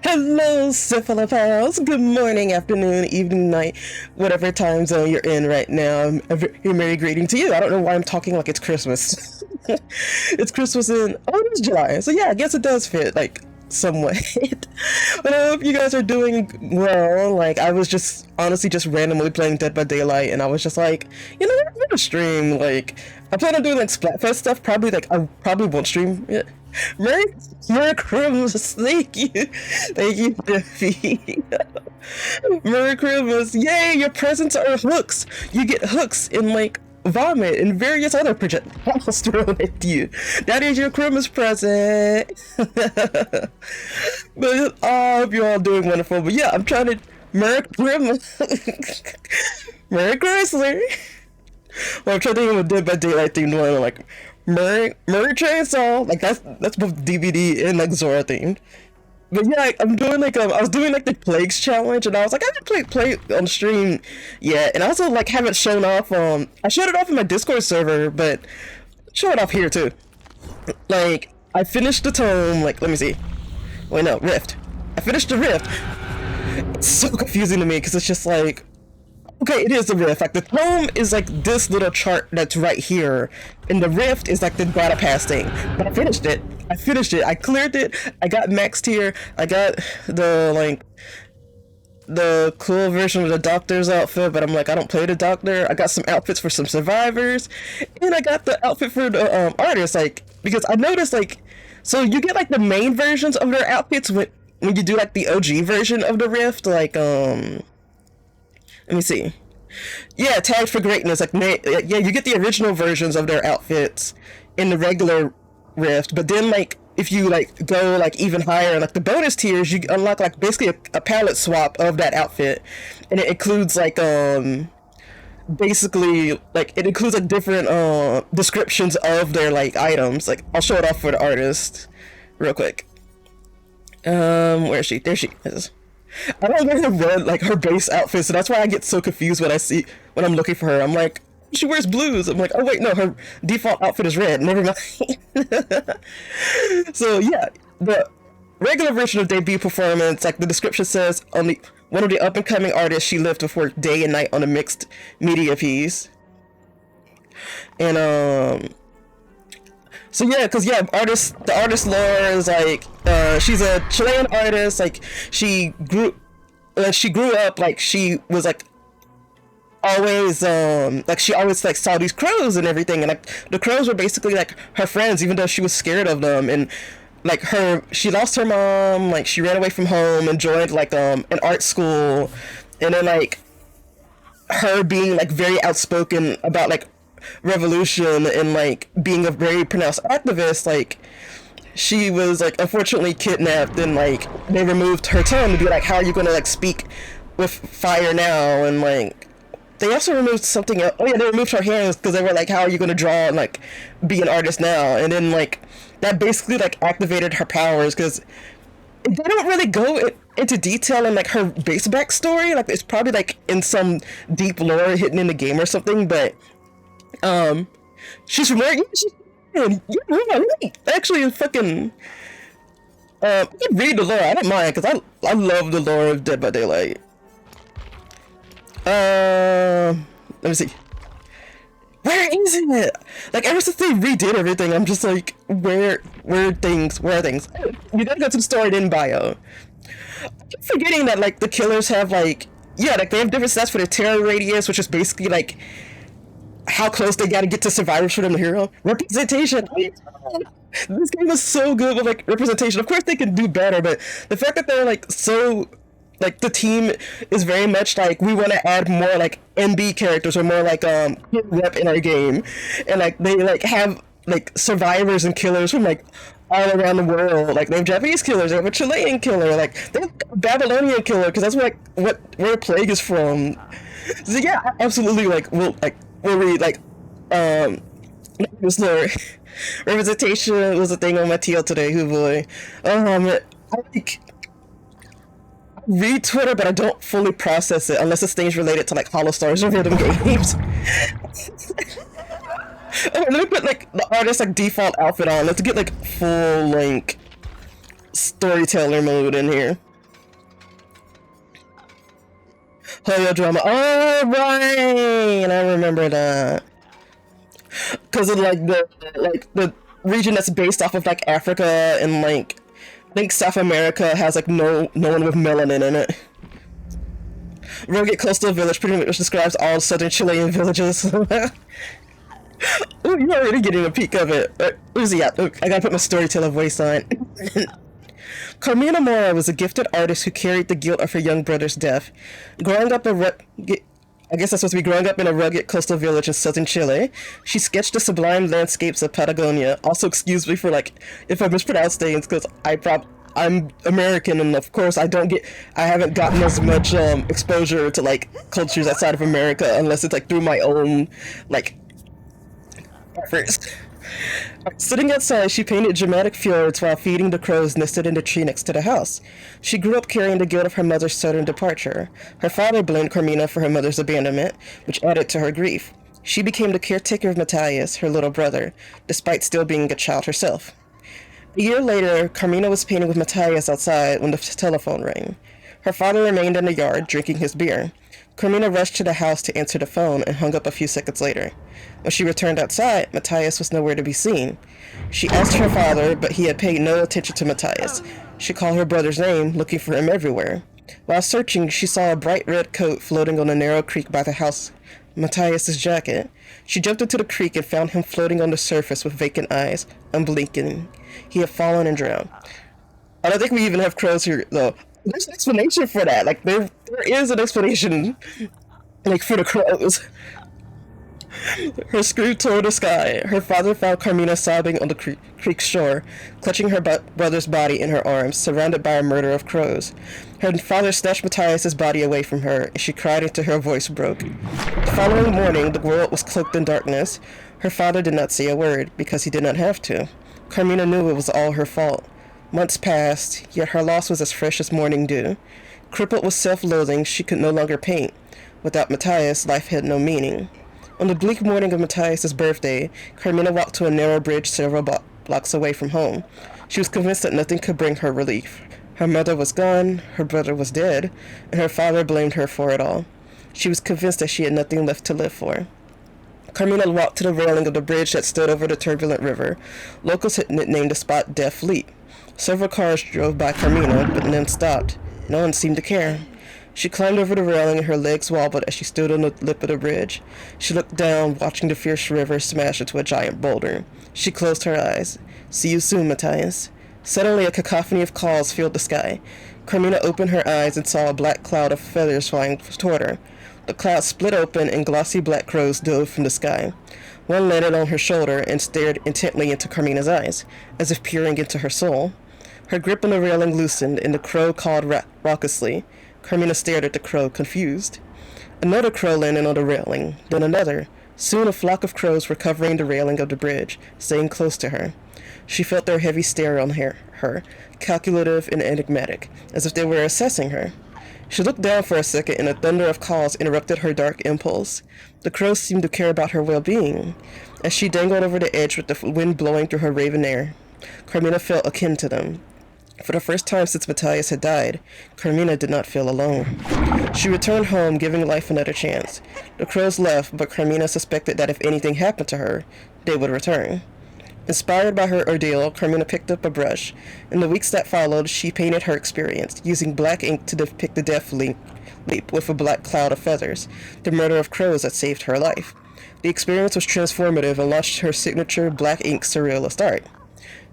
Hello, Cephalopals. Good morning, afternoon, evening, night, whatever time zone you're in right now. A very merry greeting to you. I don't know why I'm talking like it's Christmas. It's Christmas it is July. So yeah, I guess it does fit, like, somewhat. But I hope you guys are doing well. Like, I was just, honestly, just randomly playing Dead by Daylight, and I was just like, you know what, I'm gonna stream. Like, I plan on doing, like, Splatfest stuff. Probably, like, I probably won't stream it. Merry Christmas, thank you, Duffy. Merry Christmas, yay! Your presents are hooks. You get hooks in like vomit and various other projectiles thrown at you. That is your Christmas present. But I hope you're all doing wonderful. But yeah, I'm trying to Merry Christmas, Merry Chrysler. Well, I'm trying to think of a Dead by Daylight themed one, like Murray Chainsaw, like that's both DVD and like Zora themed. But yeah, like, I'm doing like I was doing like the Plagues challenge, and I was like, I haven't play on stream yet, and I also like haven't shown off. I showed it off in my Discord server, but show it off here too. Like I finished the tome. Like let me see. Wait, no, Rift. I finished the Rift. It's so confusing to me because it's just like. Okay, it is the rift. Like the tome is like this little chart that's right here, and the rift is like the data pass thing. But I finished it. I cleared it. I got max tier. I got the cool version of the doctor's outfit, but I'm like I don't play the doctor. I got some outfits for some survivors, and I got the outfit for the artists. Like because I noticed like so you get like the main versions of their outfits when you do like the OG version of the rift. Like let me see. Yeah, Tagged for Greatness. Like, yeah, you get the original versions of their outfits in the regular Rift, but then, like, if you, like, go, like, even higher, like, the bonus tiers, you unlock, like, basically a palette swap of that outfit. And it includes, like, basically, like, it includes, like, different, descriptions of their, like, items. Like, I'll show it off for the artist real quick. Where is she? There she is. I don't know her base outfit, so that's why I get so confused when I'm looking for her. I'm like, she wears blues. I'm like, oh wait, no, her default outfit is red. Never mind. So yeah, the regular version of debut performance, like the description says, only one of the up and coming artists she lived with worked day and night on a mixed media piece. And so yeah, because yeah, the artist lore is like, she's a Chilean artist. Like she grew up like she was like always like she always like saw these crows and everything, and like the crows were basically like her friends, even though she was scared of them. And like she lost her mom, like she ran away from home and joined like an art school, and then like her being like very outspoken about like revolution and like being a very pronounced activist, like she was like unfortunately kidnapped, and like they removed her tongue to be like, how are you gonna like speak with fire now? And like they also removed something else. Oh yeah, they removed her hands because they were like, how are you gonna draw and like be an artist now? And then like that basically like activated her powers, because they don't really go into detail in like her base backstory. Like it's probably like in some deep lore hidden in the game or something, but she's wearing. Actually, fucking. You can read the lore. I don't mind because I love the lore of Dead by Daylight. Let me see. Where is it? Like ever since they redid everything, I'm just like, where are things? You gotta go to the story in bio. I keep forgetting that like the killers have like like they have different stats for their terror radius, which is basically like how close they gotta get to survivors for them to hero. Representation. This game is so good with like representation. Of course they can do better, but the fact that they're like so like the team is very much like we want to add more like NB characters or more like rep in our game, and like they like have like survivors and killers from like all around the world. Like they have Japanese killers, they have a Chilean killer, like they have a Babylonian killer because that's where Plague is from. So yeah, I absolutely we'll read like this lore. Representation was a thing on my TL today. Who boy, I like read Twitter, but I don't fully process it unless it's things related to like Hollow Stars or rhythm games. Oh, let me put like the artist like default outfit on. Let's get like full like storyteller mode in here. Hoyo drama. Oh, right! I remember that. Because of like the region that's based off of like Africa and like I think South America has like no one with melanin in it. Rugged coastal village pretty much describes all southern Chilean villages. Ooh, you're already getting a peek of it. Who's he at? I gotta put my storyteller voice on. Carmina Mora was a gifted artist who carried the guilt of her young brother's death. Growing up I guess that's supposed to be growing up in a rugged coastal village in southern Chile. She sketched the sublime landscapes of Patagonia. Also, excuse me for like if I mispronounce things, because I'm American, and of course I haven't gotten as much exposure to like cultures outside of America unless it's like through my own like efforts. Sitting outside, she painted dramatic fjords while feeding the crows nested in the tree next to the house. She grew up carrying the guilt of her mother's sudden departure. Her father blamed Carmina for her mother's abandonment, which added to her grief. She became the caretaker of Matthias, her little brother, despite still being a child herself. A year later, Carmina was painting with Matthias outside when the telephone rang. Her father remained in the yard, drinking his beer. Carmina rushed to the house to answer the phone and hung up a few seconds later. When she returned outside, Matthias was nowhere to be seen. She asked her father, but he had paid no attention to Matthias. She called her brother's name, looking for him everywhere. While searching, she saw a bright red coat floating on a narrow creek by the house, Matthias's jacket. She jumped into the creek and found him floating on the surface with vacant eyes, unblinking. He had fallen and drowned. I don't think we even have crows here, though. There's an explanation for that. Like, there is an explanation, like, for the crows. Her scream toward the sky. Her father found Carmina sobbing on the creek's shore, clutching her brother's body in her arms, surrounded by a murder of crows. Her father snatched Matthias's body away from her, and she cried until her voice broke. The following morning, the world was cloaked in darkness. Her father did not say a word, because he did not have to. Carmina knew it was all her fault. Months passed, yet her loss was as fresh as morning dew. Crippled with self-loathing, she could no longer paint. Without Matthias, life had no meaning. On the bleak morning of Matthias's birthday, Carmina walked to a narrow bridge several blocks away from home. She was convinced that nothing could bring her relief. Her mother was gone, her brother was dead, and her father blamed her for it all. She was convinced that she had nothing left to live for. Carmina walked to the railing of the bridge that stood over the turbulent river. Locals had nicknamed the spot Death Leap. Several cars drove by Carmina, but none stopped. No one seemed to care. She climbed over the railing and her legs wobbled as she stood on the lip of the bridge. She looked down, watching the fierce river smash into a giant boulder. She closed her eyes. "See you soon, Matthias." Suddenly, a cacophony of calls filled the sky. Carmina opened her eyes and saw a black cloud of feathers flying toward her. The cloud split open and glossy black crows dove from the sky. One landed on her shoulder and stared intently into Carmina's eyes, as if peering into her soul. Her grip on the railing loosened, and the crow called raucously. Carmina stared at the crow, confused. Another crow landed on the railing, then another. Soon a flock of crows were covering the railing of the bridge, staying close to her. She felt their heavy stare on her, calculative and enigmatic, as if they were assessing her. She looked down for a second, and a thunder of calls interrupted her dark impulse. The crows seemed to care about her well-being. As she dangled over the edge with the wind blowing through her raven hair, Carmina felt akin to them. For the first time since Matthias had died, Carmina did not feel alone. She returned home, giving life another chance. The crows left, but Carmina suspected that if anything happened to her, they would return. Inspired by her ordeal, Carmina picked up a brush. In the weeks that followed, she painted her experience, using black ink to depict the death leap with a black cloud of feathers, the murder of crows that saved her life. The experience was transformative and launched her signature black ink surrealist art.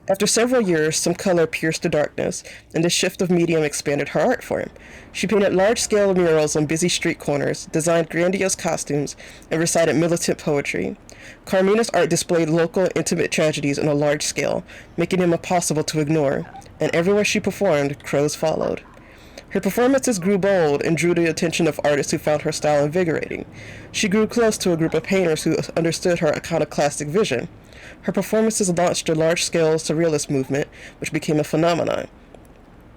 After several years, some color pierced the darkness, and the shift of medium expanded her art form. She painted large-scale murals on busy street corners, designed grandiose costumes, and recited militant poetry. Carmina's art displayed local, intimate tragedies on a large scale, making them impossible to ignore, and everywhere she performed, crows followed. Her performances grew bold and drew the attention of artists who found her style invigorating. She grew close to a group of painters who understood her iconoclastic vision. Her performances launched a large-scale surrealist movement, which became a phenomenon.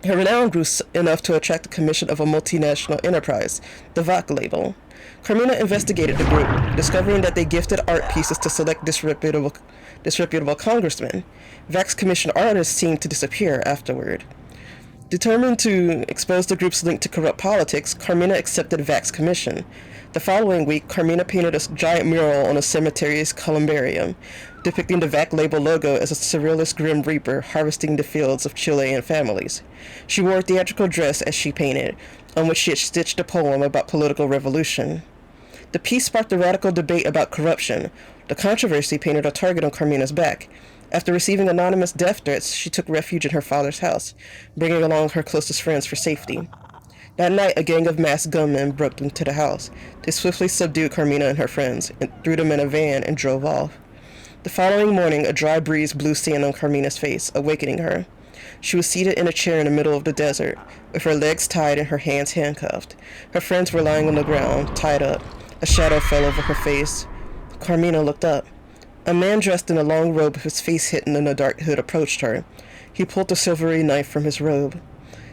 Her renown grew enough to attract the commission of a multinational enterprise, the VOD label. Carmina investigated the group, discovering that they gifted art pieces to select disreputable congressmen. VOD's commissioned artists seemed to disappear afterward. Determined to expose the group's link to corrupt politics, Carmina accepted Vac's commission. The following week, Carmina painted a giant mural on a cemetery's columbarium, depicting the VAC label logo as a surrealist Grim Reaper harvesting the fields of Chilean families. She wore a theatrical dress as she painted, on which she had stitched a poem about political revolution. The piece sparked a radical debate about corruption. The controversy painted a target on Carmina's back. After receiving anonymous death threats, she took refuge in her father's house, bringing along her closest friends for safety. That night, a gang of masked gunmen broke into the house. They swiftly subdued Carmina and her friends, and threw them in a van and drove off. The following morning, a dry breeze blew sand on Carmina's face, awakening her. She was seated in a chair in the middle of the desert, with her legs tied and her hands handcuffed. Her friends were lying on the ground, tied up. A shadow fell over her face. Carmina looked up. A man dressed in a long robe with his face hidden in a dark hood approached her. He pulled a silvery knife from his robe.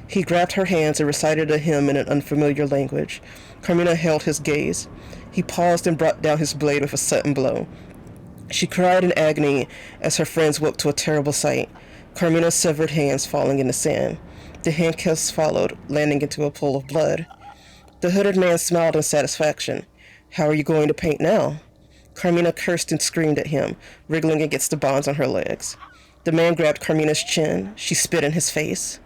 He grabbed her hands and recited a hymn in an unfamiliar language. Carmina held his gaze. He paused and brought down his blade with a sudden blow. She cried in agony as her friends woke to a terrible sight. Carmina's severed hands falling in the sand. The handcuffs followed, landing into a pool of blood. The hooded man smiled in satisfaction. "How are you going to paint now?" Carmina cursed and screamed at him, wriggling against the bonds on her legs. The man grabbed Carmina's chin. She spit in his face.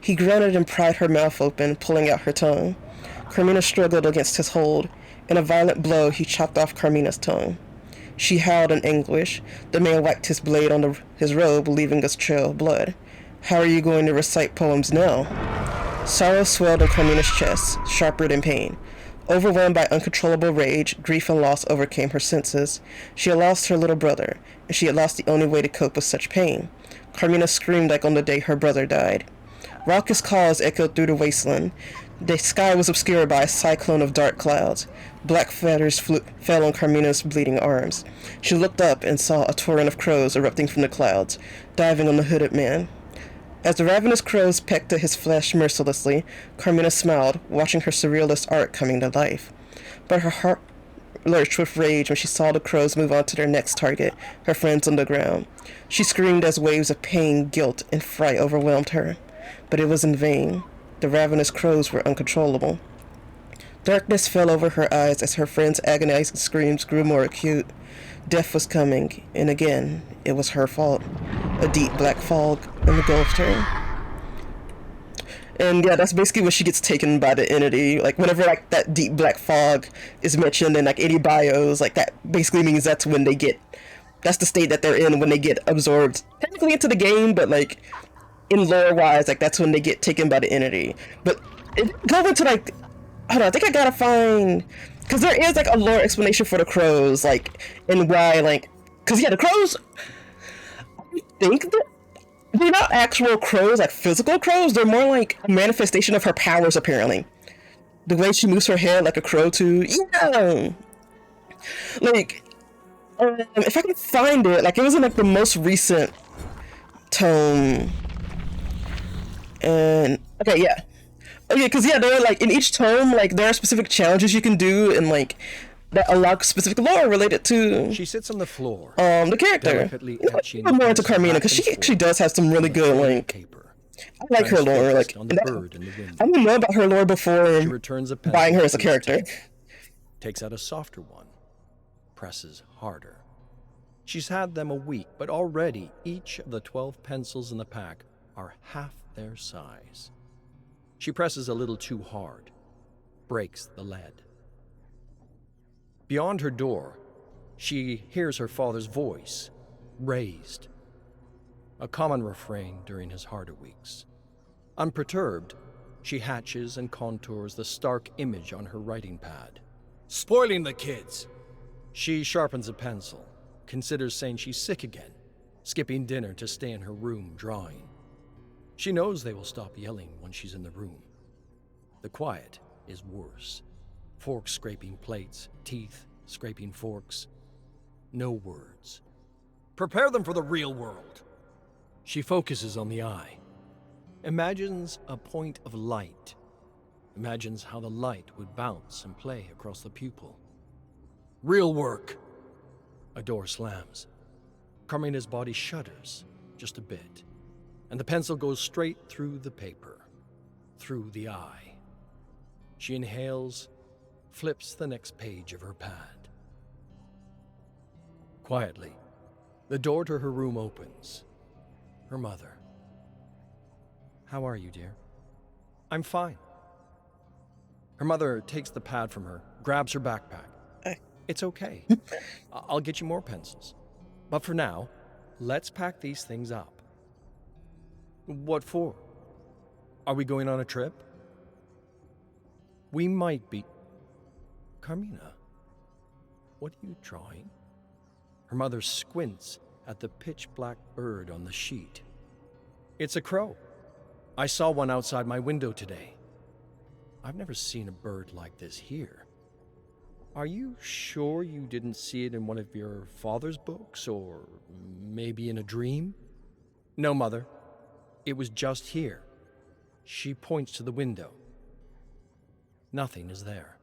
He grunted and pried her mouth open, pulling out her tongue. Carmina struggled against his hold. In a violent blow, he chopped off Carmina's tongue. She howled in anguish. The man wiped his blade on his robe, leaving a trail of blood. "How are you going to recite poems now?" Sorrow swelled in Carmina's chest, sharper than pain. Overwhelmed by uncontrollable rage, grief and loss overcame her senses. She had lost her little brother, and she had lost the only way to cope with such pain. Carmina screamed like on the day her brother died. Raucous calls echoed through the wasteland. The sky was obscured by a cyclone of dark clouds. Black feathers fell on Carmina's bleeding arms. She looked up and saw a torrent of crows erupting from the clouds, diving on the hooded man. As the ravenous crows pecked at his flesh mercilessly, Carmina smiled, watching her surrealist art coming to life. But her heart lurched with rage when she saw the crows move on to their next target, her friends on the ground. She screamed as waves of pain, guilt, and fright overwhelmed her. But it was in vain. The ravenous crows were uncontrollable. Darkness fell over her eyes as her friends' agonizing screams grew more acute. Death was coming, and again, it was her fault. A deep black fog engulfed her. And yeah, that's basically when she gets taken by the entity. Like, whenever, like, that deep black fog is mentioned in, like, any bios, like, that basically means that's when they get... That's the state that they're in when they get absorbed, technically into the game, but, like, in lore-wise, like, that's when they get taken by the entity. But go into, like... Hold on, I think I gotta find... Because there is, like, a lore explanation for the crows, like, and why, like... Because, yeah, the crows... I think that they're not actual crows, like physical crows. They're more like a manifestation of her powers, apparently. The way she moves her head like a crow too. Yeah! Like, if I can find it, like, it was in, like, the most recent tome. And, okay, yeah. Okay, because, yeah, there are, like, in each tome, like, there are specific challenges you can do, and, like, that unlock specific lore related to she sits on the floor. The character. I'm more into Carmina because she actually does have some really good, like, I like her lore. Like, I didn't know about her lore before buying her as a character. Takes out a softer one, presses harder. She's had them a week, but already each of the 12 pencils in the pack are half their size. She presses a little too hard, breaks the lead. Beyond her door, she hears her father's voice, raised. A common refrain during his harder weeks. Unperturbed, she hatches and contours the stark image on her writing pad. Spoiling the kids. She sharpens a pencil, considers saying she's sick again, skipping dinner to stay in her room drawing. She knows they will stop yelling when she's in the room. The quiet is worse. Forks scraping plates, teeth scraping forks. No words. Prepare them for the real world. She focuses on the eye. Imagines a point of light. Imagines how the light would bounce and play across the pupil. Real work. A door slams. Carmina's body shudders just a bit, and the pencil goes straight through the paper. through the eye. She inhales, flips the next page of her pad. Quietly, the door to her room opens. Her mother. "How are you, dear?" "I'm fine." Her mother takes the pad from her, grabs her backpack. "It's okay. I'll get you more pencils. But for now, let's pack these things up." "What for? Are we going on a trip?" "We might be." "Carmina, what are you drawing?" Her mother squints at the pitch-black bird on the sheet. "It's a crow. I saw one outside my window today. I've never seen a bird like this here. Are you sure you didn't see it in one of your father's books, or maybe in a dream?" "No, Mother. It was just here." She points to the window. Nothing is there.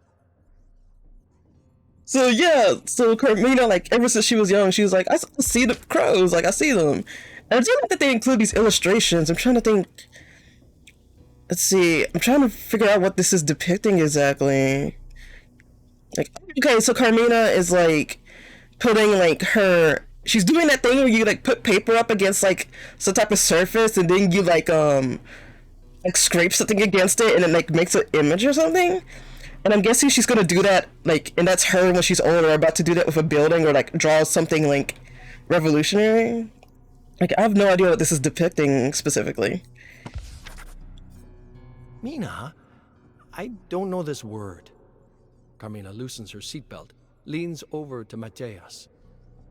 So yeah, so Carmina, like, ever since she was young, she was like, I see the crows, like, I see them. And I do like that they include these illustrations. I'm trying to think. Let's see. I'm trying to figure out what this is depicting exactly. Like, okay, so Carmina is like putting like she's doing that thing where you like put paper up against like some type of surface and then you like scrape something against it and it like makes an image or something. And I'm guessing she's gonna do that, like, and that's her when she's older, about to do that with a building or like draw something like revolutionary. Like, I have no idea what this is depicting specifically. "Mina, I don't know this word." Carmina loosens her seatbelt, leans over to Mateus.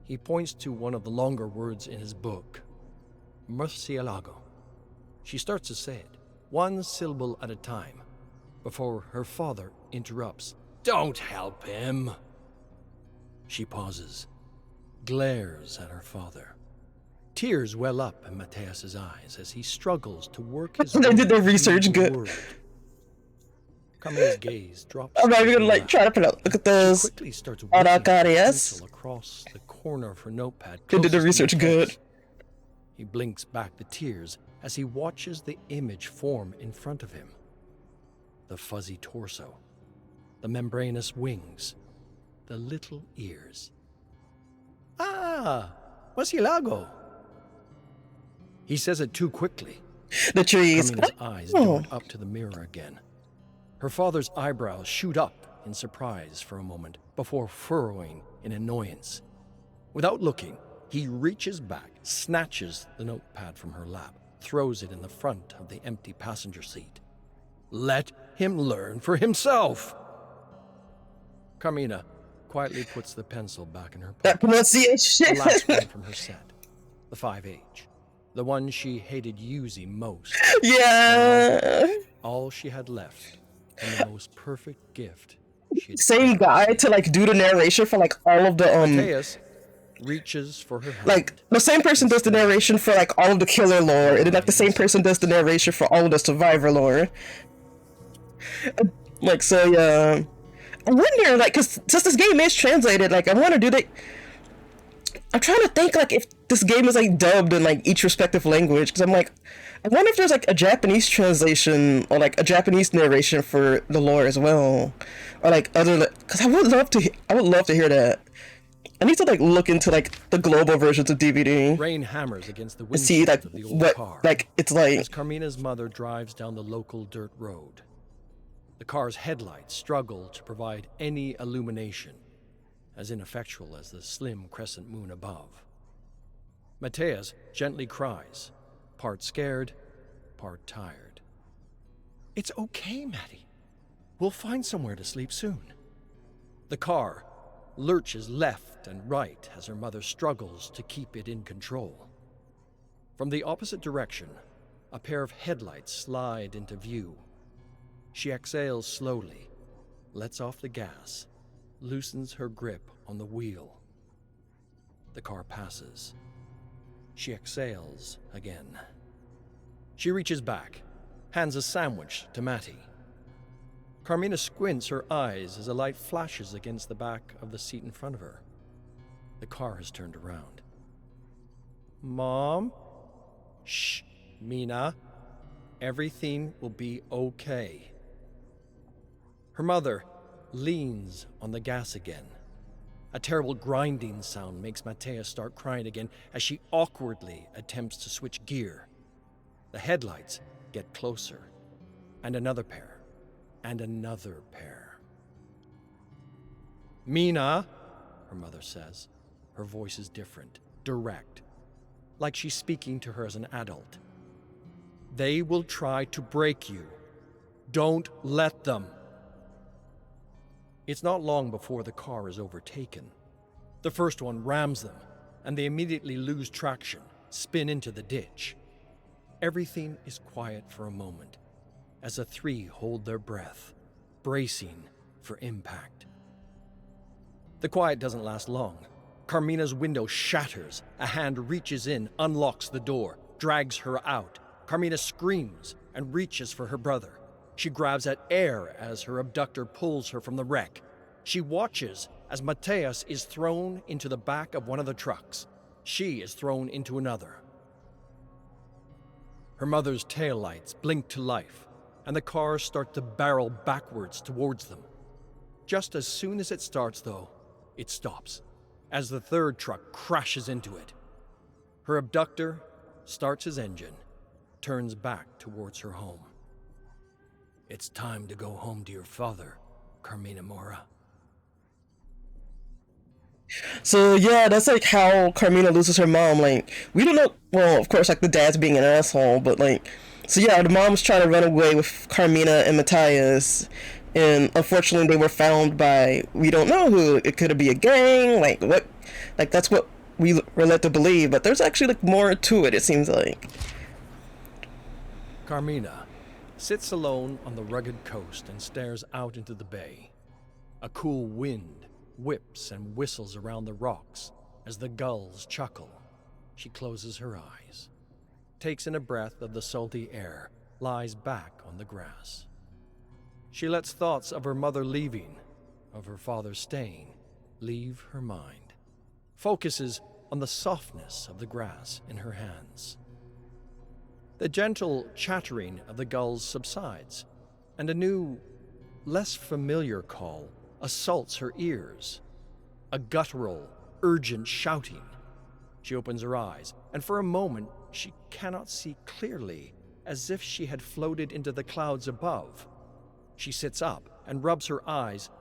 He points to one of the longer words in his book. "Murcielago." She starts to say it, one syllable at a time, before her father interrupts. "Don't help him." She pauses, glares at her father. Tears well up in Mateus's eyes as he struggles to work his They way did their through research the good. word. Carmina's gaze drops. I'm not even to gonna the like left. try to pronounce. Look at She those. quickly starts whipping the Araucarias. pencil across the corner of her notepad. They did the closest to research Mateus. good. He blinks back the tears as he watches the image form in front of him. The fuzzy torso, the membranous wings, the little ears. "Ah, Murcielago." He says it too quickly. The trees. Carmina's eyes dart up to the mirror again. Her father's eyebrows shoot up in surprise for a moment before furrowing in annoyance. Without looking, he reaches back, snatches the notepad from her lap, throws it in the front of the empty passenger seat. "Let him learn for himself." Carmina quietly puts the pencil back in her That pocket. pronunciation. The last one from her set, the 5H, the one she hated using most. Yeah. All she had left, and the most perfect gift she had Same ever guy seen. to like do the narration for like all of the Mateus reaches for her hand. like the same person does the narration for like all of the killer lore, and then like the same person does the narration for all of the survivor lore. Like, so yeah. I wonder, like, cause since this game is translated, like, I wonder, I'm trying to think, like, if this game is like dubbed in like each respective language, because I'm like, I wonder if there's like a Japanese translation or like a Japanese narration for the lore as well, or like other, because I would love to hear that. I need to like look into like the global versions of DVD Rain hammers against the and see windshield like of the old what car like it's like. as Carmina's mother drives down the local dirt road. The car's headlights struggle to provide any illumination, as ineffectual as the slim crescent moon above. Mateus gently cries, part scared, part tired. "It's okay, Matty. We'll find somewhere to sleep soon." The car lurches left and right as her mother struggles to keep it in control. From the opposite direction, a pair of headlights slide into view. She exhales slowly, lets off the gas, loosens her grip on the wheel. The car passes. She exhales again. She reaches back, hands a sandwich to Matty. Carmina squints her eyes as a light flashes against the back of the seat in front of her. The car has turned around. "Mom?" "Shh, Mina." Everything will be okay. Her mother leans on the gas again. A terrible grinding sound makes Matea start crying again as she awkwardly attempts to switch gear. The headlights get closer, and another pair, and another pair. Mina, her mother says. Her voice is different, direct, like she's speaking to her as an adult. They will try to break you. Don't let them. It's not long before the car is overtaken. The first one rams them, and they immediately lose traction, spin into the ditch. Everything is quiet for a moment, as the three hold their breath, bracing for impact. The quiet doesn't last long. Carmina's window shatters. A hand reaches in, unlocks the door, drags her out. Carmina screams and reaches for her brother. She grabs at air as her abductor pulls her from the wreck. She watches as Mateus is thrown into the back of one of the trucks. She is thrown into another. Her mother's taillights blink to life, and the cars start to barrel backwards towards them. Just as soon as it starts, though, it stops, as the third truck crashes into it. Her abductor starts his engine, turns back towards her home. It's time to go home to your father, Carmina Mora. So yeah, that's like how Carmina loses her mom. Like, we don't know, well, of course, like the dad's being an asshole, but like, so yeah, the mom's trying to run away with Carmina and Matthias, and unfortunately they were found by, we don't know who. It could be a gang, like what, like that's what we were led to believe, but there's actually like more to it, it seems like. Carmina sits alone on the rugged coast and stares out into the bay. A cool wind whips and whistles around the rocks as the gulls chuckle. She closes her eyes, takes in a breath of the salty air, lies back on the grass. She lets thoughts of her mother leaving, of her father staying, leave her mind. Focuses on the softness of the grass in her hands. The gentle chattering of the gulls subsides, and a new, less familiar call assaults her ears. A guttural, urgent shouting. She opens her eyes, and for a moment she cannot see clearly, as if she had floated into the clouds above. She sits up and rubs her eyes,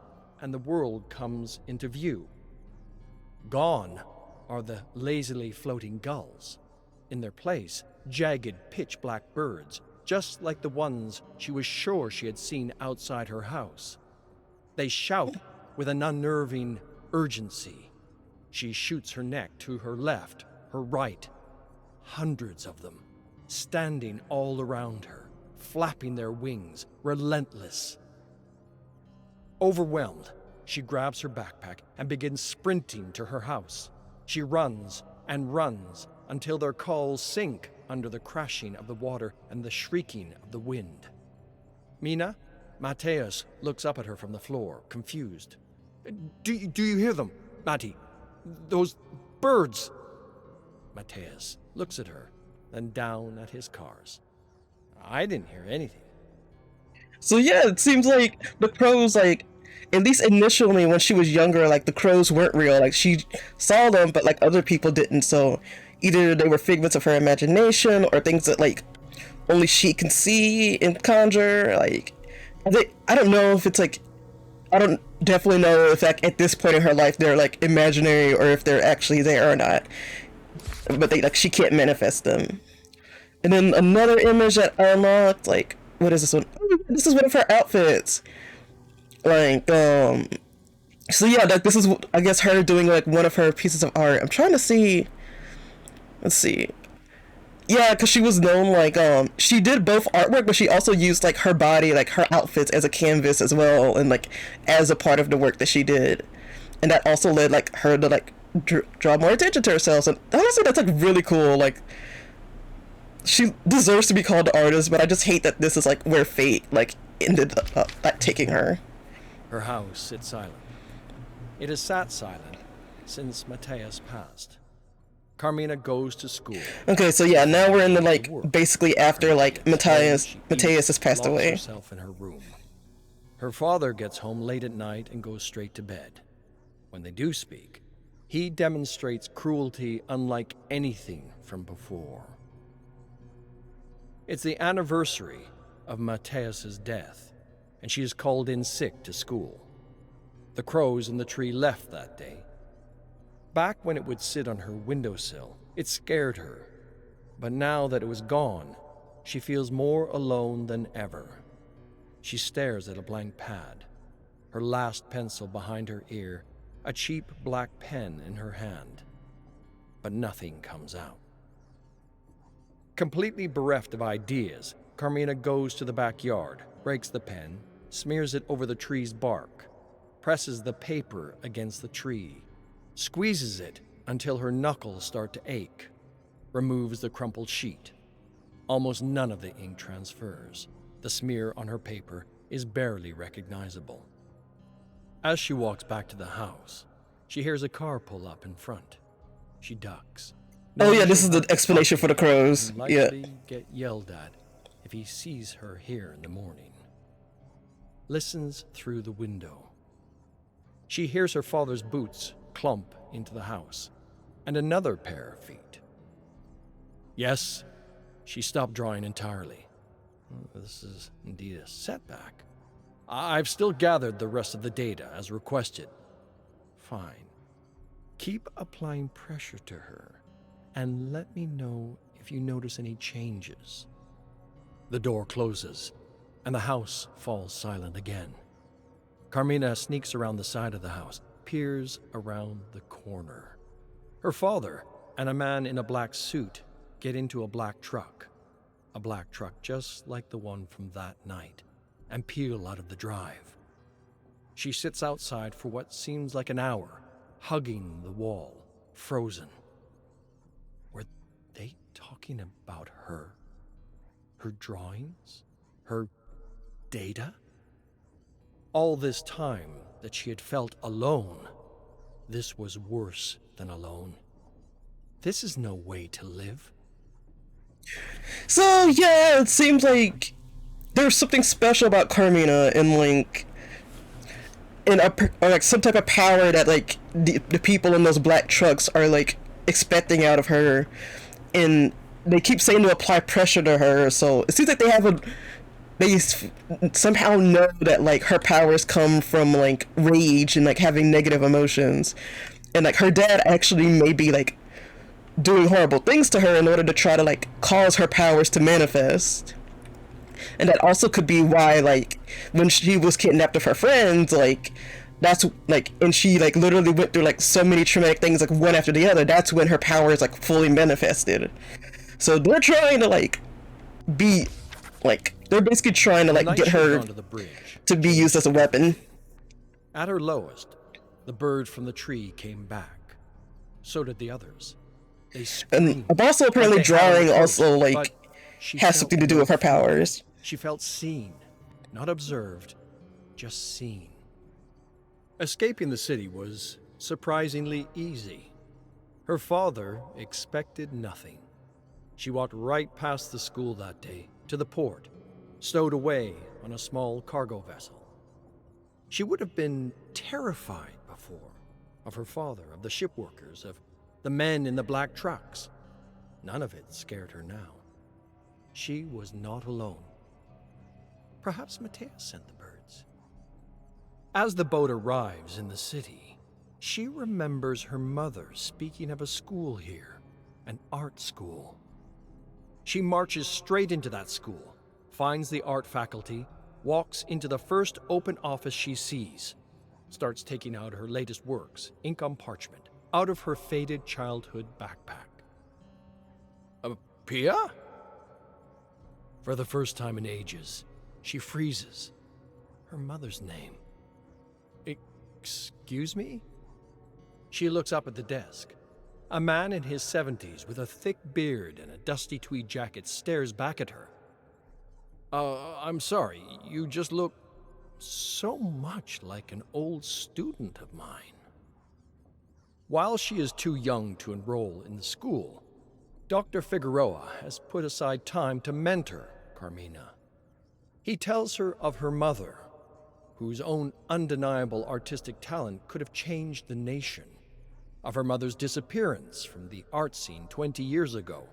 and the world comes into view. Gone are the lazily floating gulls. In their place, jagged, pitch-black birds, just like the ones she was sure she had seen outside her house. They shout with an unnerving urgency. She shoots her neck to her left, her right. Hundreds of them, standing all around her, flapping their wings, relentless. Overwhelmed, she grabs her backpack and begins sprinting to her house. She runs and runs until their calls sink under the crashing of the water and the shrieking of the wind. Mina? Mateus looks up at her from the floor, confused. Do you hear them, Mati? Those birds? Mateus looks at her, then down at his cars. I didn't hear anything. So yeah, it seems like the crows, like, at least initially when she was younger, like the crows weren't real. Like she saw them, but like other people didn't. So either they were figments of her imagination or things that like only she can see and conjure. Like, I don't know if it's like, I don't definitely know if like at this point in her life they're like imaginary or if they're actually there or not. But they like, she can't manifest them. And then another image that I unlocked, like, what is this one? Oh, this is one of her outfits. Like, so yeah, like this is, I guess, her doing like one of her pieces of art. I'm trying to see, let's see. Yeah, because she was known, like, she did both artwork, but she also used, like, her body, like, her outfits as a canvas as well, and, like, as a part of the work that she did. And that also led, like, her to, like, draw more attention to herself. And honestly, that's, like, really cool. Like, she deserves to be called an artist, but I just hate that this is, like, where fate, like, ended up taking her. Her house sits silent. It has sat silent since Mateus passed. Carmina goes to school. Okay, so yeah, now we're in the like Work. basically after like Then Matthias she Matthias has eats, passed locks away. herself in her room. Her father gets home late at night and goes straight to bed. When they do speak, he demonstrates cruelty unlike anything from before. It's the anniversary of Matthias's death, and she is called in sick to school. The crows in the tree left that day. Back when it would sit on her windowsill, it scared her. But now that it was gone, she feels more alone than ever. She stares at a blank pad, her last pencil behind her ear, a cheap black pen in her hand. But nothing comes out. Completely bereft of ideas, Carmina goes to the backyard, breaks the pen, smears it over the tree's bark, presses the paper against the tree, squeezes it until her knuckles start to ache, removes the crumpled sheet. Almost none of the ink transfers. The smear on her paper is barely recognizable. As she walks back to the house, she hears a car pull up in front. She ducks. Oh yeah, this she'll is the have to explanation talk for the crows. and Yeah. likely get yelled at if he sees her here in the morning. Listens through the window. She hears her father's boots clump into the house, and another pair of feet. Yes, she stopped drawing entirely. This is indeed a setback. I've still gathered the rest of the data as requested. Fine. Keep applying pressure to her, and let me know if you notice any changes. The door closes, and the house falls silent again. Carmina sneaks around the side of the house, peers around the corner. Her father and a man in a black suit get into a black truck just like the one from that night, and peel out of the drive. She sits outside for what seems like an hour, hugging the wall, frozen. Were they talking about her? Her drawings? Her data? All this time that she had felt alone, this was worse than alone. This is no way to live. So yeah, it seems like there's something special about Carmina and like or like some type of power that like the people in those black trucks are like expecting out of her, and they keep saying to apply pressure to her. So it seems like they somehow know that like her powers come from like rage and like having negative emotions, and like her dad actually may be like doing horrible things to her in order to try to like cause her powers to manifest. And that also could be why like when she was kidnapped of her friends, like that's like, and she like literally went through like so many traumatic things like one after the other, that's when her powers like fully manifested. So they're trying to like be like, they're basically trying to like get her Onto the bridge. to be used as a weapon. At her lowest, the bird from the tree came back. So did the others. They screamed. And also apparently like they had on drawing the also coast, like but she has felt something to do no with her fear. powers. She felt seen, not observed, just seen. Escaping the city was surprisingly easy. Her father expected nothing. She walked right past the school that day, to the port, stowed away on a small cargo vessel. She would have been terrified before, of her father, of the shipworkers, of the men in the black trucks. None of it scared her now. She was not alone. Perhaps Matthias sent the birds. As the boat arrives in the city, she remembers her mother speaking of a school here, an art school. She marches straight into that school, finds the art faculty, walks into the first open office she sees, starts taking out her latest works, ink on parchment, out of her faded childhood backpack. Pia? For the first time in ages, she freezes. Her mother's name. Excuse me? She looks up at the desk. A man in his 70s with a thick beard and a dusty tweed jacket stares back at her. I'm sorry, you just look so much like an old student of mine. While she is too young to enroll in the school, Dr. Figueroa has put aside time to mentor Carmina. He tells her of her mother, whose own undeniable artistic talent could have changed the nation, of her mother's disappearance from the art scene 20 years ago.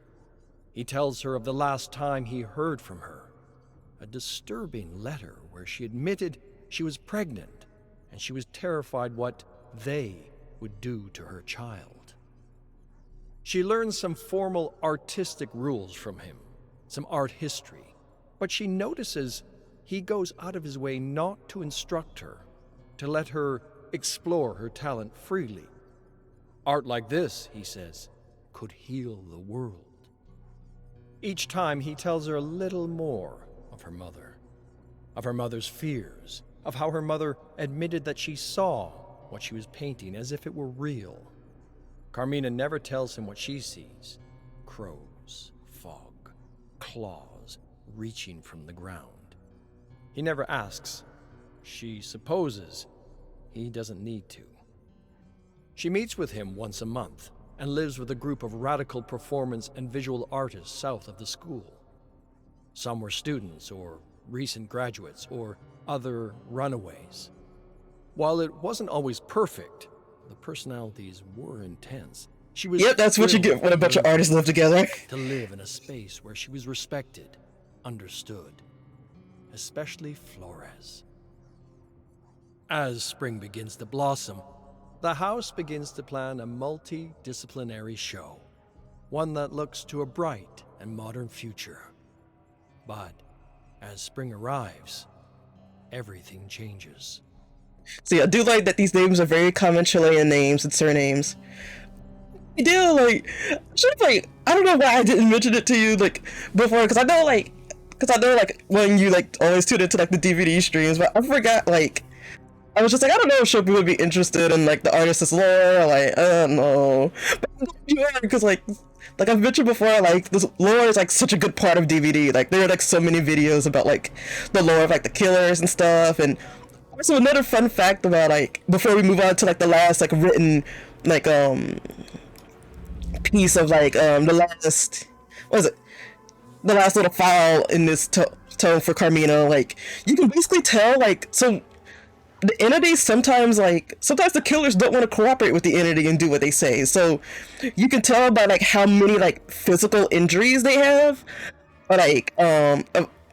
He tells her of the last time he heard from her, a disturbing letter where she admitted she was pregnant and she was terrified what they would do to her child. She learns some formal artistic rules from him, some art history, but she notices he goes out of his way not to instruct her, to let her explore her talent freely. Art like this, he says, could heal the world. Each time he tells her a little more of her mother's fears, of how her mother admitted that she saw what she was painting as if it were real. Carmina never tells him what she sees: crows, fog, claws reaching from the ground. He never asks. She supposes he doesn't need to. She meets with him once a month and lives with a group of radical performance and visual artists south of the school. Some were students or recent graduates or other runaways. While it wasn't always perfect, the personalities were intense. She was Yep, that's what you get when a bunch of artists live together. to live in a space where she was respected, understood, especially Flores. As spring begins to blossom, the house begins to plan a multidisciplinary show, one that looks to a bright and modern future. But as spring arrives, everything changes. See, I do like that these names are very common Chilean names and surnames. I do, like, I don't know why I didn't mention it to you, like, before, because I know, when you, like, always tune into, like, the DVD streams, but I forgot, like, I was just like, I don't know if Shopee would be interested in, like, the artist's lore, like, I don't know. But I'm glad you are, because, like I've mentioned before, like, this lore is, like, such a good part of DVD. Like, there are, like, so many videos about, like, the lore of, like, the killers and stuff. And also another fun fact about, like, before we move on to, like, the last, like, written, like, piece of, like, the last, what is it? The last little file in this tome for Carmina, like, you can basically tell, like, so the entities sometimes the killers don't want to cooperate with the entity and do what they say. So you can tell by like how many like physical injuries they have, or like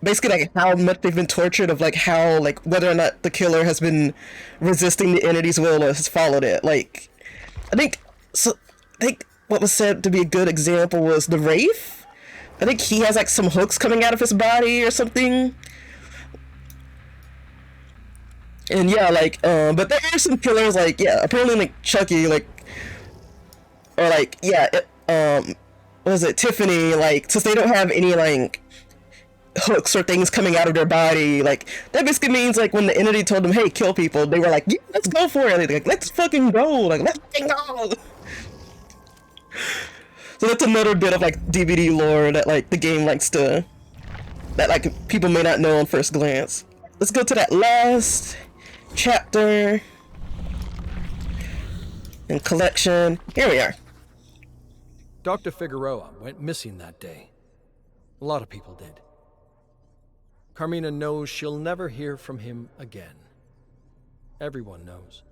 basically like how much they've been tortured, of like how like whether or not the killer has been resisting the entity's will or has followed it. Like I think what was said to be a good example was the Wraith. I think he has like some hooks coming out of his body or something. And yeah, like, but there are some killers, like, yeah, apparently, like, Chucky, like, or, like, yeah, what was it, Tiffany, like, since they don't have any, like, hooks or things coming out of their body, like, that basically means, like, when the entity told them, hey, kill people, they were like, yeah, let's go for it, like, let's fucking go, like, let's fucking go! So that's another bit of, like, DVD lore that, like, the game likes to, that, like, people may not know on first glance. Let's go to that last chapter and collection. Here we are. Dr. Figueroa went missing that day. A lot of people did. Carmina knows she'll never hear from him again. Everyone knows.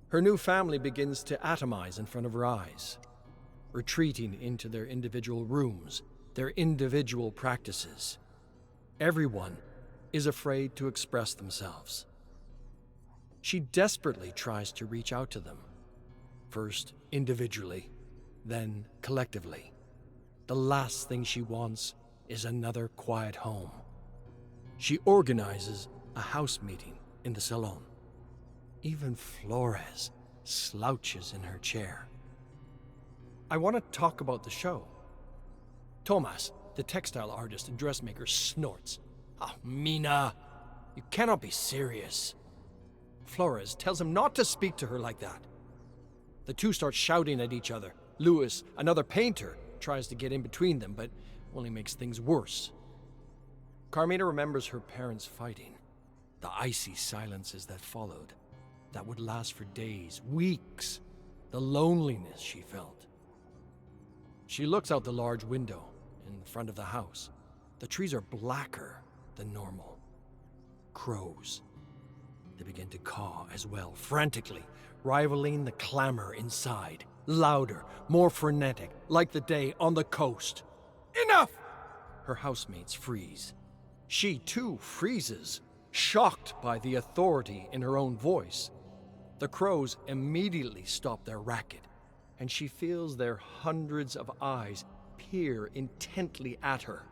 Her new family begins to atomize in front of her eyes, retreating into their individual rooms, their individual practices. Everyone is afraid to express themselves. She desperately tries to reach out to them, first individually, then collectively. The last thing she wants is another quiet home. She organizes a house meeting in the salon. Even Flores slouches in her chair. I want to talk about the show. Tomas, the textile artist and dressmaker, snorts. Ah, Mina, you cannot be serious. Flores tells him not to speak to her like that. The two start shouting at each other. Louis, another painter, tries to get in between them, but only makes things worse. Carmina remembers her parents fighting, the icy silences that followed, that would last for days, weeks, the loneliness she felt. She looks out the large window in front of the house. The trees are blacker than normal. Crows. They begin to caw as well, frantically, rivaling the clamor inside. Louder, more frenetic, like the day on the coast. Enough! Her housemates freeze. She too freezes, shocked by the authority in her own voice. The crows immediately stop their racket, and she feels their hundreds of eyes peer intently at her.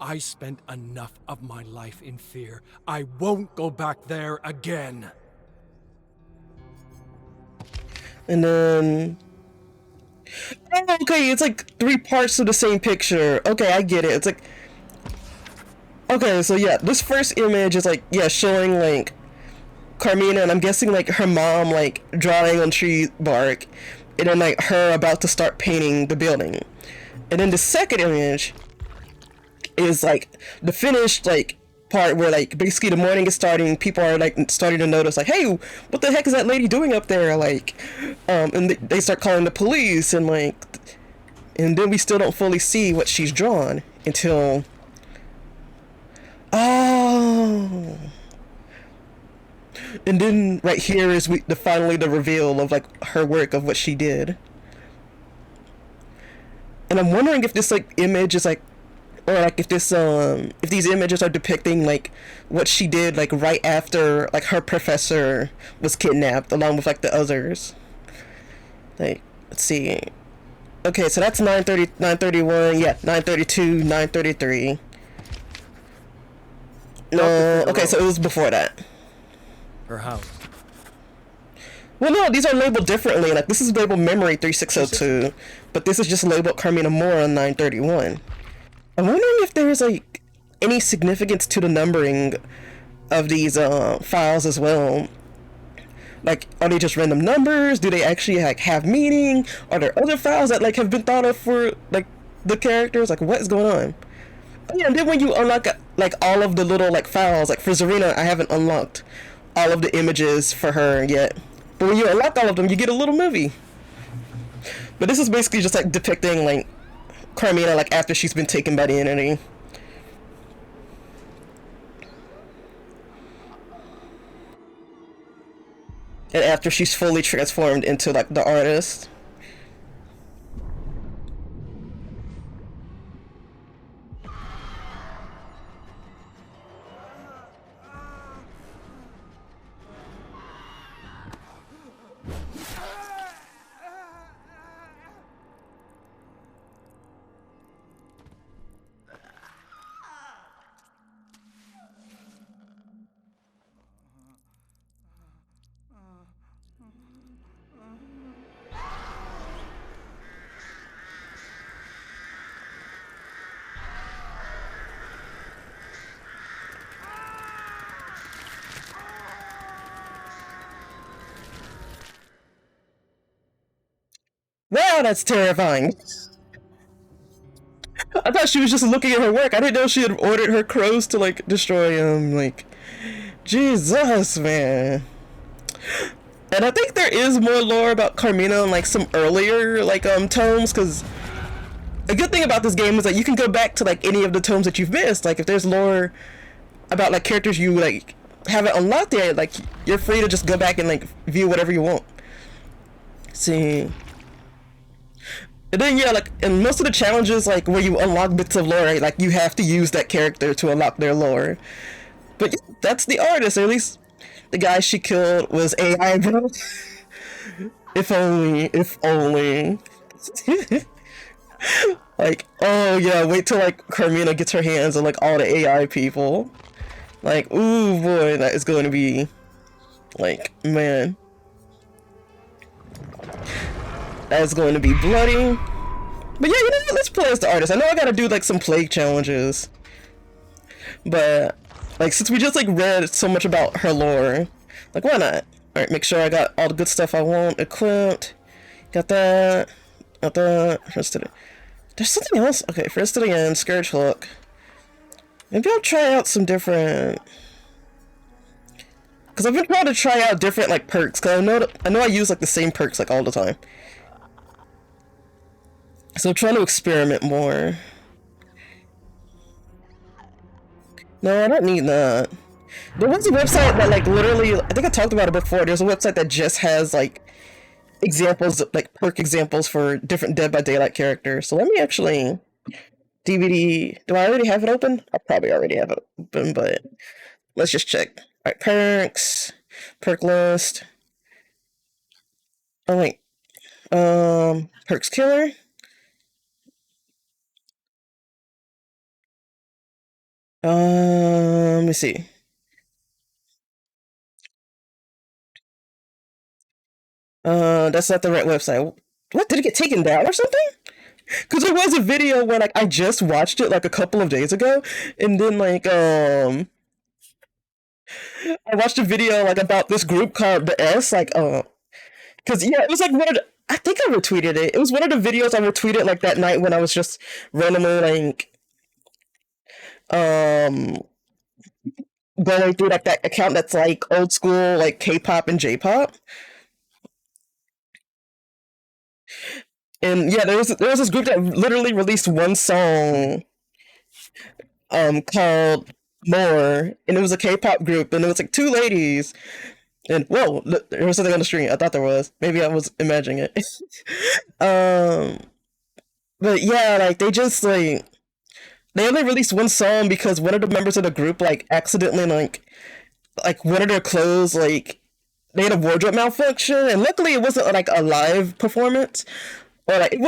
I spent enough of my life in fear. I won't go back there again. And then... Oh, okay, it's like 3 parts of the same picture. Okay, I get it. It's like... Okay, so yeah, this first image is like, yeah, showing like Carmina, and I'm guessing like her mom like drawing on tree bark, and then like her about to start painting the building. And then the second image is like the finished like part where like basically the morning is starting, people are like starting to notice like, hey, what the heck is that lady doing up there? Like, and they start calling the police, and like, and then we still don't fully see what she's drawn until... Oh, and then right here is finally the reveal of like her work of what she did. And I'm wondering if this like image is like, or like if this if these images are depicting like what she did like right after like her professor was kidnapped along with like the others. Like, let's see. Okay, so that's 9:30, 9:31, yeah, 9:32, 9:33. No, okay, so it was before that. Her house. Well, no, these are labeled differently. Like, this is labeled Memory 3602, but this is just labeled Carmina Moore on 9:31. I'm wondering if there's, like, any significance to the numbering of these files as well. Like, are they just random numbers? Do they actually, like, have meaning? Are there other files that, like, have been thought of for, like, the characters? Like, what is going on? Yeah, and then when you unlock like all of the little like files, like for Zarina, I haven't unlocked all of the images for her yet. But when you unlock all of them, you get a little movie. But this is basically just like depicting like Carmina like after she's been taken by the entity. And after she's fully transformed into like the artist. Wow, that's terrifying. I thought she was just looking at her work. I didn't know she had ordered her crows to like destroy him. Like, Jesus, man. And I think there is more lore about Carmina in like some earlier like tomes, because a good thing about this game is that you can go back to like any of the tomes that you've missed. Like if there's lore about like characters you like haven't unlocked yet, like you're free to just go back and like view whatever you want. See. And then yeah, like in most of the challenges, like where you unlock bits of lore, right, like you have to use that character to unlock their lore. But yeah, that's the artist, or at least the guy she killed was AI, bro. If only, if only. Like, oh yeah, wait till like Carmina gets her hands on like all the AI people. Like, ooh boy, that is going to be like, man. That's going to be bloody. But yeah, you know what? Let's play as the artist. I know I gotta do like some plague challenges. But like since we just like read so much about her lore, like why not? Alright, make sure I got all the good stuff I want equipped. Got that. Got that. First to the... There's something else. Okay, first to the end, Scourge Hook. Maybe I'll try out some different... Because I've been trying to try out different like perks. Because I know I use like the same perks like all the time. So I'm trying to experiment more. No, I don't need that. There was a website that like literally, I think I talked about it before. There's a website that just has like examples, like perk examples for different Dead by Daylight characters. So let me actually DVD. Do I already have it open? I probably already have it open, but let's just check. All right, perks, perk list. Oh wait, perks killer. Let me see. That's not the right website. What, did it get taken down or something? Because there was a video where like I just watched it like a couple of days ago, and then like I watched a video like about this group called the S, like because yeah, it was like one of the, I think I retweeted it. It was one of the videos I retweeted like that night when I was just randomly like um going through like that account that's like old school like K-pop and J-pop. And yeah, there was this group that literally released one song called More, and it was a K-pop group, and it was like two ladies. And whoa, look, there was something on the screen. I thought there was. Maybe I was imagining it. um, but yeah, like they just like they only released one song because one of the members of the group like accidentally like one of their clothes like they had a wardrobe malfunction, and luckily it wasn't like a live performance, or like it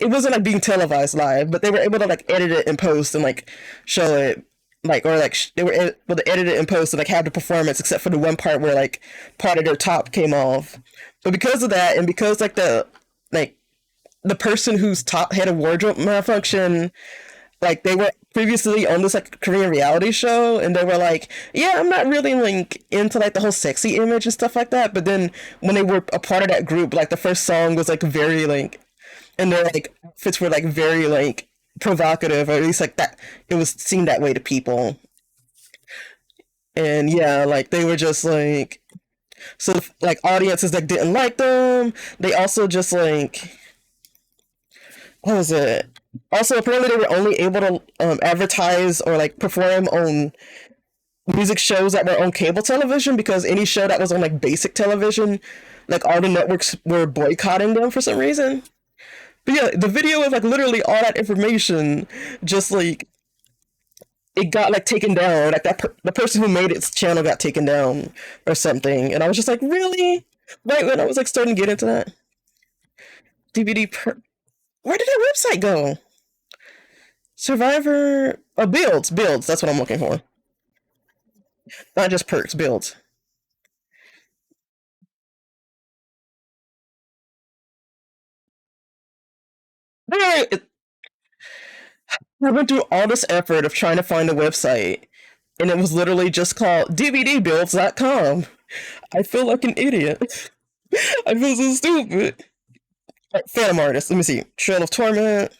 wasn't like being televised live, but they were able to like edit it in post and like show it like or like they were able to edit it in post and like have the performance except for the one part where like part of their top came off. But because of that, and because like the person whose top had a wardrobe malfunction, like they were previously on this like Korean reality show, and they were like, yeah, I'm not really like into like the whole sexy image and stuff like that. But then when they were a part of that group, like the first song was like very like, and their like outfits were like very like provocative, or at least like that it was seen that way to people. And yeah, like they were just like, so like audiences that didn't like them, they also just like, what was it? Also, apparently, they were only able to advertise or like perform on music shows that were on cable television, because any show that was on like basic television, like all the networks were boycotting them for some reason. But yeah, the video of like literally all that information, just like it got like taken down. Like the person who made its channel got taken down or something, and I was just like, really? Right when I was like starting to get into that DVD. Where did that website go? Survivor, builds. That's what I'm looking for. Not just perks, builds. I went through all this effort of trying to find a website, and it was literally just called DVDbuilds.com. I feel like an idiot. I feel so stupid. Phantom Artist. Let me see. Trail of Torment.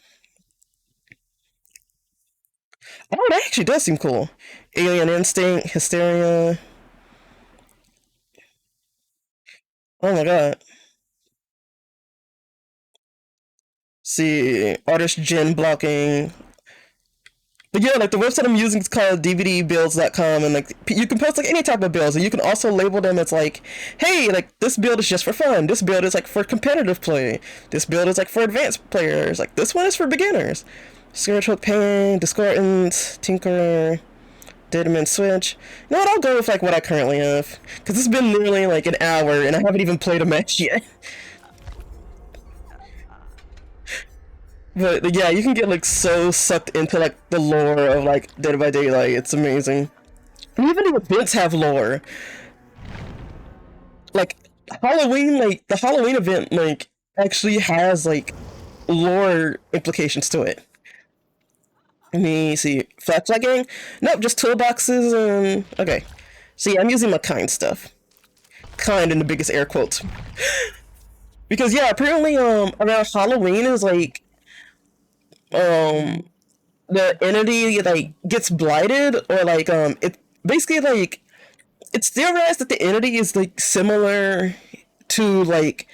Oh, that actually does seem cool. Alien Instinct, Hysteria. Oh my god. See, artist gen blocking. But yeah, like the website I'm using is called dvdbuilds.com, and like you can post like any type of builds, and you can also label them as like, hey, like this build is just for fun. This build is like for competitive play. This build is like for advanced players. Like this one is for beginners. Spiritual Pain, Discordant, Tinkerer, Deadman Switch. You know what? I'll go with like what I currently have, because it's been nearly like an hour, and I haven't even played a match yet. But yeah, you can get like so sucked into like the lore of like Dead by Daylight. It's amazing. And even the events have lore. Like Halloween, like the Halloween event, like actually has like lore implications to it. Let me see. Flashlight gang? Nope, just toolboxes and okay. See, I'm using my kind stuff. Kind in the biggest air quotes. Because yeah, apparently around Halloween is like um the entity like gets blighted, or like it basically like It's theorized that the entity is like similar to like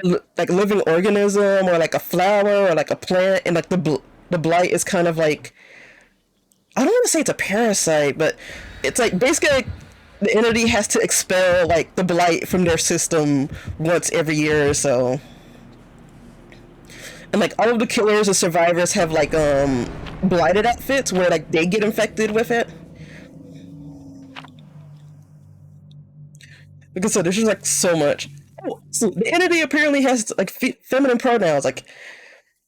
a living organism or like a flower or like a plant, and like the blight is kind of like, I don't want to say it's a parasite, but it's like basically like the entity has to expel like the blight from their system once every year or so. And like all of the killers and survivors have like blighted outfits where like they get infected with it. Because so there's just like so much. Oh, so the entity apparently has like feminine pronouns, like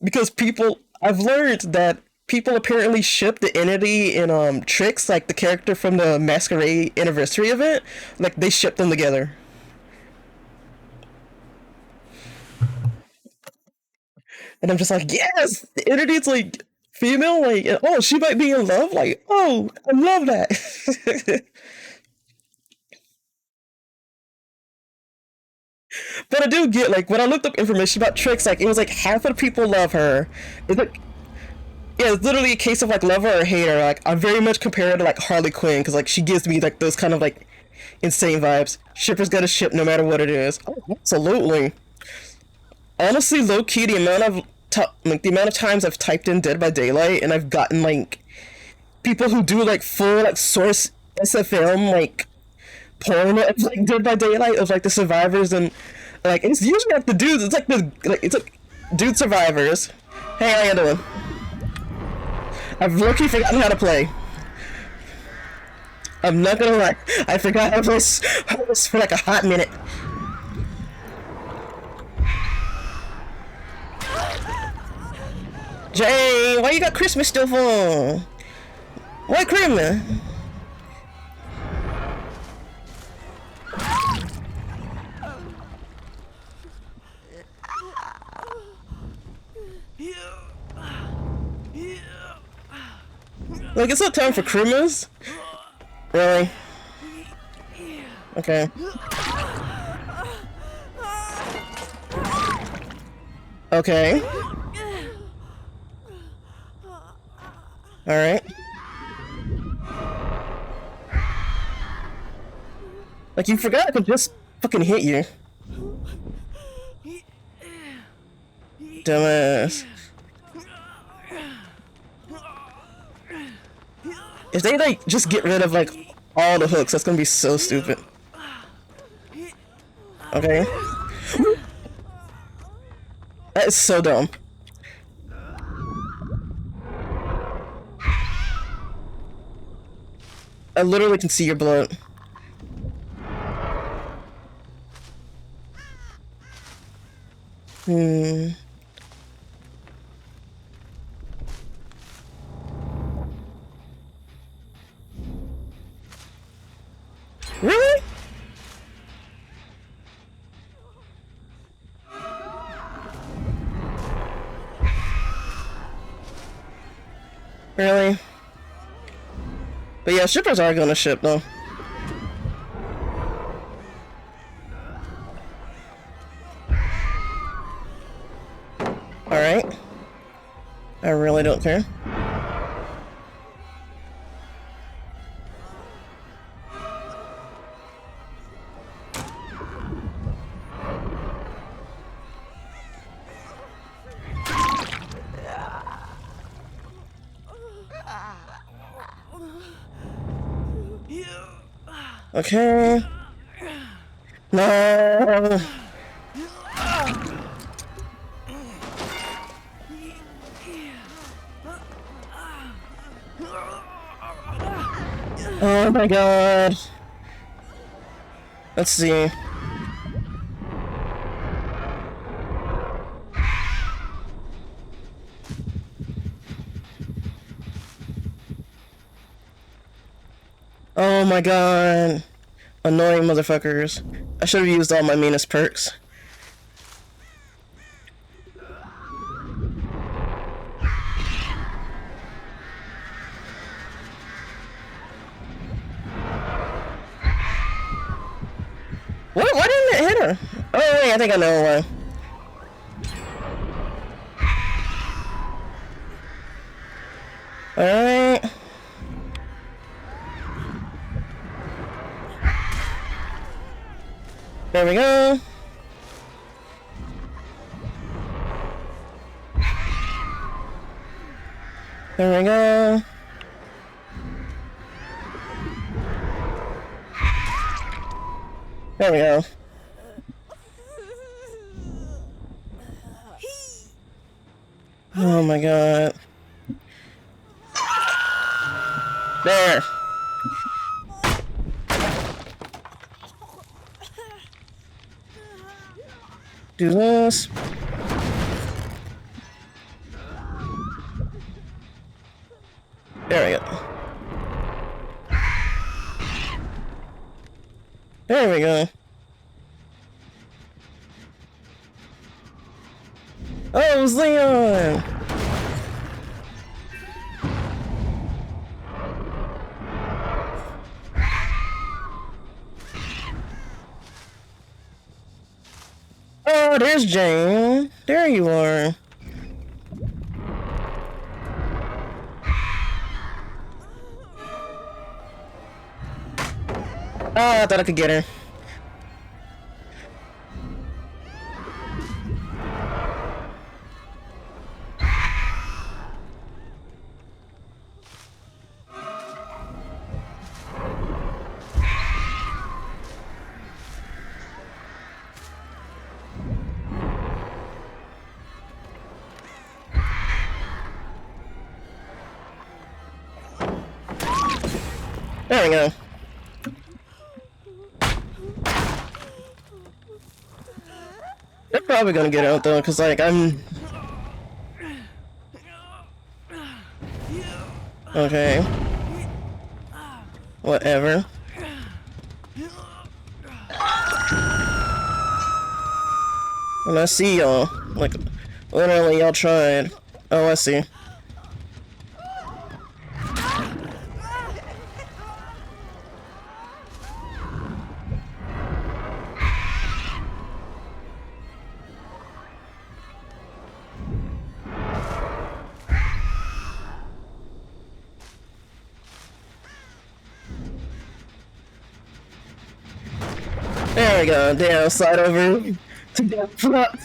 because people I've learned that people apparently ship the entity in Tricks, like the character from the Masquerade anniversary event, like they ship them together. And I'm just like, yes, the entity's like female, like oh she might be in love, like oh I love that. But I do get like when I looked up information about Tricks, like it was like half of the people love her. It's like yeah, it's literally a case of like love her or hate her. Like I very much compare her to like Harley Quinn because like she gives me like those kind of like insane vibes. Shipper's gonna ship no matter what it is. Oh, absolutely. Honestly, low key, the amount of like the amount of times I've typed in Dead by Daylight and I've gotten like people who do like full like source SFM like porn of like Dead by Daylight of like the survivors, and like it's usually like the dudes. It's like the like it's like dude survivors. Hey, how you doing? I've lucky forgotten how to play. I'm not gonna lie. I forgot how to play for like a hot minute. Jay, why you got Christmas stuff on? Why Christmas? Like, it's not time for Christmas? Really? Okay. Okay. Alright. Like, you forgot I could just fucking hit you. Dumbass. If they, like, just get rid of, like, all the hooks, that's gonna be so stupid. Okay. That is so dumb. I literally can see your blood. Really? Really? But yeah, shippers are gonna ship though. Alright. I really don't care. Okay. No. Oh my god. Let's see. Oh my god. Annoying motherfuckers. I should have used all my meanest perks. What? Why didn't it hit her? Oh wait, I think I know why. Alright. There we go. There we go. There we go. Oh my god. There. Do this. There we go. There we go. Oh, it was Leon! Oh, there's Jane. There you are. Oh, I thought I could get her. There we go. They're probably gonna get out though, cause like I'm. Okay. Whatever. And I see y'all. Like, literally y'all tried. Oh, I see. There we go. Damn, slide over to get flop.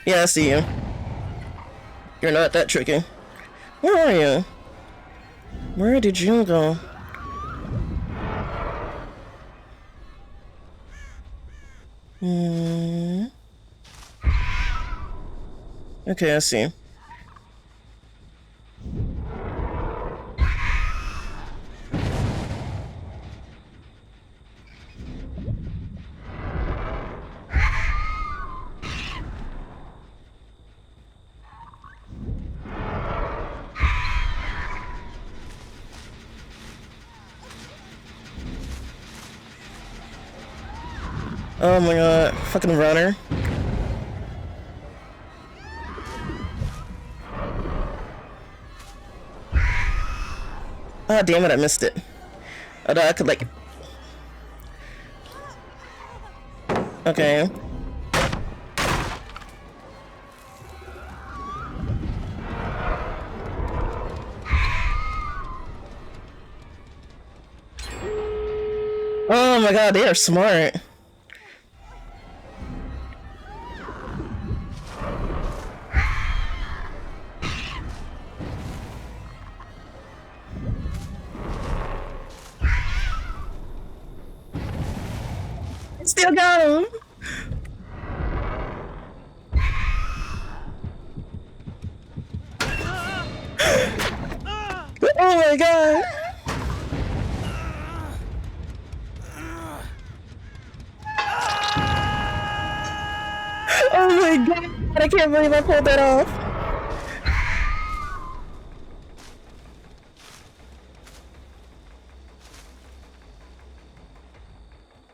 Yeah, I see you. You're not that tricky. Where are you? Where did you go? Okay, I see. Oh my god, fucking runner. Ah, damn it, I missed it. I thought I could, like... Okay. Oh my god, they are smart. Still got him. Oh my god. Oh my god. I can't believe I pulled that off.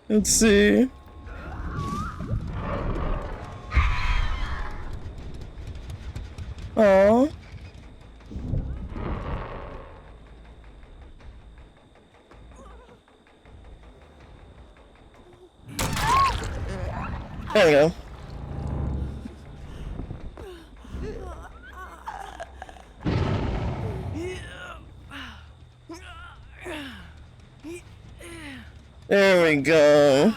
Let's see. Oh. There we go. There we go.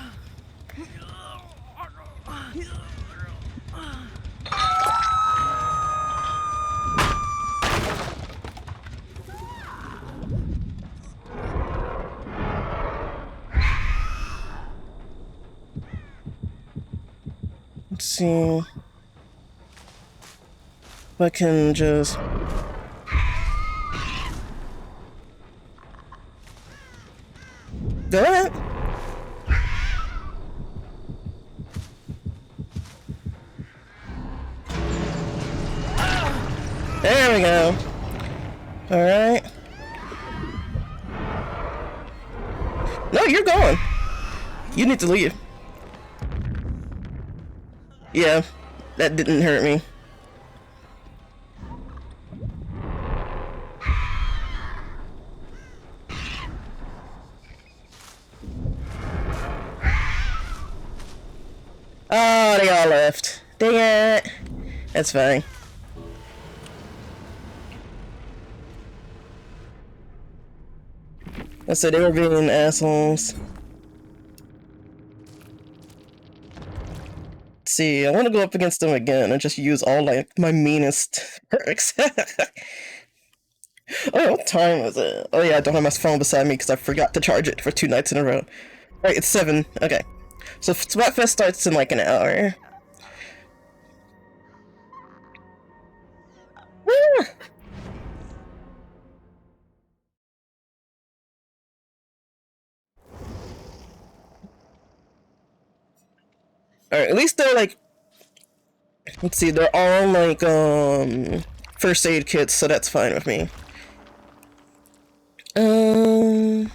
Let's see if I can just... Go ahead. There we go. Alright. No, you're going. You need to leave. Yeah, that didn't hurt me. Oh, they all left. Dang it. That's fine. I said they were being assholes. Let's see, I want to go up against them again and just use all like my meanest perks. Oh, what time is it? Oh yeah, I don't have my phone beside me because I forgot to charge it for 2 nights in a row. Right, it's 7. Okay. So Splatfest starts in like an hour. Alright, at least they're like... Let's see, they're all like, first aid kits, so that's fine with me. Oh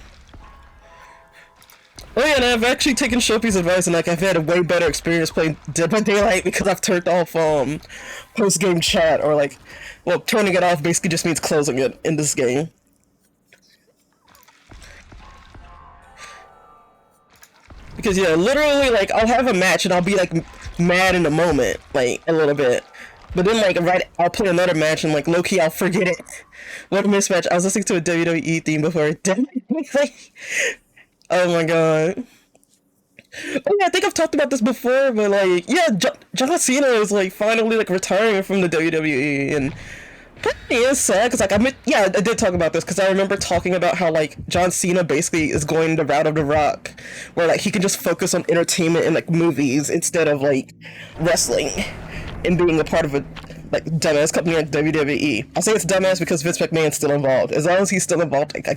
yeah, and I've actually taken Shopi's advice, and like I've had a way better experience playing Dead by Daylight because I've turned off post-game chat, or like, well, turning it off basically just means closing it in this game. Because yeah, literally like I'll have a match and I'll be like mad in the moment, like a little bit, but then like I'll play another match and like low-key I'll forget it. What a mismatch! I was listening to a WWE theme before it did. Oh my god. Oh yeah, I think I've talked about this before, but like, yeah, John Cena is like finally like retiring from the WWE, and it is sad because like I did talk about this because I remember talking about how like John Cena basically is going the route of The Rock, where like he can just focus on entertainment and like movies instead of like wrestling and being a part of a like dumbass company like WWE. I say it's dumbass because Vince McMahon's still involved. As long as he's still involved, like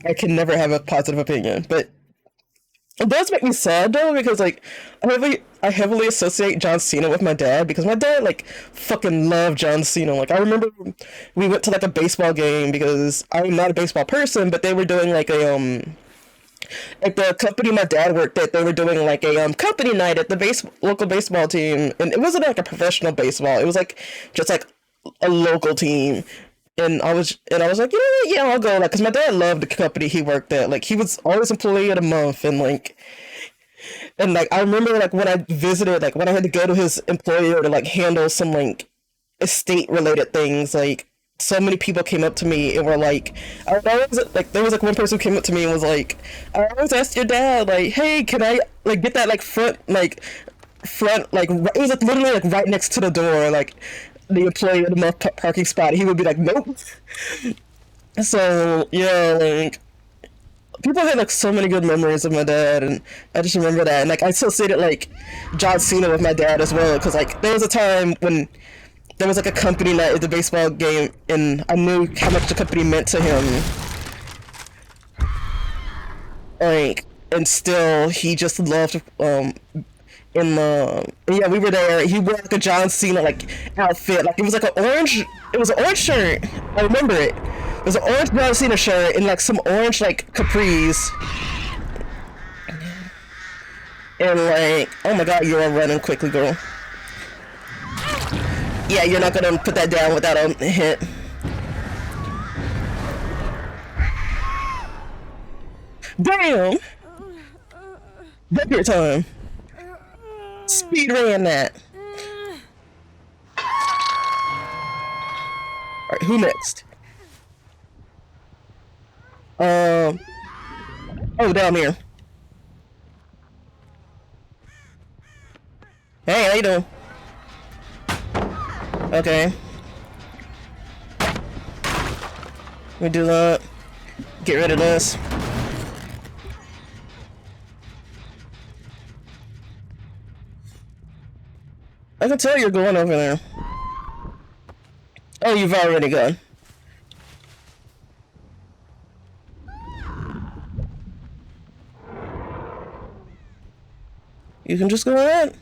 I can never have a positive opinion, but. It does make me sad though, because like I heavily associate John Cena with my dad, because my dad like fucking loved John Cena. Like I remember we went to like a baseball game because I'm not a baseball person, but they were doing like a like the company my dad worked at, they were doing like a company night at the local baseball team, and it wasn't like a professional baseball. It was like just like a local team. And I was like, you know what? Yeah, I'll go. Like, cause my dad loved the company he worked at. Like, he was always employee of the month, and like, I remember like when I visited, like when I had to go to his employer to like handle some like estate related things. Like, so many people came up to me and were like, I always like there was like one person who came up to me and was like, I always asked your dad like, hey, can I like get that like front like it was like literally like right next to the door like. The employee of the month parking spot, he would be like, nope. So yeah, like people had like so many good memories of my dad, and I just remember that, and like I associated like John Cena with my dad as well, because like there was a time when there was like a company night at the baseball game, and I knew how much the company meant to him. Like, and still he just loved yeah, we were there. He wore like a John Cena like outfit, like it was like it was an orange shirt. I remember it. It was an orange John Cena shirt and like some orange like capris. And like, oh my god, you're running quickly, girl. Yeah, you're not gonna put that down without a hit. Damn! That's your time. Speed ran that. Alright, who next? Oh, down here. Hey, how you doing? Okay. We do that. Get rid of this. I can tell you're going over there. Oh, you've already gone. You can just go ahead.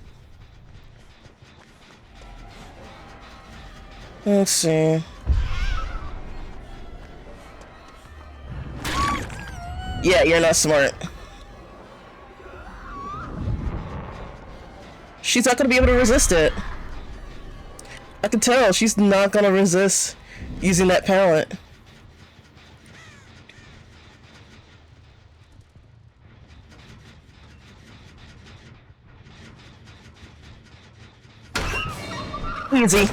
Let's see. Yeah, you're not smart. She's not gonna be able to resist it. I can tell she's not gonna resist using that palette. Easy.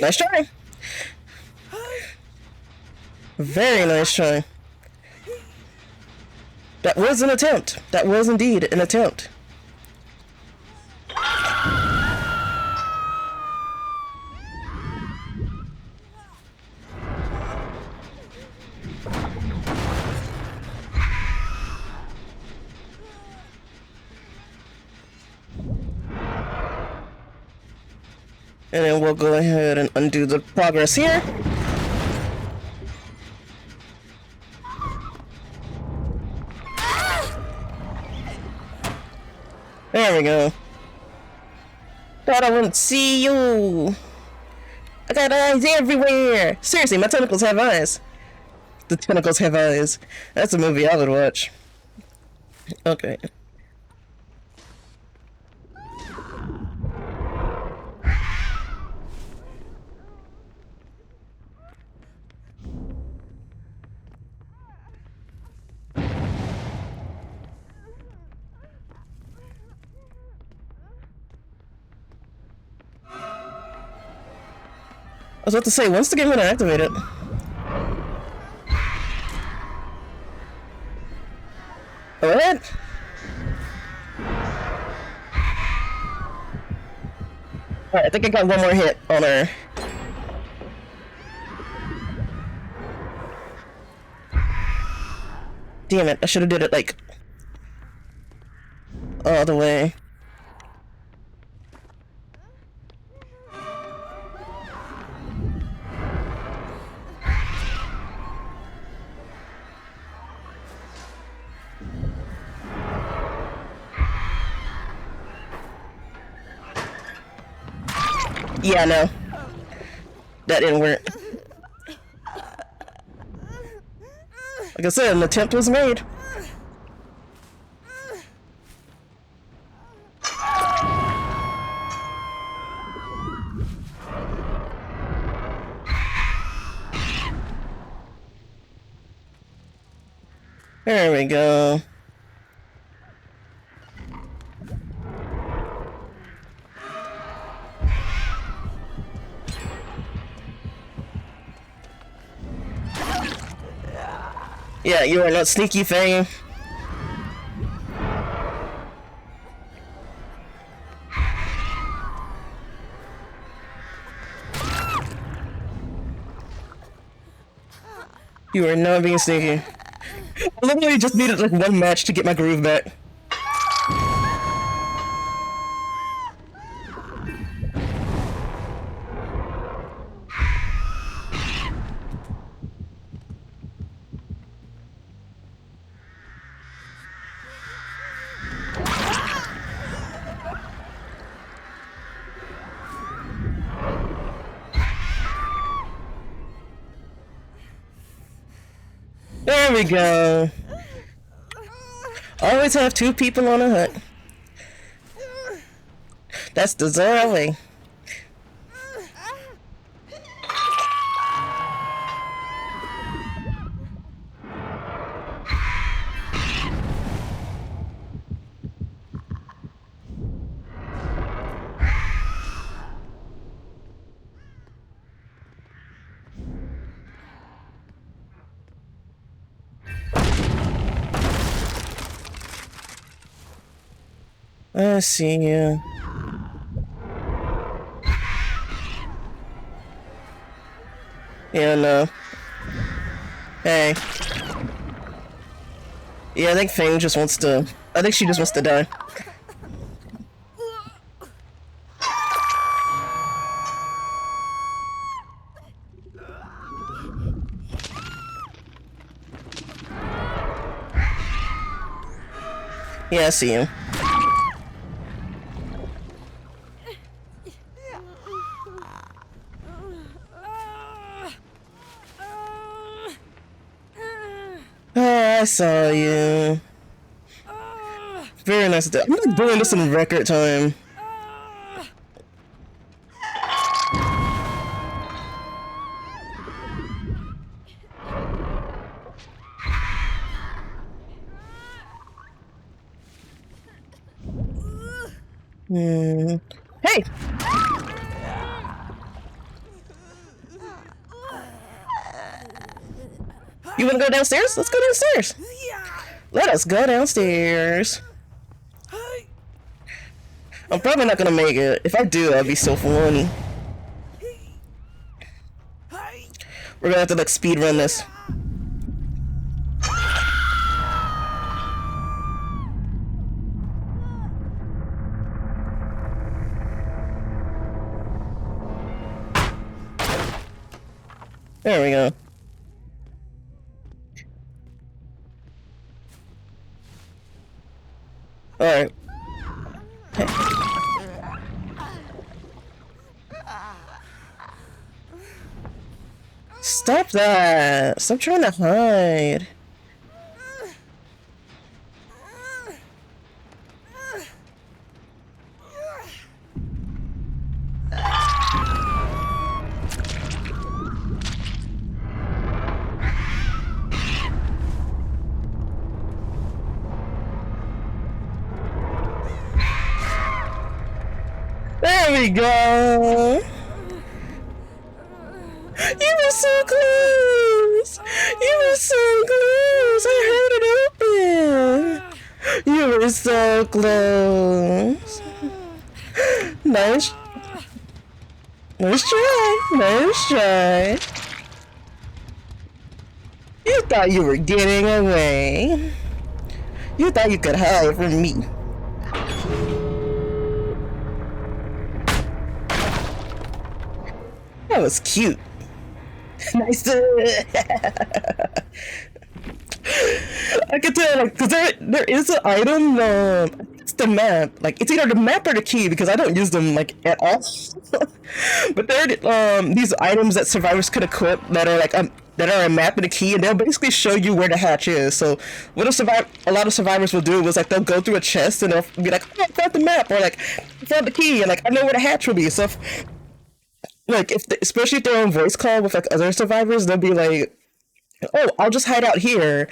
Nice try. Very nice try. That was an attempt. That was indeed an attempt. And then we'll go ahead and undo the progress here. There we go. Thought I wouldn't see you. I got eyes everywhere. Seriously, my tentacles have eyes. The tentacles have eyes. That's a movie I would watch. Okay. I was about to say, when's the game gonna activate it? What? Alright, I think I got one more hit on her. Damn it, I should have did it like all the way. Yeah, no. That didn't work. Like I said, an attempt was made. There we go. Yeah, you are not sneaky thing. You are not being sneaky. I literally just needed like one match to get my groove back. There we go. Always have two people on a hut. That's deserving. I see you. Yeah, no. Hey. Yeah, I think Fang just wants to... I think she just wants to die. Yeah, I see you. Oh, I saw you. Very nice. I'm not doing this in record time. Hey! You wanna go downstairs? Let's go downstairs. Let us go downstairs. I'm probably not gonna make it. If I do, I'll be so funny. We're gonna have to like speed run this. There we go. Alright. Hey. Stop that! Stop trying to hide. There we go! You were so close! You were so close! I heard it open! You were so close! Nice. Nice try! Nice try! You thought you were getting away. You thought you could hide from me. That was cute. Nice to... I can tell, like, cause there is an item, it's the map. Like, it's either the map or the key, because I don't use them, like, at all. But there are, these items that survivors could equip that are, like, that are a map and a key, and they'll basically show you where the hatch is. So, what a lot of survivors will do is, like, they'll go through a chest, and they'll be like, oh, I found the map, or, like, I found the key, and, like, I know where the hatch will be. So, like, especially if they're on voice call with, like, other survivors, they'll be like, oh, I'll just hide out here,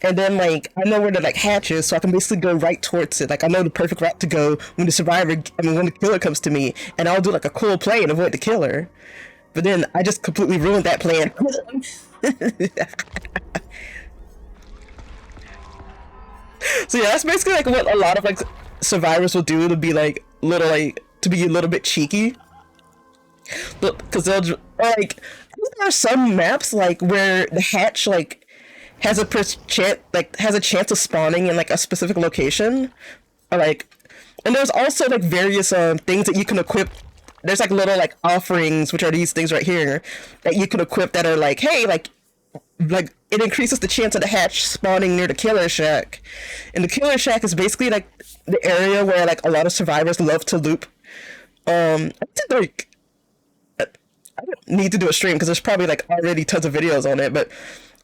and then, like, I know where the, like, hatch is, so I can basically go right towards it. Like, I know the perfect route to go when when the killer comes to me, and I'll do, like, a cool play and avoid the killer. But then I just completely ruined that plan. So yeah, that's basically, like, what a lot of, like, survivors will do to be, like, to be a little bit cheeky. But, because they'll, like, there are some maps, like, where the hatch, like, has a chance of spawning in, like, a specific location. Or, like, and there's also, like, various, things that you can equip. There's, like, little, like, offerings, which are these things right here, that you can equip that are, like, hey, like, it increases the chance of the hatch spawning near the killer shack. And the killer shack is basically, like, the area where, like, a lot of survivors love to loop. I think, like, I don't need to do a stream because there's probably like already tons of videos on it, but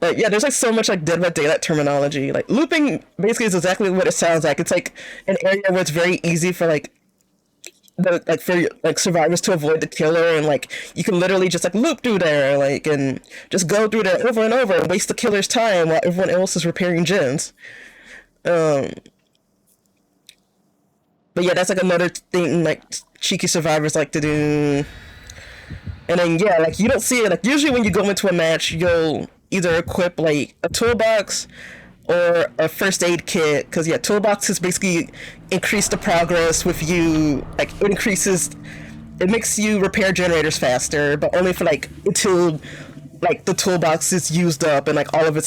like yeah, there's like so much like Dead by Daylight terminology. Like looping basically is exactly what it sounds like. It's like an area where it's very easy for like for survivors to avoid the killer, and like you can literally just like loop through there, like, and just go through there over and over and waste the killer's time while everyone else is repairing gens. But yeah, that's like another thing like cheeky survivors like to do. And then, yeah, like, you don't see it. Like, usually when you go into a match, you'll either equip, like, a toolbox, or a first aid kit, because yeah, toolboxes basically increase the progress with you, like it makes you repair generators faster, but only for like until like the toolbox is used up and like all of the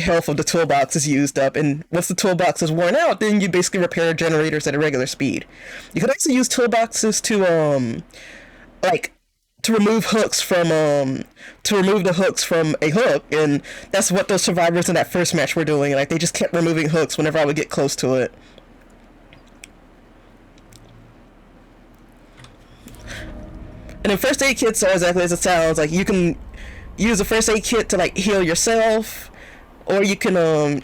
health of the toolbox is used up, and once the toolbox is worn out, then you basically repair generators at a regular speed. You can also use toolboxes to like to remove the hooks from a hook, and that's what those survivors in that first match were doing. Like they just kept removing hooks whenever I would get close to it. And in first aid kits are exactly as it sounds. Like you can use a first aid kit to like heal yourself, or you can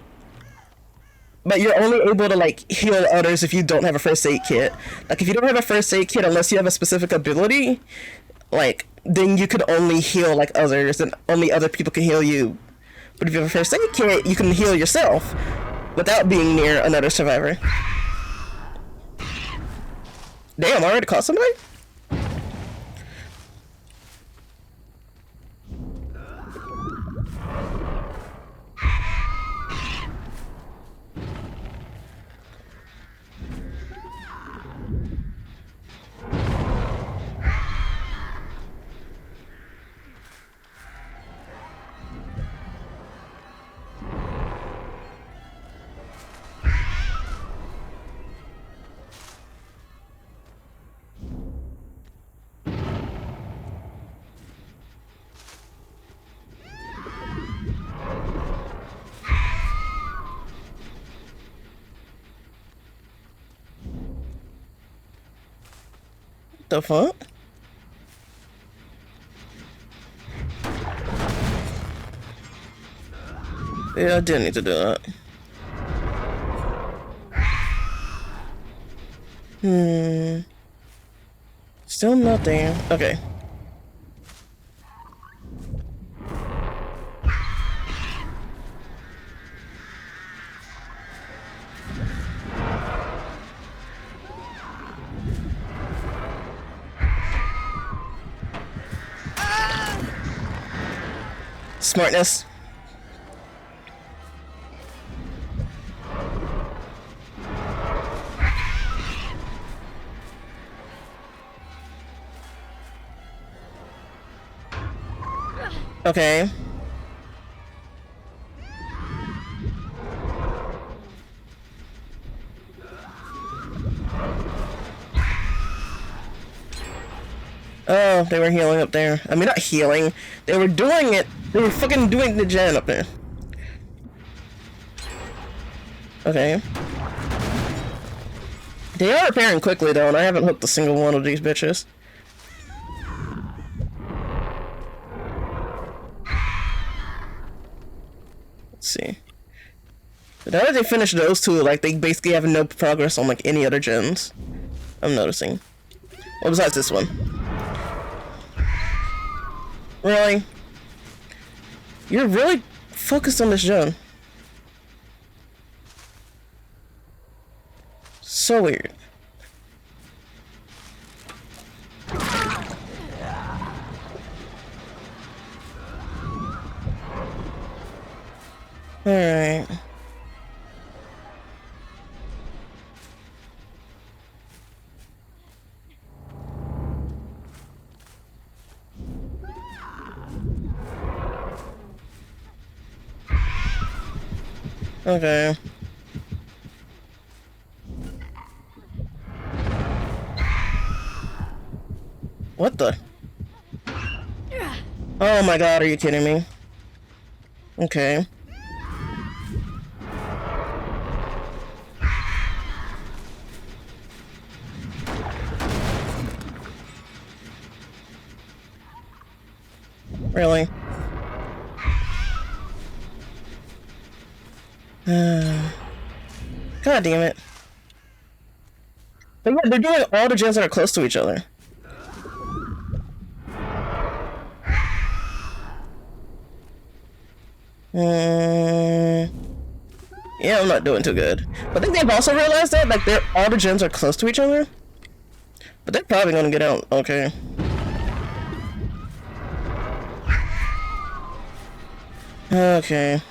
but you're only able to like heal others if you don't have a first aid kit. Like if you don't have a first aid kit, unless you have a specific ability, like then you could only heal like others, and only other people can heal you. But if you have a first aid kit, you can heal yourself without being near another survivor. Damn, I already caught somebody? The fuck? Yeah, I did need to do that. Still nothing. Okay. Smartness. Okay. Oh, they were healing up there. I mean, not healing. They were doing it. They were fucking doing the gen up there. Okay. They are repairing quickly, though, and I haven't hooked a single one of these bitches. Let's see. But now that they finish those two, like, they basically have no progress on, like, any other gens. I'm noticing. Well, besides this one. Really? You're really focused on this gen. So weird. Alright. Okay. What the? Oh my god, are you kidding me? Okay. Really? God damn it. But yeah, they're doing all the gens that are close to each other. Yeah, I'm not doing too good. But I think they've also realized that, like, all the gens are close to each other. But they're probably gonna get out. Okay. Okay.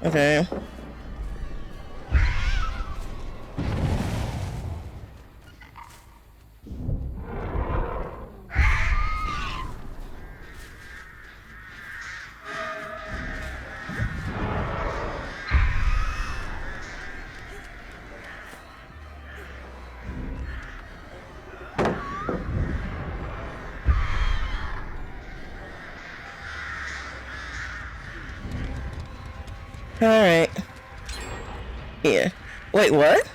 Okay. Alright. Yeah. Wait, what?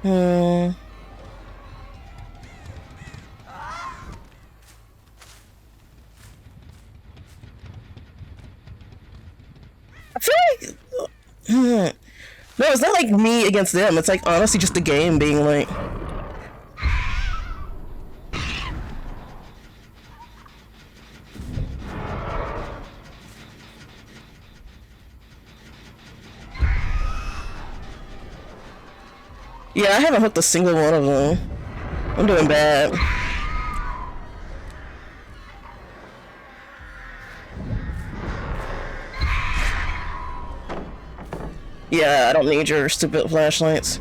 Hmm. I feel like... No, it's not like me against them. It's like honestly just the game being like... Yeah, I haven't hooked a single one of them. I'm doing bad. Yeah, I don't need your stupid flashlights.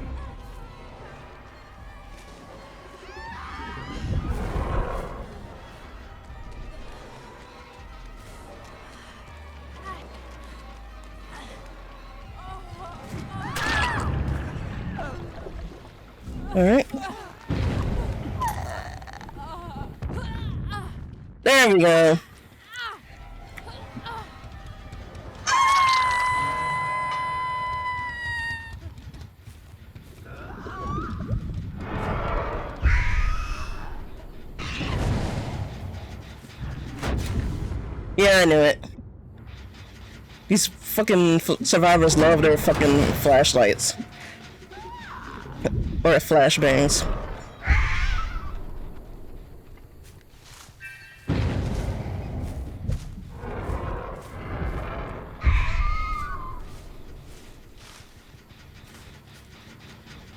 Alright. There we go. Yeah, I knew it. These fucking survivors love their fucking flashlights. Or flashbangs.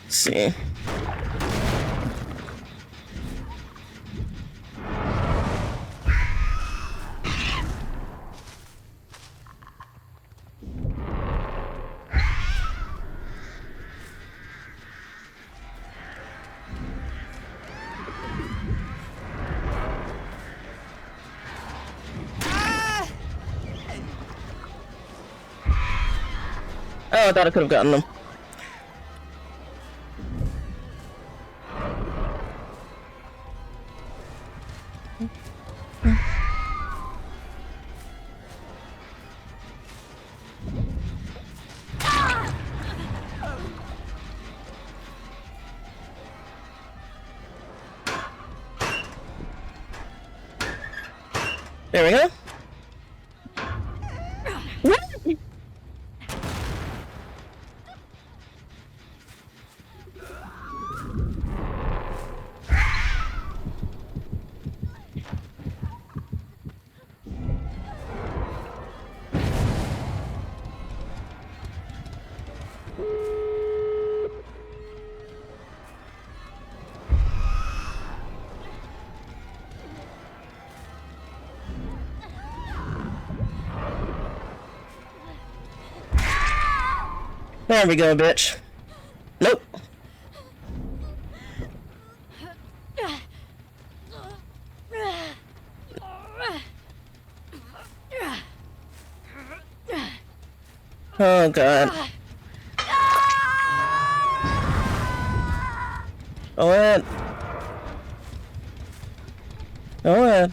Let's see. Oh, I thought I could have gotten them. There we go. There we go, bitch. Nope. Oh, God. Go ahead. Go ahead.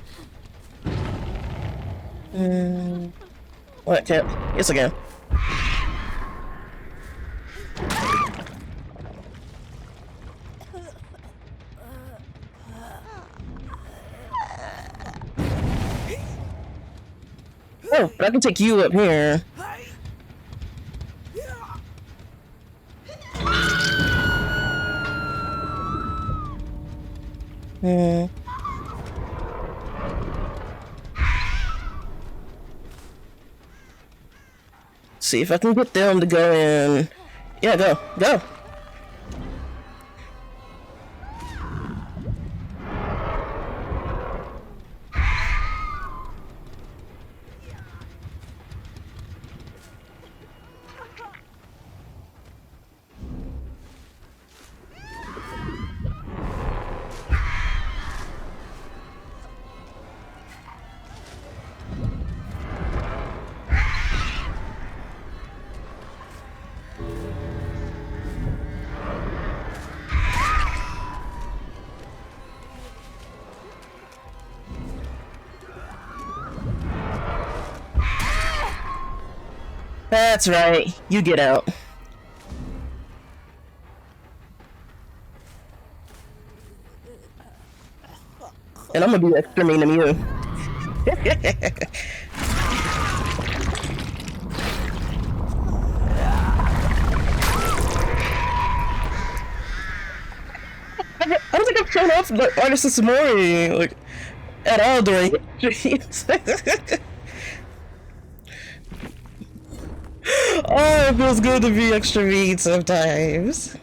What, Kit? Yes, again. Oh, but I can take you up here. See if I can get them to go in. Yeah, go. Go. That's right. You get out. And I'm gonna be extra mean to you. I don't think I've shown off the artist this morning, like, at all during streams. Oh, it feels good to be extra mean sometimes.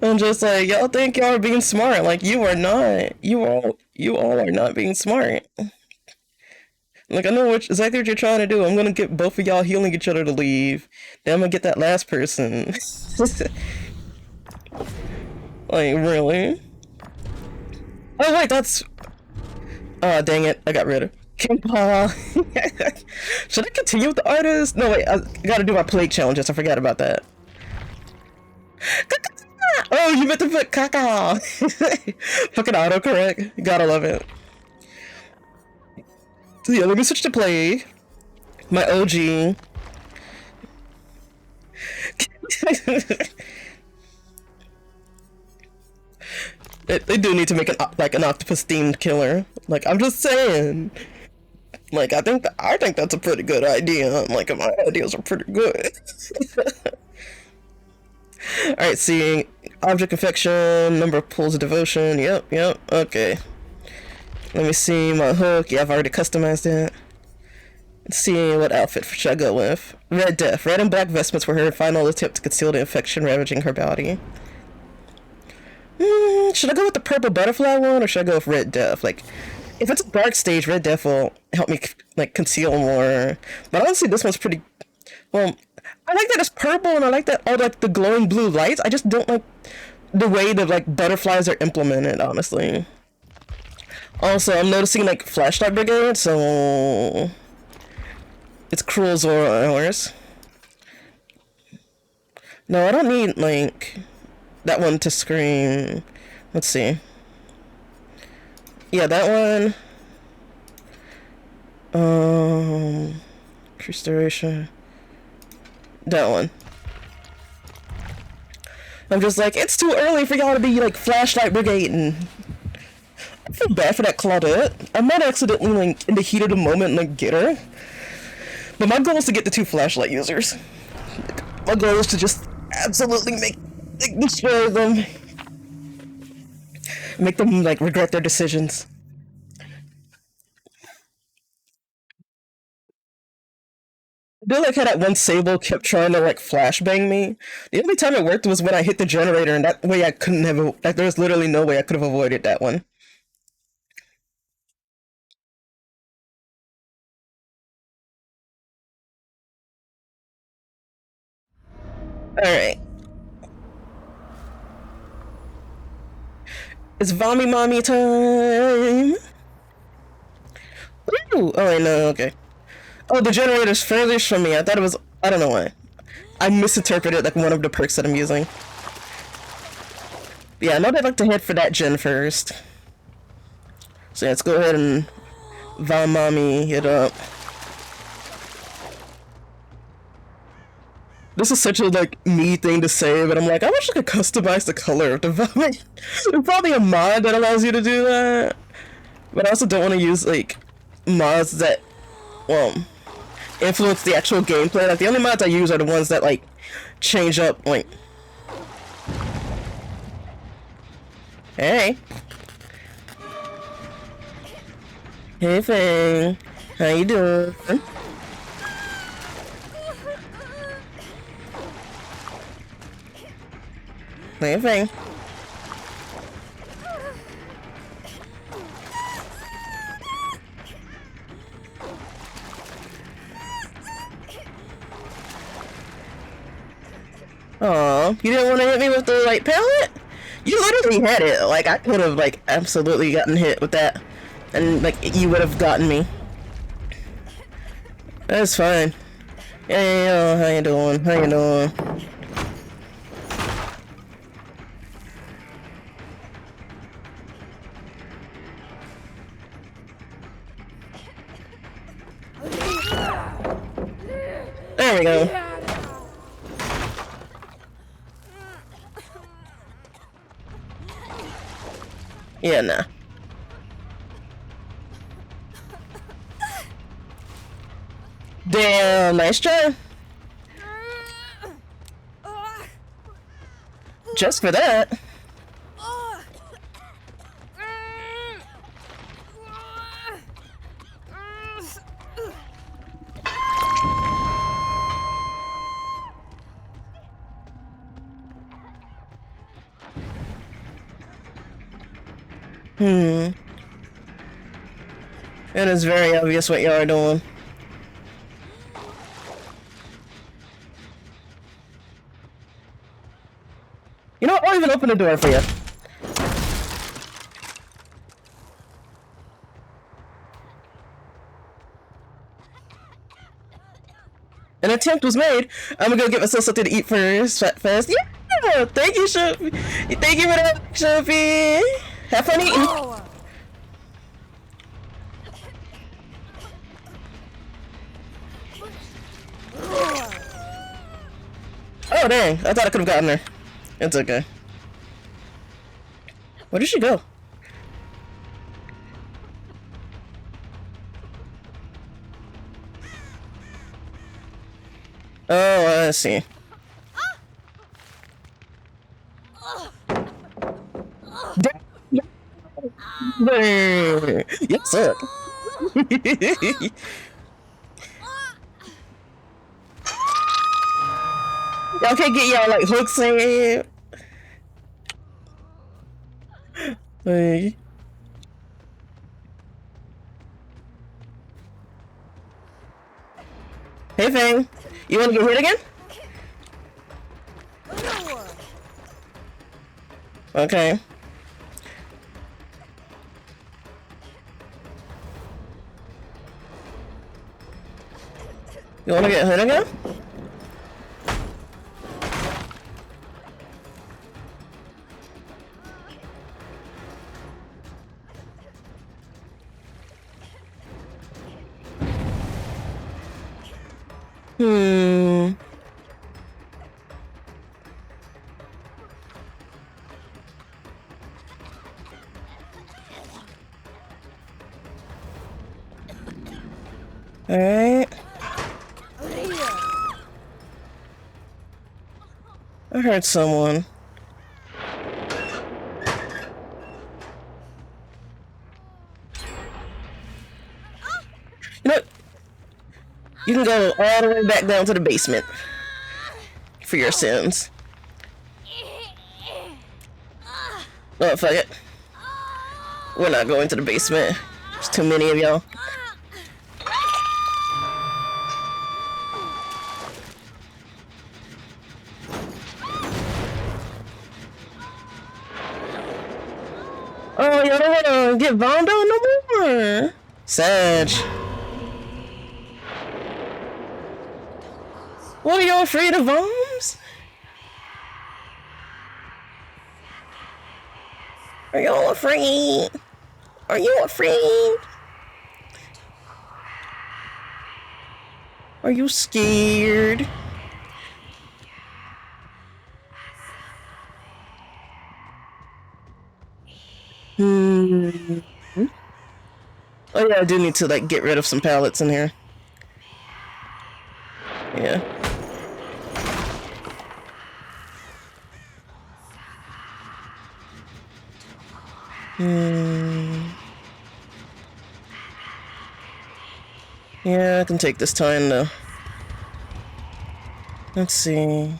I'm just like, y'all think y'all are being smart. Like, you are not. You all are not being smart. Like, I know exactly what you're trying to do. I'm gonna get both of y'all healing each other to leave. Then I'm gonna get that last person. Like, really? Oh, wait, that's... Oh, dang it. I got rid of... Paul. Should I continue with the artist? No, wait. I gotta do my plague challenges. I forgot about that. Oh, you meant to put caca. Fucking autocorrect. Gotta love it. So yeah, let me switch to plague. My OG. They do need to make an octopus themed killer. Like, I'm just saying. Like, I think that's a pretty good idea. Like, my ideas are pretty good. All right, seeing object infection, number of pools of devotion. Yep, okay. Let me see my hook. Yeah, I've already customized it. Let's see what outfit should I go with. Red Death. Red and black vestments were her final attempt to conceal the infection ravaging her body. Should I go with the purple butterfly one, or should I go with Red Death? Like, if it's a dark stage, Red Death will help me, like, conceal more. But honestly, this one's pretty... Well, I like that it's purple, and I like that all, like, the glowing blue lights. I just don't like the way the, like, butterflies are implemented, honestly. Also, I'm noticing, like, flashlight brigade, so... It's Cruel Zora hours. No, I don't need, like... that one to scream. Let's see. Yeah, that one. Restoration. That one. I'm just like, it's too early for y'all to be like flashlight brigading. I feel bad for that Claudette. I might accidentally, like, in the heat of the moment, like, get her. But my goal is to get the 2 flashlight users. My goal is to just absolutely destroy them. Make them, like, regret their decisions. I do like how that one Sable kept trying to, like, flashbang me. The only time it worked was when I hit the generator, and that way I couldn't have... Like, there was literally no way I could have avoided that one. Alright. It's Vommy Mommy time! Ooh! Oh, I know, okay. Oh, the generator's furthest from me. I thought it was... I don't know why. I misinterpreted, like, one of the perks that I'm using. Yeah, I know I'd like to head for that gen first. So yeah, let's go ahead and Vom Mommy it up. This is such a, like, me thing to say, but I'm like, I wish I could customize the color of the Vommy. There's probably a mod that allows you to do that. But I also don't want to use, like, mods that, well, influence the actual gameplay. Like, the only mods I use are the ones that, like, change up, like... Hey. Hey, Fang. How you doing? Hey, Fang. Aw, you didn't want to hit me with the light pellet? You literally had it. Like, I could have, like, absolutely gotten hit with that. And, like, you would have gotten me. That's fine. Hey, how you doing? How you doing? you go. Yeah, nah. Damn, nice try. Just for that. It is very obvious what y'all are doing. You know what? I'll even open the door for you. An attempt was made. I'm gonna go get myself something to eat first. Fast. Yeah! Thank you, Sophie. Thank you for that, Sophie. Have fun eating. Oh, dang. I thought I could have gotten her. It's okay. Where did she go? Oh, I see. Yes, sir. Y'all can't get y'all like hooks in. Hey. Hey, Fang. You want to get hit again? Okay. You want to get hit again? Alright. I heard someone. You know what? You can go all the way back down to the basement for your sins. Oh, fuck it. We're not going to the basement. There's too many of y'all. Oh, y'all don't wanna get Vondo no more. Sag. What, are y'all afraid of bombs? Are y'all afraid? Are you afraid? Are you scared? Oh yeah, I do need to like get rid of some pallets in here. Yeah. Yeah, I can take this time though. Let's see.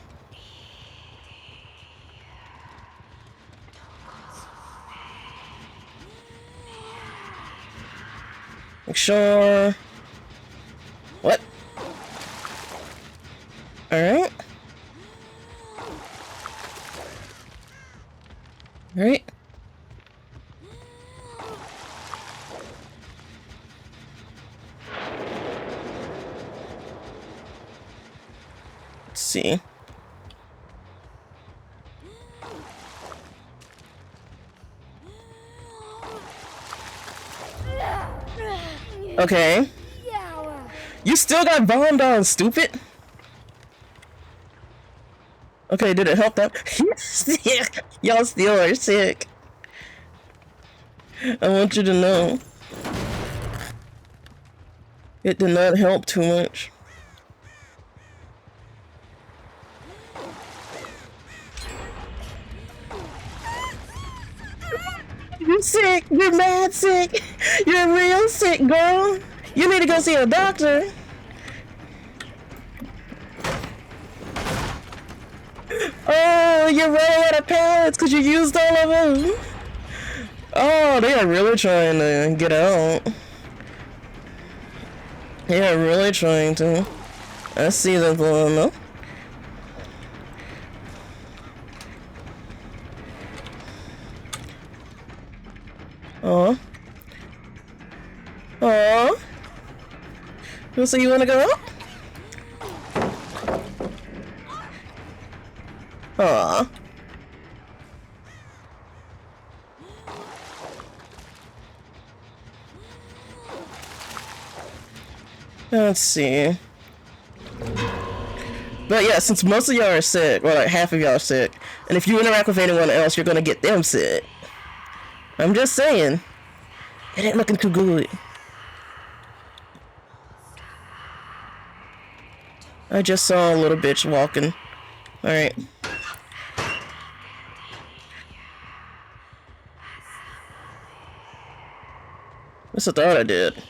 Make sure. What? Alright. Alright. Let's see. Okay. You still got bombed on, stupid. Okay, did it help them? Sick. Y'all still are sick. I want you to know. It did not help too much. You're sick. You're mad sick. You're real sick, girl. You need to go see a doctor. Oh, you're running out of pallets because you used all of them. Oh, they are really trying to get out. They are really trying to. I see them going though. Oh. Oh. So you wanna go up? Aw. Let's see. But yeah, since most of y'all are sick, or like half of y'all are sick, and if you interact with anyone else, you're gonna get them sick. I'm just saying. It ain't looking too good. I just saw a little bitch walking. Alright. That's what I thought I did.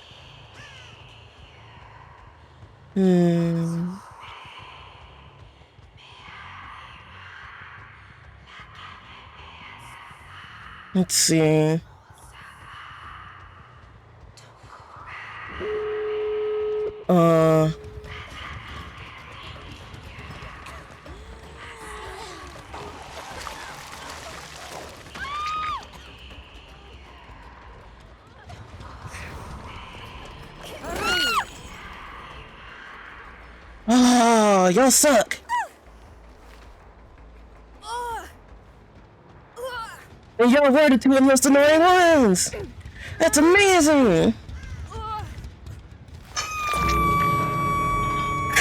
Let's see. Oh, y'all suck. And y'all were the two of the most annoying ones. That's amazing.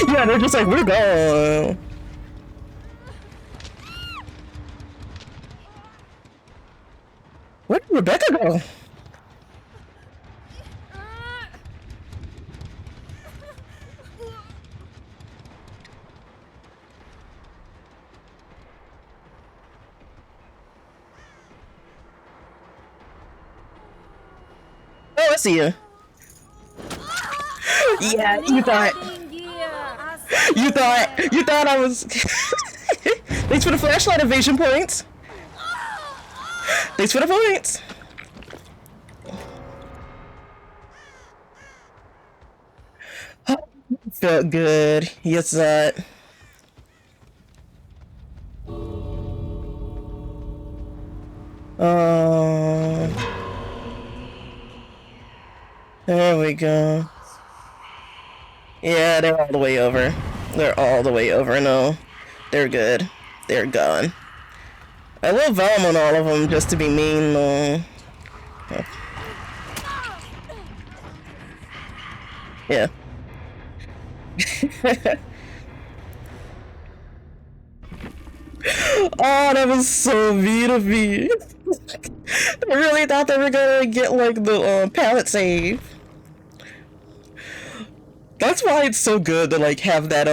Yeah, they're just like, we're gone. Where did Rebecca go? Oh, I see you. Yeah, you thought I was. Thanks for the flashlight evasion points. Thanks for the points. Felt good. Yes, that. There we go. Yeah, they're all the way over. They're all the way over. No, they're good. They're gone. I will vom on all of them just to be mean, though. Yeah. Oh, that was so mean of me. I really thought they were gonna get like the pallet save. That's why it's so good to like have that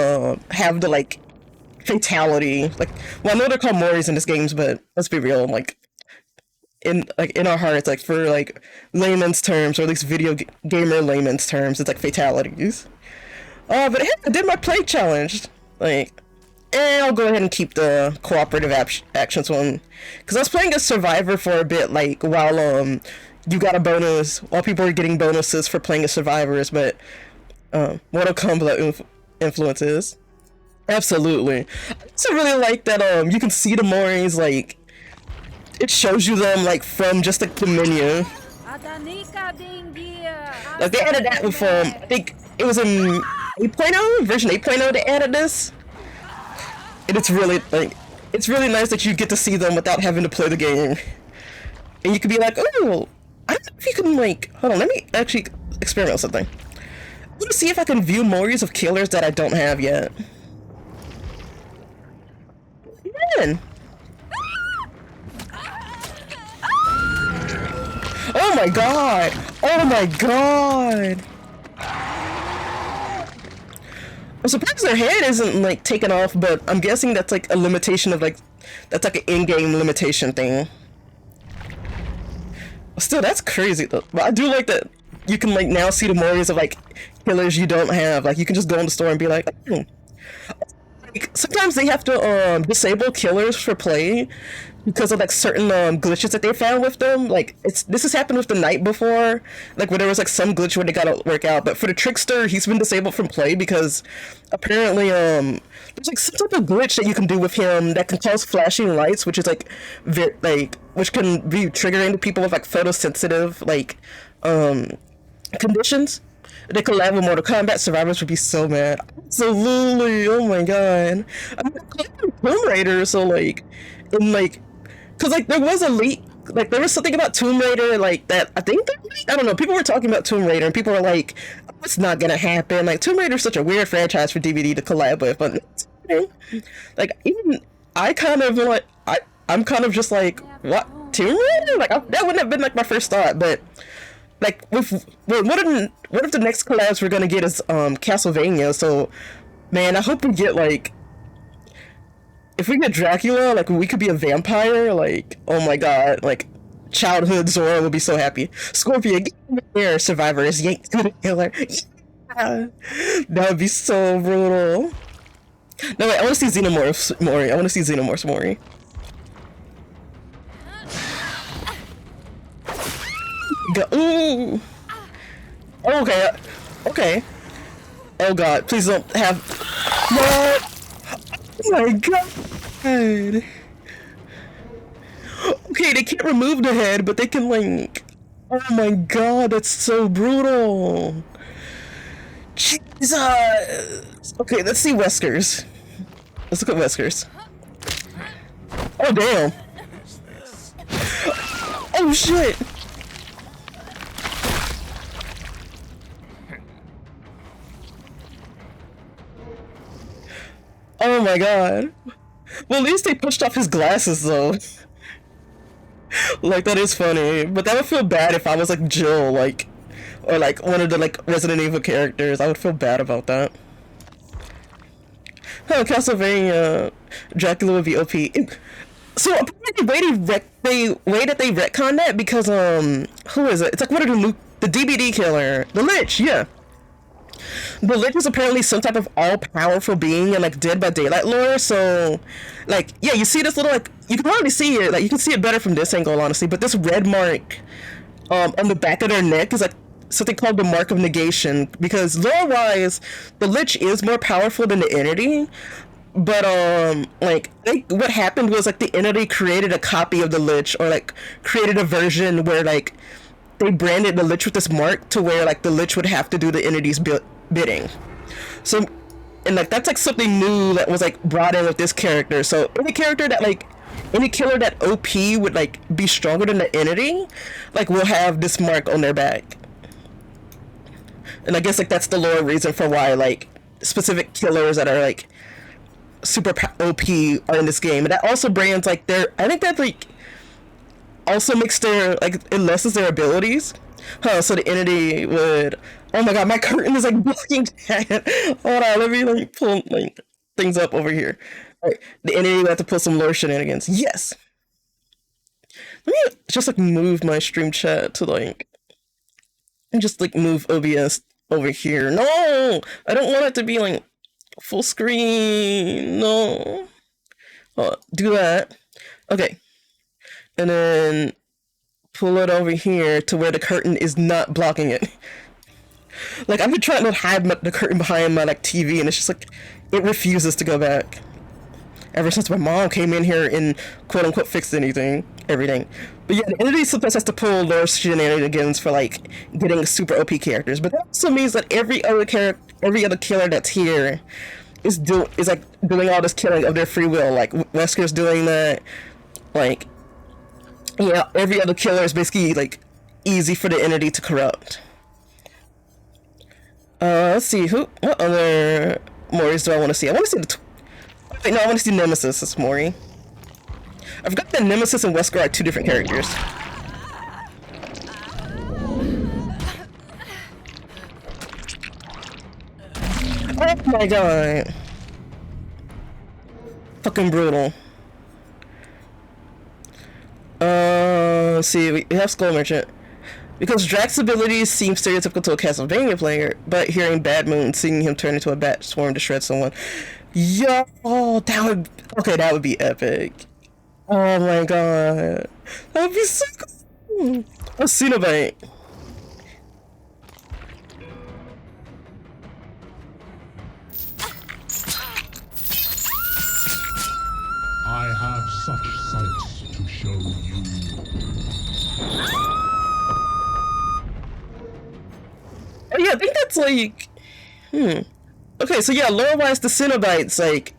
have the like fatality. Like, well, I know they're called Moris in this games, but let's be real. Like in our hearts, like for like layman's terms, or at least video gamer layman's terms, it's like fatalities. But hey, I did my play challenge. Like, I'll go ahead and keep the cooperative actions one, because I was playing as Survivor for a bit, like while you got a bonus, while people are getting bonuses for playing as Survivors, but Mortal Kombat influences. Absolutely. I also really like that you can see the Moris, like it shows you them like from just like the menu. Like they added that before. I think it was in 8.0, version 8.0 they added this. And it's really like it's really nice that you get to see them without having to play the game. And you could be like, oh, I don't know if you can like hold on, let me actually experiment with something. I'm gonna see if I can view Moris of killers that I don't have yet. in. Oh my god! Oh my god! I'm surprised their head isn't like taken off, but I'm guessing that's like a limitation of like, that's like an in-game limitation thing. Still, that's crazy though. But I do like that you can like now see the Moris of like killers you don't have. Like you can just go in the store and be like, hmm. Like, sometimes they have to disable killers for play because of like certain glitches that they found with them. Like this has happened with the Knight before, like where there was like some glitch where they gotta work out. But for the Trickster, he's been disabled from play because apparently there's like some type of glitch that you can do with him that can cause flashing lights, which is like which can be triggering to people with like photosensitive like conditions. They collab with Mortal Kombat. Survivors would be so mad. Absolutely. Oh my god. I'm Tomb Raider, so like, in like, cause like there was a leak, like there was something about Tomb Raider, like that. I think I don't know. People were talking about Tomb Raider, and people were like, oh, "It's not gonna happen." Like Tomb Raider is such a weird franchise for DVD to collab with, but like even I kind of like I'm kind of just like, what, Tomb Raider? Like that wouldn't have been like my first thought, but. Like, what if the next collabs we're gonna get is Castlevania? So, man, I hope we get like, if we get Dracula, like we could be a vampire. Like, oh my god, like childhood Zora would be so happy. Scorpion, get in there, Survivors, yank to the killer. Yeah. That would be so brutal. No wait, I want to see Xenomorphs Mori. I want to see Xenomorphs Mori. Ooh. Okay. Okay. Oh god, please don't have. No. Oh my god. Okay, they can't remove the head, but they can like. Oh my god, that's so brutal. Jesus. Okay, let's see Weskers. Let's look at Weskers. Oh damn. Oh shit. Oh my god. Well, at least they pushed off his glasses though. Like that is funny, but that would feel bad if I was like Jill, like, or like one of the like Resident Evil characters. I would feel bad about that. Oh, Castlevania, Dracula would be OP. So apparently the way that they retcon that because who is it? It's like what are the DBD killer, the Lich, yeah. The Lich is apparently some type of all-powerful being and like Dead by Daylight lore, so like yeah, you see this little like you can probably see it, like you can see it better from this angle honestly, but this red mark on the back of their neck is like something called the Mark of Negation, because lore-wise the Lich is more powerful than the Entity, but like what happened was like the Entity created a copy of the Lich, or like created a version where like they branded the Lich with this mark to where like the Lich would have to do the Entity's bidding. So, and like that's like something new that was like brought in with this character. So any character that like any killer that OP would like be stronger than the Entity, like will have this mark on their back. And I guess like that's the lore reason for why like specific killers that are like super OP are in this game. And that also brands like I think that like also makes their like it lessens their abilities. So the Entity would. Oh my god, my curtain is like blocking that. Hold on, let me like pull like things up over here. Alright, the Entity would have to pull some lore shenanigans. Yes. Let me just like move my stream chat to like and just like move OBS over here. No, I don't want it to be like full screen. No. Do that. Okay. And then pull it over here to where the curtain is not blocking it. Like I've been trying to hide the curtain behind my like TV, and it's just like it refuses to go back. Ever since my mom came in here and quote unquote fixed everything. But yeah, the Entity sometimes has to pull lore shenanigans for like getting super OP characters. But that also means that every other killer that's here is like doing all this killing of their free will. Like Wesker's doing that. Like yeah, every other killer is basically like easy for the Entity to corrupt. Let's see what other Moris do I want to see? I want to see I want to see Nemesis as Mori. I've got that Nemesis and Wesker are two different characters. Oh my god. Fucking brutal. Let's see, we have Skull Merchant. Because Drax's abilities seem stereotypical to a Castlevania player, but hearing Bad Moon, seeing him turn into a bat swarm to shred someone. Yo, that would... Okay, that would be epic. Oh my god. That would be so cool. A Cenobite. I have such sights to show you. Oh yeah, I think that's like... Okay, so yeah, lore-wise, the Cenobites, like...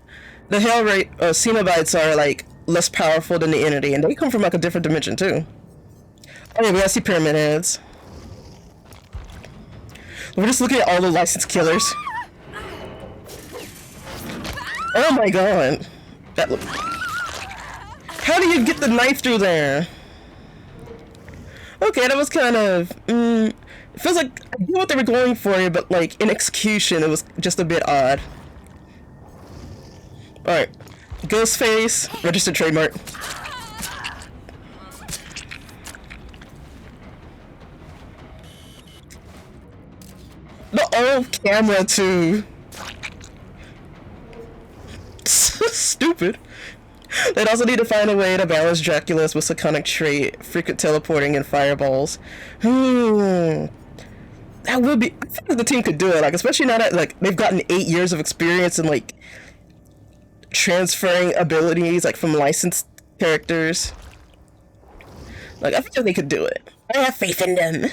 The Hellrate Cenobites are, like, less powerful than the Entity, and they come from, like, a different dimension, too. Oh yeah, we gotta see Pyramid Heads. We're just looking at all the licensed killers. Oh my god. That look... How do you get the knife through there? Okay, that was kind of... it feels like I knew what they were going for, but like in execution, it was just a bit odd. Alright. Ghostface, registered trademark. The old camera, too. Stupid. They'd also need to find a way to balance Dracula's with iconic trait, frequent teleporting and fireballs. That would be... I feel like the team could do it, like, especially now that, like, they've gotten 8 years of experience in, like, transferring abilities, like, from licensed characters. Like, I feel like they could do it. I have faith in them.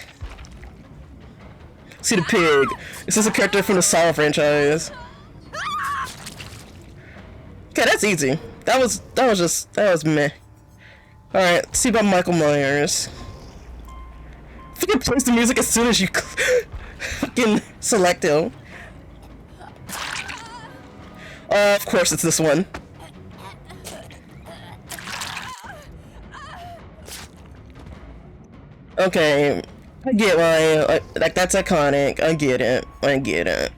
See the pig. This is a character from the Saw franchise. Okay, that's easy. That was meh. Alright, let's see about Michael Myers. I think it plays the music as soon as you fucking select him. Of course it's this one. Okay, I get why, like, that's iconic. I get it. I get it.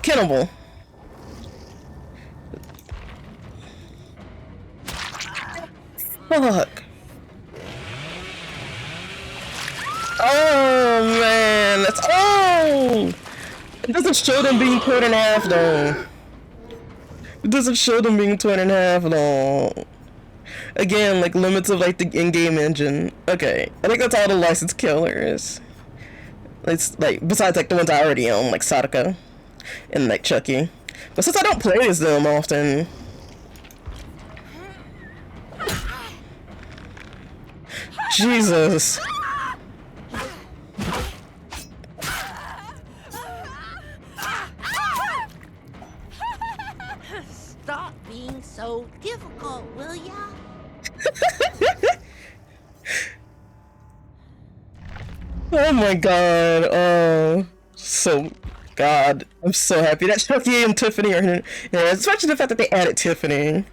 Cannibal. Fuck. Oh man, that's it doesn't show them being torn in half though. It doesn't show them being torn in half though. Again, like limits of like the in-game engine. Okay, I think that's all the licensed killers. It's like besides like the ones I already own, like Sadako and like Chucky. But since I don't play as them often. Jesus. Stop being so difficult, will ya? Oh my god. Oh, so god. I'm so happy that Chucky and Tiffany are here. Yeah, especially the fact that they added Tiffany.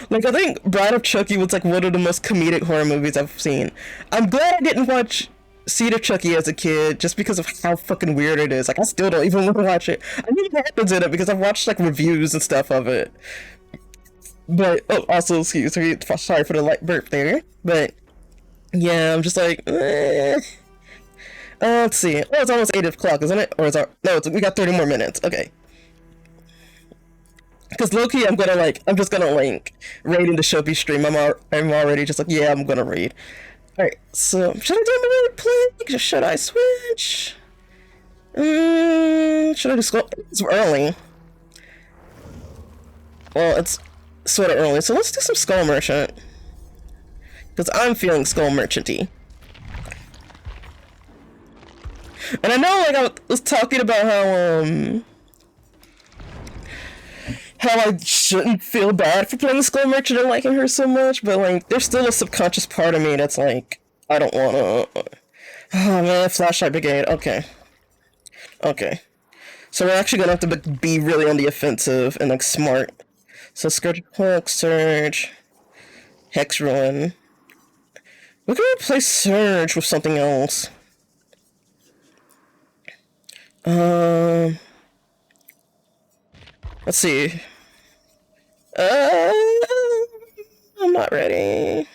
Like, I think Bride of Chucky was like one of the most comedic horror movies I've seen. I'm glad I didn't watch Seed of Chucky as a kid just because of how fucking weird it is. Like, I still don't even want to watch it. I know what happens in it because I've watched like reviews and stuff of it. But, oh, also, excuse me, sorry for the light burp there. But, yeah, I'm just like, let's see. Oh, it's almost 8 o'clock, isn't it? Or is our, no, we got 30 more minutes. Okay. Because low-key, I'm just gonna link raiding the Shopee stream. I'm already just like, yeah, I'm gonna raid. Alright, so, should I do the raid play? Should I switch? Should I do skull? It's early. Well, it's sort of early, so let's do some Skull Merchant. Because I'm feeling Skull Merchant-y. And I know, like, I was talking about how I shouldn't feel bad for playing Skull Merchant and liking her so much, but, like, there's still a subconscious part of me that's like, I don't wanna... Oh, man, Flashlight Brigade, okay. Okay. So we're actually gonna have to be really on the offensive and, like, smart. So Scourge Hook, Surge, Hex Ruin. We can replace Surge with something else. Let's see. I'm not ready.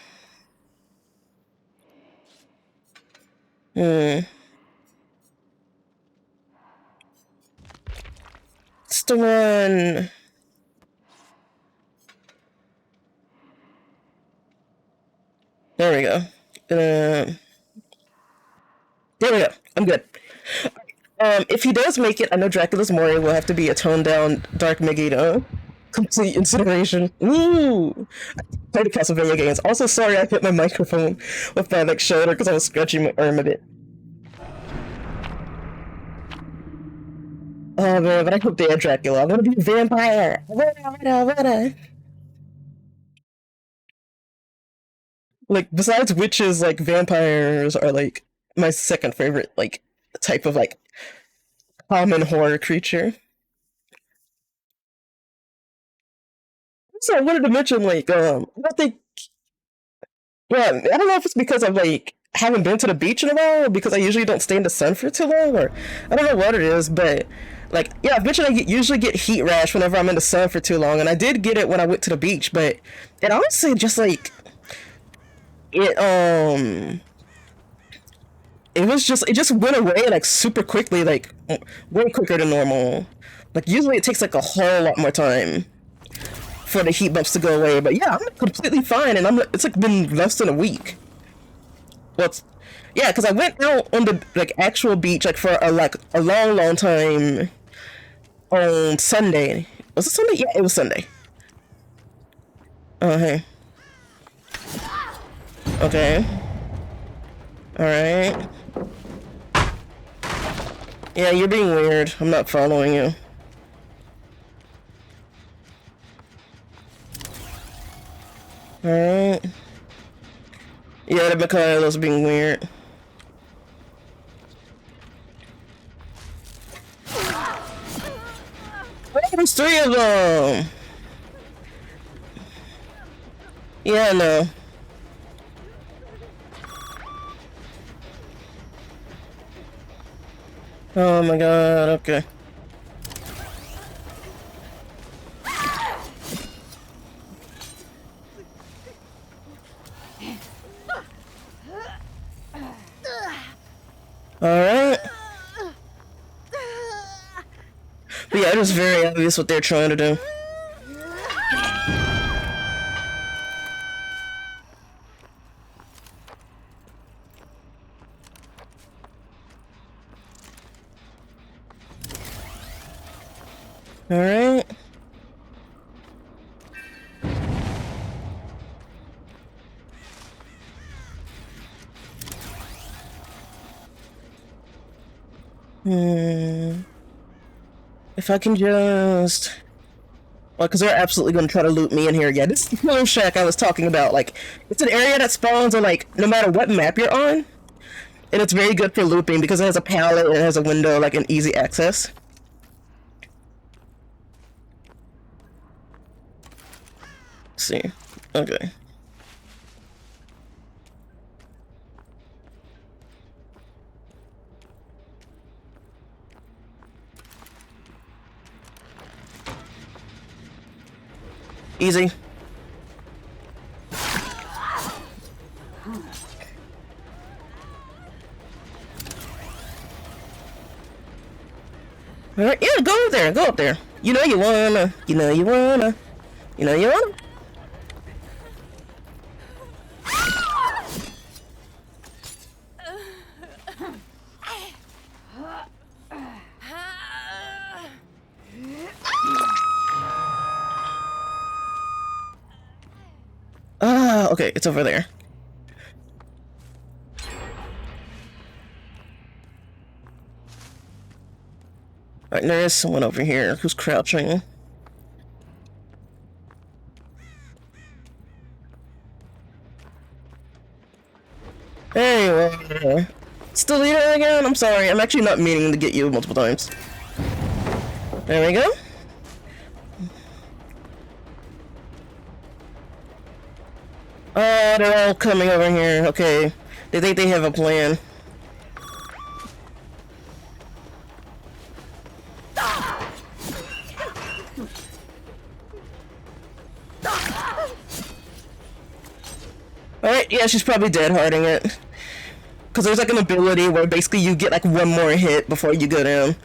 It's the one. There we go. There we go. I'm good. If he does make it, I know Dracula's Mori will have to be a toned down Dark Megiddo. Complete incineration. Ooh! I played the Castlevania games. Also, sorry I hit my microphone with my like shoulder because I was scratching my arm a bit. Oh man, but I hope they add Dracula. I want to be a vampire. I wanna. Like, besides witches, like, vampires are, like, my second favorite, like, type of, like, common horror creature. So I wanted to mention, like, I don't think, yeah, I don't know if it's because I'm, like, haven't been to the beach in a while, or because I usually don't stay in the sun for too long, or I don't know what it is, but, like, yeah, I've mentioned usually get heat rash whenever I'm in the sun for too long, and I did get it when I went to the beach, but it honestly just, like, it just went away like super quickly, like way quicker than normal. Like usually it takes like a whole lot more time for the heat bumps to go away, but yeah, I'm completely fine, and it's like been less than a week. Well, yeah, because I went out on the like actual beach like for a long time on Sunday. Was it Sunday? Yeah, it was Sunday. Oh hey. Okay. Alright. Yeah, you're being weird. I'm not following you. Alright. Yeah, the Michaela's being weird. There's 3 of them! Yeah, no. Oh my god, okay. Alright. But yeah, it is very obvious what they're trying to do. Alright. If I can just... Well, because they're absolutely going to try to loot me in here. Yeah, this is the little shack I was talking about. Like, it's an area that spawns on, like, no matter what map you're on. And it's very good for looping because it has a pallet and it has a window, like, an easy access. Let's see. Okay. Easy. Alright, yeah, go up there, go up there. You know you wanna, you know you wanna, you know you wanna. Ah, okay, it's over there. Alright, there is someone over here who's crouching. Anyway, still leader again? I'm sorry, I'm actually not meaning to get you multiple times. There we go. Oh, they're all coming over here. Okay. They think they have a plan. Alright, yeah, she's probably dead harding it. Because there's like an ability where basically you get like one more hit before you go down.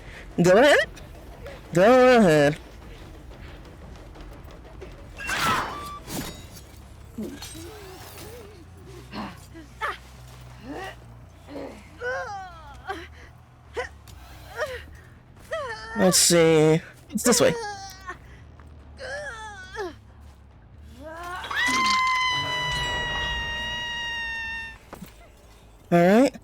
Go ahead. Go ahead. Let's see. It's this way. Alright.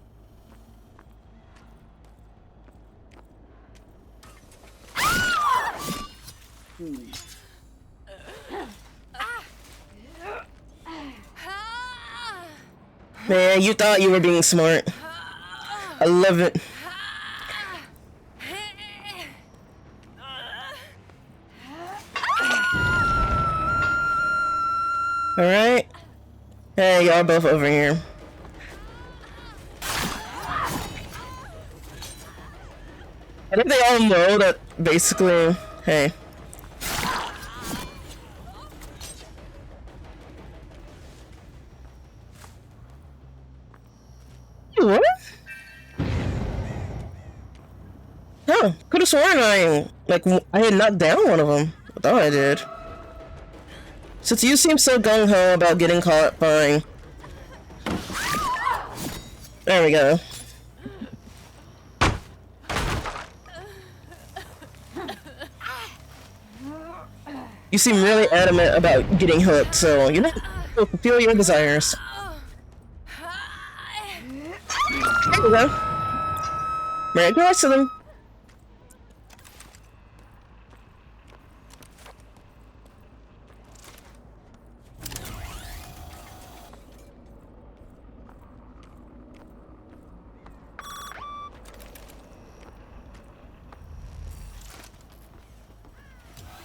Man, you thought you were being smart. I love it. Alright. Hey, y'all both over here. I think they all know that basically, hey. What? Huh, could have sworn I had knocked down one of them. I thought I did. Since you seem so gung-ho about getting caught, fine. There we go. You seem really adamant about getting hooked, so you know, fulfill your desires. There we go. Right across to them.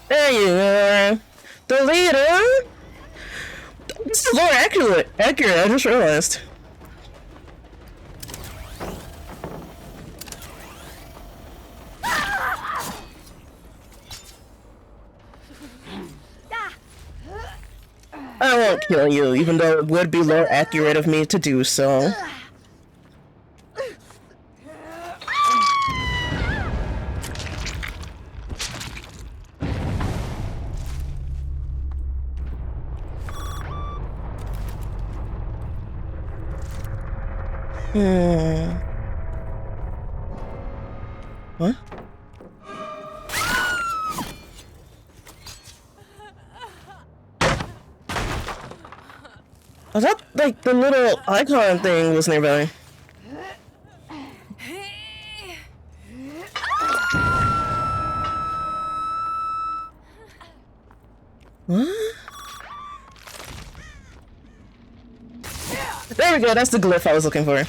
There you are. The leader! This is more accurate, I just realized. I won't kill you, even though it would be more accurate of me to do so. What? I thought, like, the little icon thing was nearby. What? There we go, that's the glyph I was looking for.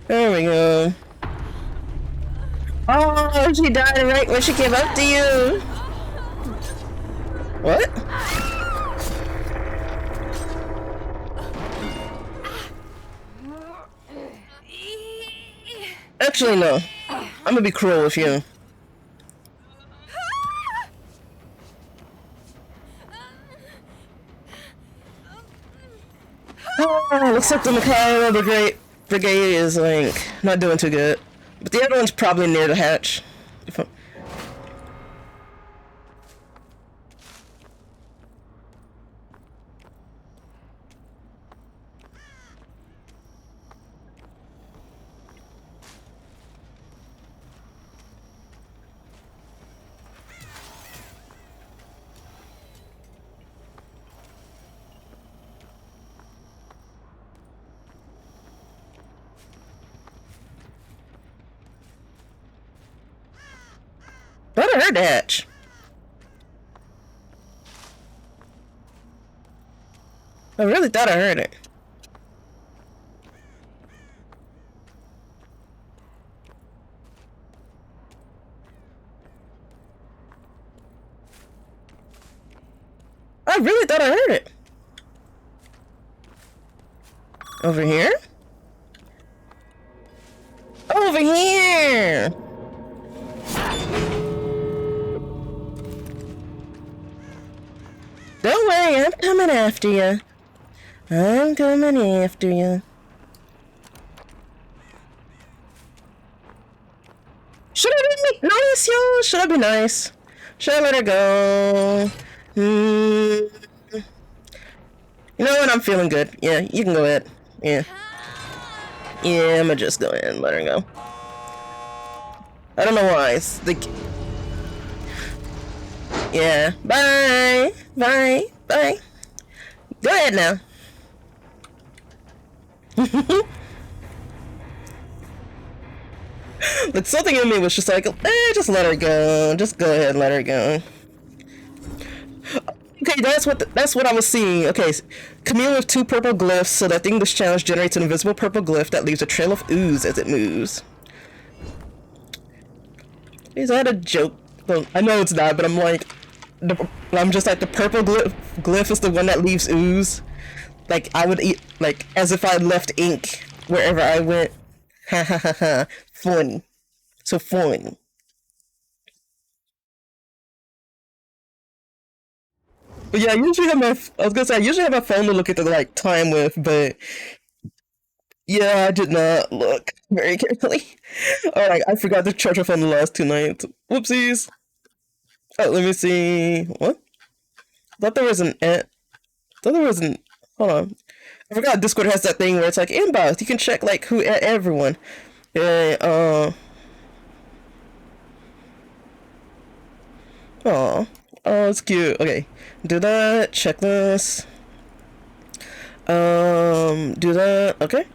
There we go. Oh, she died right when she came up to you. What? Actually, no. I'm gonna be cruel with you. Oh, looks like the Mikhail Brigade is, like, not doing too good. But the other one's probably near the hatch. Thought I heard the hatch. I really thought I heard it. I really thought I heard it. Over here? Over here! Don't worry, I'm coming after you. I'm coming after you. Should I be nice, yo? Should I be nice? Should I let her go? You know what? I'm feeling good. Yeah, you can go ahead. Yeah. Yeah, I'm gonna just go ahead and let her go. I don't know why. It's the... Yeah. Bye. Bye. Bye. Go ahead now. But something in me was just like, just let her go. Just go ahead and let her go. Okay, that's what I was seeing. Okay, commune with 2 purple glyphs, so that the English challenge generates an invisible purple glyph that leaves a trail of ooze as it moves. Is that a joke? Well, I know it's not, but I'm like, I'm just like, the purple glyph is the one that leaves ooze. Like, I would eat, like, as if I left ink wherever I went. Ha ha ha ha. Fun. So fun. But yeah, I usually have I usually have my phone to look at the, like, time with, but yeah, I did not look very carefully. Alright, I forgot to charge my phone the last 2 nights. Whoopsies. Oh, let me see. What? I thought there was hold on. I forgot Discord has that thing where it's like inbox. You can check like who everyone. Yeah, oh, it's cute. Okay. Do that, check this. Do that, okay.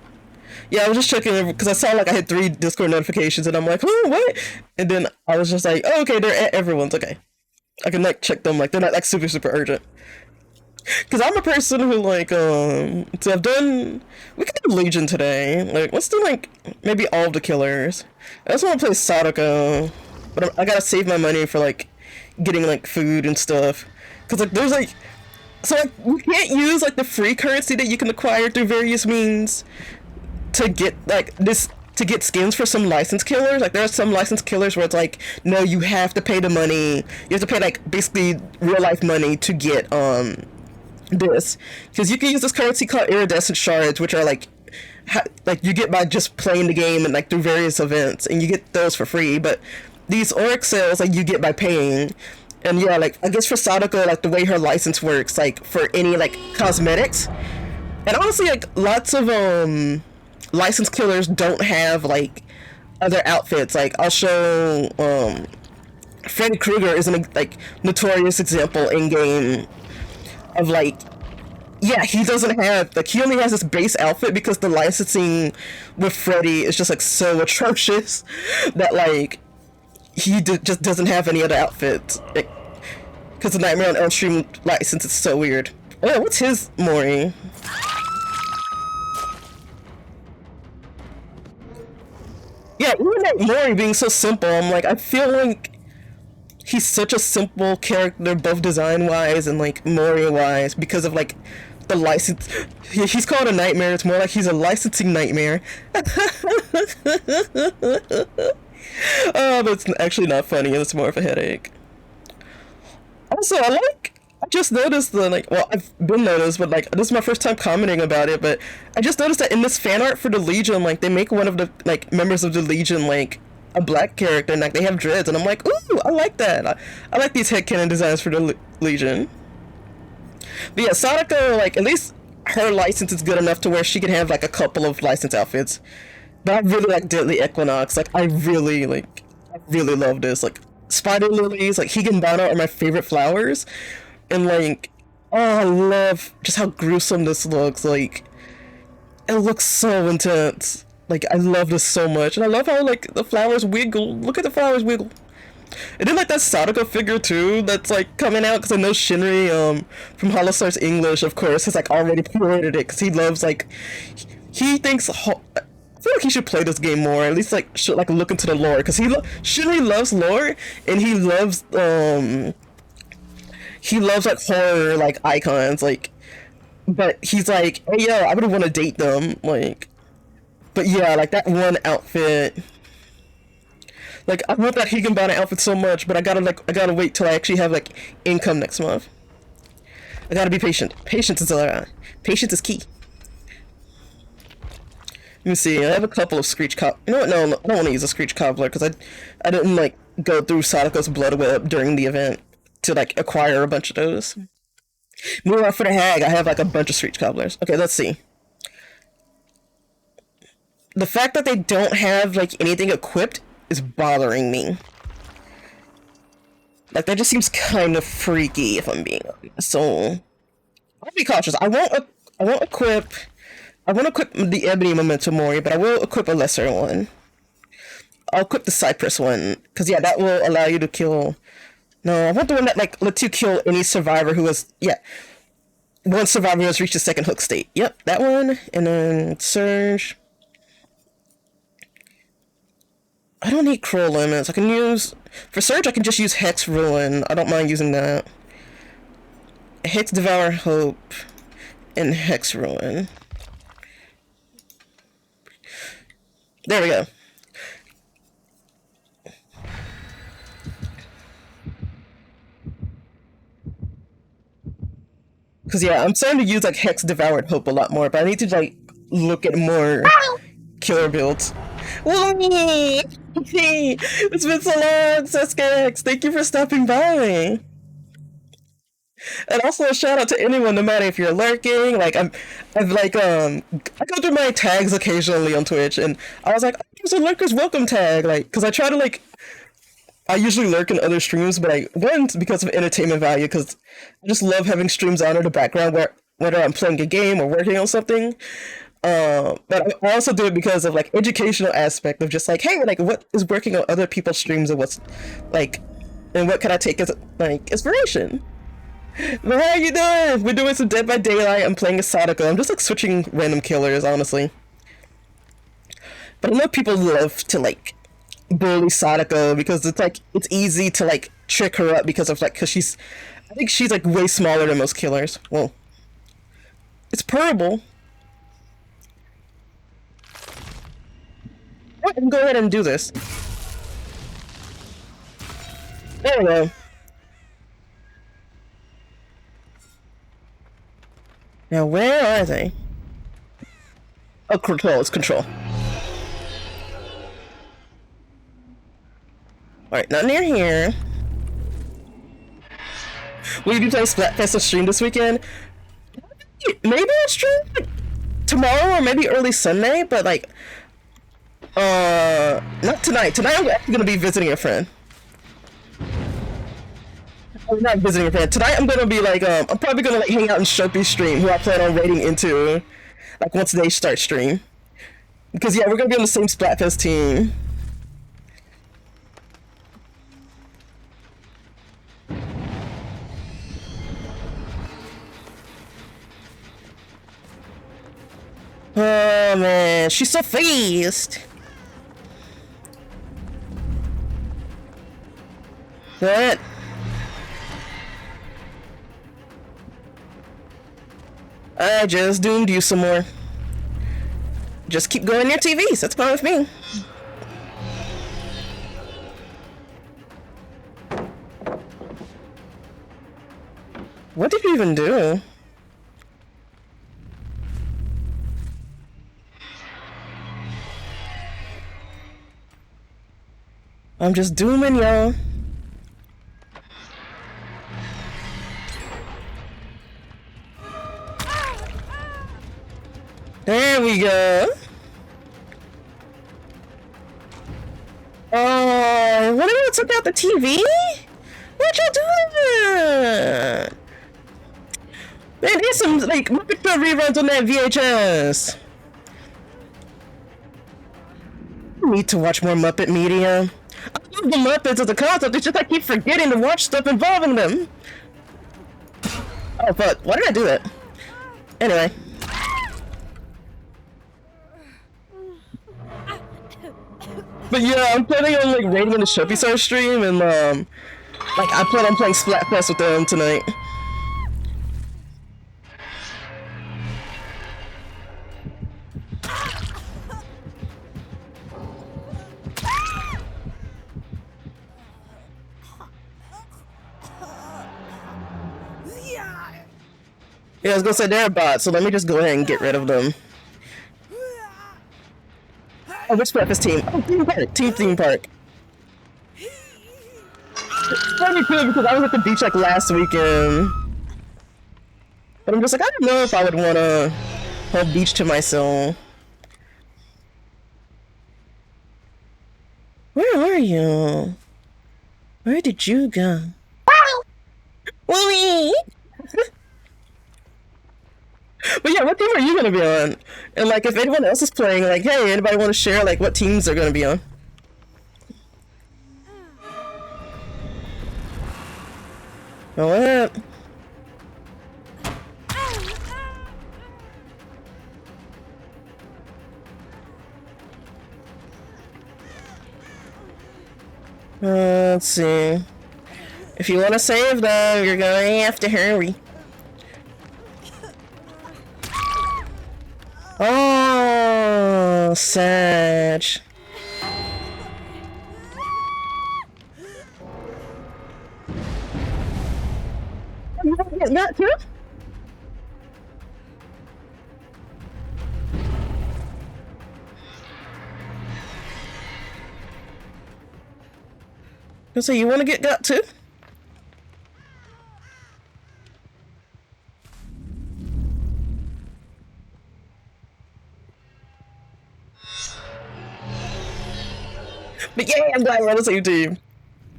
Yeah, I was just checking because I saw like I had 3 Discord notifications and I'm like, oh, what? And then I was just like, oh, okay, they're everyone's okay. I can like check them, like they're not like super urgent. Cause I'm a person who like so we can do Legion today. Like let's do like maybe all of the killers. I just want to play Sadako, but I gotta save my money for like getting like food and stuff. Cause like there's like like we can't use like the free currency that you can acquire through various means to get like to get skins for some licensed killers. Like there are some licensed killers where it's like, no, you have to pay the money. You have to pay like basically real life money to get this, because you can use this currency called iridescent shards, which are like you get by just playing the game and like through various events, and you get those for free. But these auric cells like you get by paying. And yeah, like I guess for Sadako, like the way her license works, like for any like cosmetics, and honestly like lots of licensed killers don't have like other outfits. Like I'll show Freddy Krueger is an like notorious example in game of like, yeah, he doesn't have like, he only has this base outfit because the licensing with Freddy is just like so atrocious that like he just doesn't have any other outfits, because the Nightmare on Elm Street license is so weird. Oh, what's his Mori? Yeah, even like Mori being so simple, I'm like, I feel like he's such a simple character, both design-wise and like Mori-wise, because of like the license. He's called a nightmare. It's more like he's a licensing nightmare. Oh, but it's actually not funny. It's more of a headache. Also, I just noticed the like. Well, I've been noticed, but like this is my first time commenting about it. But I just noticed that in this fan art for the Legion, like they make one of the like members of the Legion like a black character, and like they have dreads, and I'm like, ooh, I like that. I like these headcanon designs for the Legion. But yeah, Sadako, like at least her license is good enough to where she can have like a couple of license outfits. But I really like Deadly Equinox. Like I really love this. Like spider lilies, like Higginbana are my favorite flowers, and like, oh, I love just how gruesome this looks. Like it looks so intense. Like I love this so much, and I love how like the flowers wiggle. Look at the flowers wiggle. And then like that Sadako figure too that's like coming out, because I know Shinri from Holostars English, of course, has like already pre-ordered it because he loves like he thinks. I feel like he should play this game more. At least like should like look into the lore, because Shinri loves lore, and he loves he loves like horror like icons, like, but he's like, hey yo, I would want to date them, like, but yeah, like that one outfit, like I want that Higginbound outfit so much, but I gotta wait till I actually have like income next month. I gotta be patient. Patience is key. Let me see. I have a couple of Screech Cobbler. You know what? No, I don't want to use a Screech Cobbler because I didn't like go through Sadako's Blood Web during the event to like acquire a bunch of those. Meanwhile, for the Hag, I have like a bunch of Screech Cobblers. Okay, let's see. The fact that they don't have like anything equipped is bothering me. Like that just seems kind of freaky if I'm being honest. So I'll be cautious. I won't equip the Ebony Memento Mori, but I will equip a lesser one. I'll equip the Cypress one, because yeah, that will allow you to kill... No, I want the one that like lets you kill any survivor who has... Yeah. One survivor who has reached the second hook state. Yep, that one. And then Surge. I don't need Crow limits. I can use... For Surge, I can just use Hex Ruin. I don't mind using that. Hex Devour Hope. And Hex Ruin. There we go. Cause yeah, I'm starting to use like Hex Devoured Hope a lot more, but I need to like look at more killer builds. Whoa! Hey, it's been so long, Seskex. Thank you for stopping by. And also a shout out to anyone, no matter if you're lurking. Like I go through my tags occasionally on Twitch, and I was like, oh, there's a lurker's welcome tag, like, cause I try to like, I usually lurk in other streams, but I went because of entertainment value, because I just love having streams on in the background whether I'm playing a game or working on something. But I also do it because of like educational aspect of just like, hey, like what is working on other people's streams and what's like, and what can I take as like inspiration. But how are you doing? We're doing some Dead by Daylight. I'm playing a Sadako. I'm just like switching random killers, honestly. But I know people love to like bully Sadako because it's like it's easy to like trick her up because I think she's like way smaller than most killers. Well, it's purable. I can go ahead and do this. There we go. Now where are they? Oh, control. It's control. Alright, not near here. Will you be playing Splatfest on stream this weekend? Maybe I'll stream tomorrow or maybe early Sunday, but like, not tonight. Tonight I'm actually gonna be visiting a friend. I'm not visiting a friend. Tonight I'm gonna be like, I'm probably gonna like hang out in Sharpie's stream, who I plan on raiding into, like once they start stream. Because yeah, we're gonna be on the same Splatfest team. Oh man, she's so fast. What? I just doomed you some more. Just keep going near TVs, that's fine with me. What did you even do? I'm just dooming y'all. There we go. Oh, what about took out the TV? Why'd y'all do that? Man, there's some like Muppet Show reruns on that VHS. I need to watch more Muppet media. I love the Muppets as a concept, it's just I keep forgetting to watch stuff involving them. Oh fuck, why did I do that? Anyway. But yeah, I'm planning on like raiding on the Sharpie Star stream, and Like, I plan on playing Splatfest with them tonight. Yeah, I was gonna say they're bots, so let me just go ahead and get rid of them. Oh, which breakfast team? Oh, theme park. Team theme park. It's funny too because I was at the beach like last weekend, but I'm just like I don't know if I would want a whole beach to myself. Where are you? Where did you go? Wooey! But yeah, what team are you gonna be on? And like, if anyone else is playing, like, hey, anybody want to share like what teams they're gonna be on? What? Let's see. If you want to save them, you're gonna have to hurry. Oh, Sag. You want to get that too? So you want to get got too? But yeah, I'm glad we're on the same team.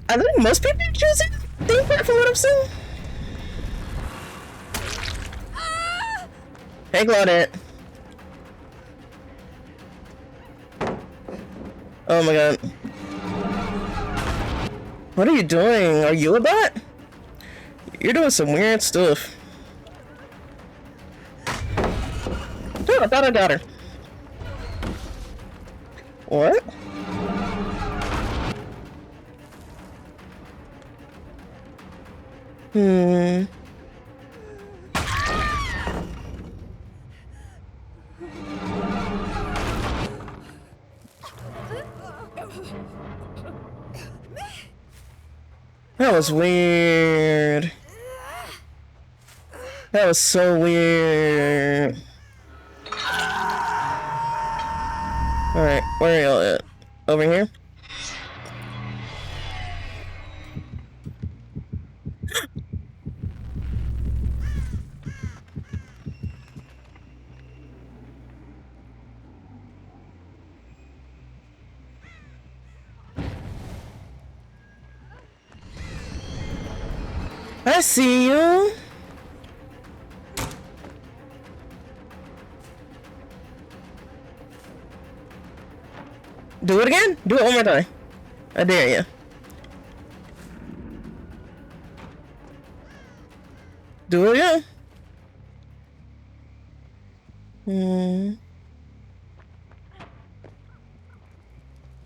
I think most people are choosing theme park from what I'm seeing. Hey, Claudette. Oh my god. What are you doing? Are you a bot? You're doing some weird stuff. Oh, I thought I got her. What? That was weird. That was so weird. Alright, where are y'all at? Over here? I see you. Do it again? Do it one more time. I dare you. Do it again.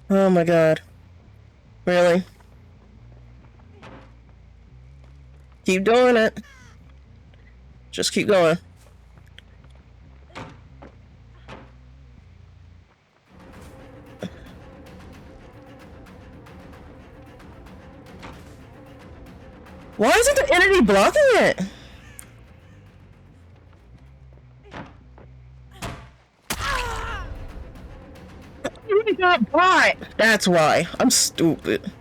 Oh my god. Really? Keep doing it. Just keep going. Why isn't the entity blocking it? You got bot. That's why. I'm stupid.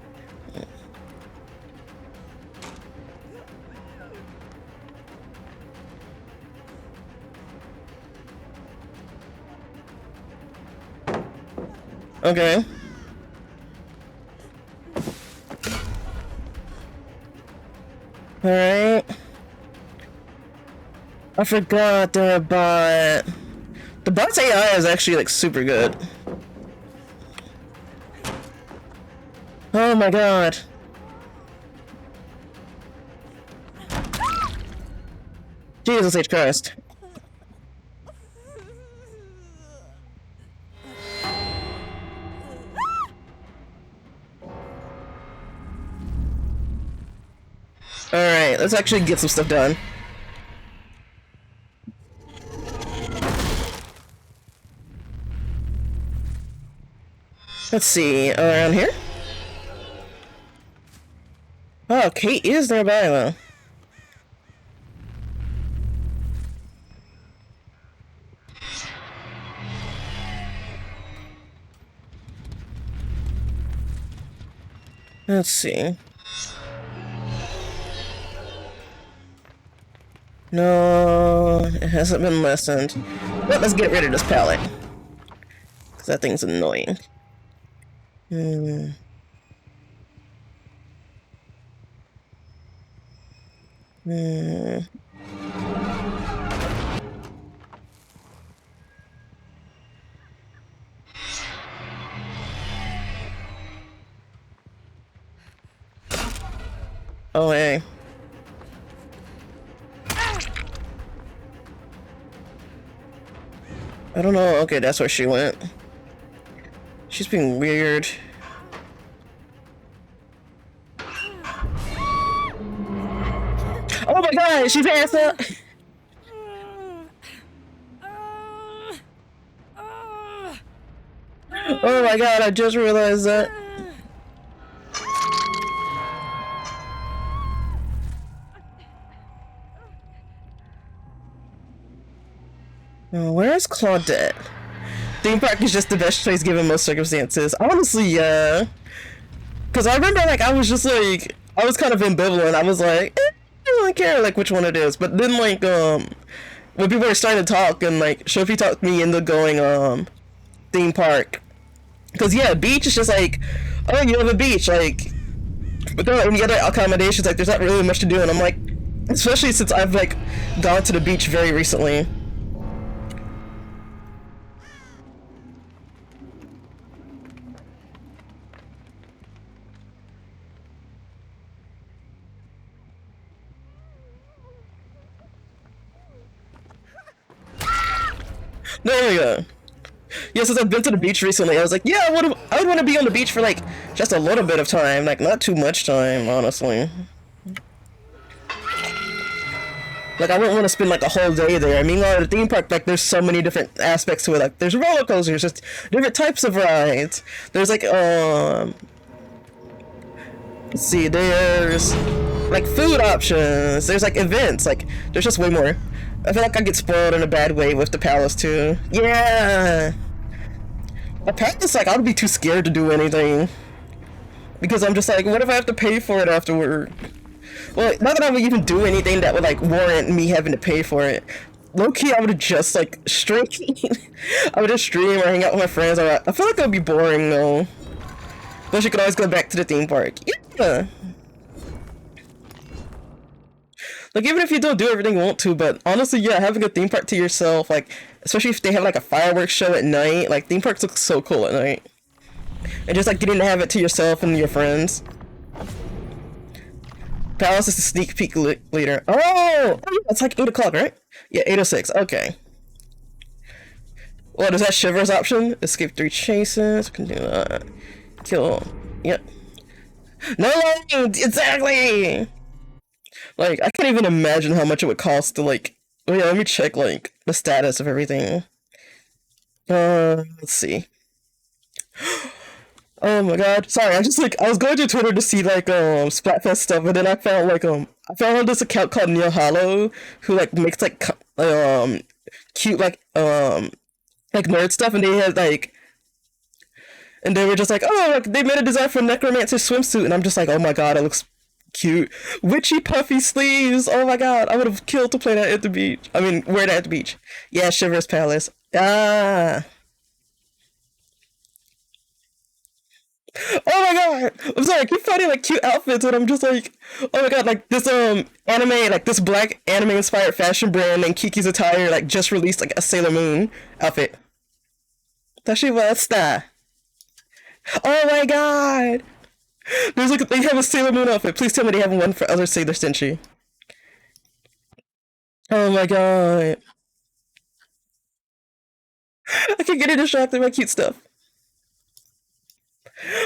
Okay. Alright. I forgot they're a bot. The bot's AI is actually like super good. Oh my god. Jesus H. Christ. Alright, let's actually get some stuff done. Let's see, around here? Oh, Kate is nearby though. Let's see. No, it hasn't been lessened. But let's get rid of this pallet. Because that thing's annoying. Oh, hey. I don't know. Okay, that's where she went. She's being weird. Oh my god, she passed out! Oh my god, I just realized that. Oh, where's Claudette? Theme park is just the best place given most circumstances. Honestly, yeah. Because I remember, like, I was just like, I was kind of ambivalent. I was like, I don't really care, like, which one it is. But then, like, when people were starting to talk, and, like, Shofi talked me into going, theme park. Because, yeah, beach is just like, oh, you have a beach, like, without any other accommodations, like, there's not really much to do. And I'm like, especially since I've, like, gone to the beach very recently. There we go. Yeah, since I've been to the beach recently, I was like, yeah, I would want to be on the beach for, like, just a little bit of time. Like, not too much time, honestly. Like, I wouldn't want to spend, like, a whole day there. I mean, the theme park, like, there's so many different aspects to it. Like, there's roller coasters, just different types of rides. There's, like, let's see, there's, like, food options. There's, like, events. Like, there's just way more. I feel like I get spoiled in a bad way with the palace, too. Yeah! The palace, like, I would be too scared to do anything. Because I'm just like, what if I have to pay for it afterward? Well, not that I would even do anything that would, like, warrant me having to pay for it. Low-key, I would just, like, stream. I would just stream or hang out with my friends. I feel like it would be boring, though. But you could always go back to the theme park. Yeah! Like, even if you don't do everything you want to, but honestly, yeah, having a theme park to yourself, like, especially if they have, like, a fireworks show at night, like, theme parks look so cool at night. And just, like, getting to have it to yourself and your friends. Palace is a sneak peek later. Oh! It's like 8 o'clock, right? Yeah, 8:06, okay. What, is that Shiver's option? Escape 3 chases, continue that. Kill, yep. No, exactly! Like, I can't even imagine how much it would cost to, like... Oh yeah, let me check, like, the status of everything. Let's see. Oh my god. Sorry, I just, like, I was going to Twitter to see, like, Splatfest stuff, and then I found, like, I found this account called Neil Hollow, who, like, makes, like, cute, like, nerd stuff, and they had, like... And they were just like, oh, like, they made a design for Necromancer swimsuit, and I'm just like, oh my god, it looks cute. Witchy puffy sleeves! Oh my god, I would have killed to play that at the beach. I mean, wear that at the beach. Yeah, Shiver's Palace. Ah! Oh my god! I'm sorry, I keep finding, like, cute outfits, and I'm just like, oh my god, like, this, anime, like, this black anime-inspired fashion brand named Kiki's Attire, like, just released, like, a Sailor Moon outfit. Tashiwasta! Oh my god! There's like, they have a Sailor Moon outfit. Please tell me they have one for other Sailor Senshi. Oh my god. I can't get distracted by cute stuff.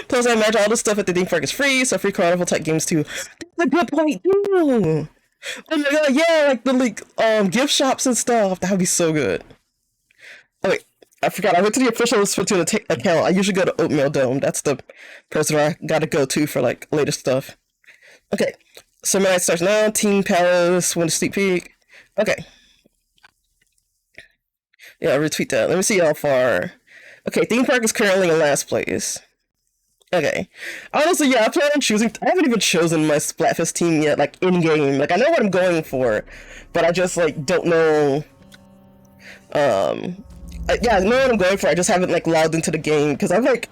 Plus, I imagine all the stuff at the theme park is free, so free carnival type games too. That's a good point too. Oh my god, yeah, like the gift shops and stuff. That would be so good. Oh wait, I forgot. I went to the official Splatoon account. I usually go to Oatmeal Dome. That's the person I gotta go to for like latest stuff. Okay, so midnight starts now. Team Palace, Winter Sneak Peek. Okay. Yeah, retweet that. Let me see how far. Okay, theme park is currently in last place. Okay. Honestly, yeah, I plan on choosing. I haven't even chosen my Splatfest team yet, like in game. Like I know what I'm going for, but I just like don't know. Yeah, I know what I'm going for. I just haven't like logged into the game because I'm like,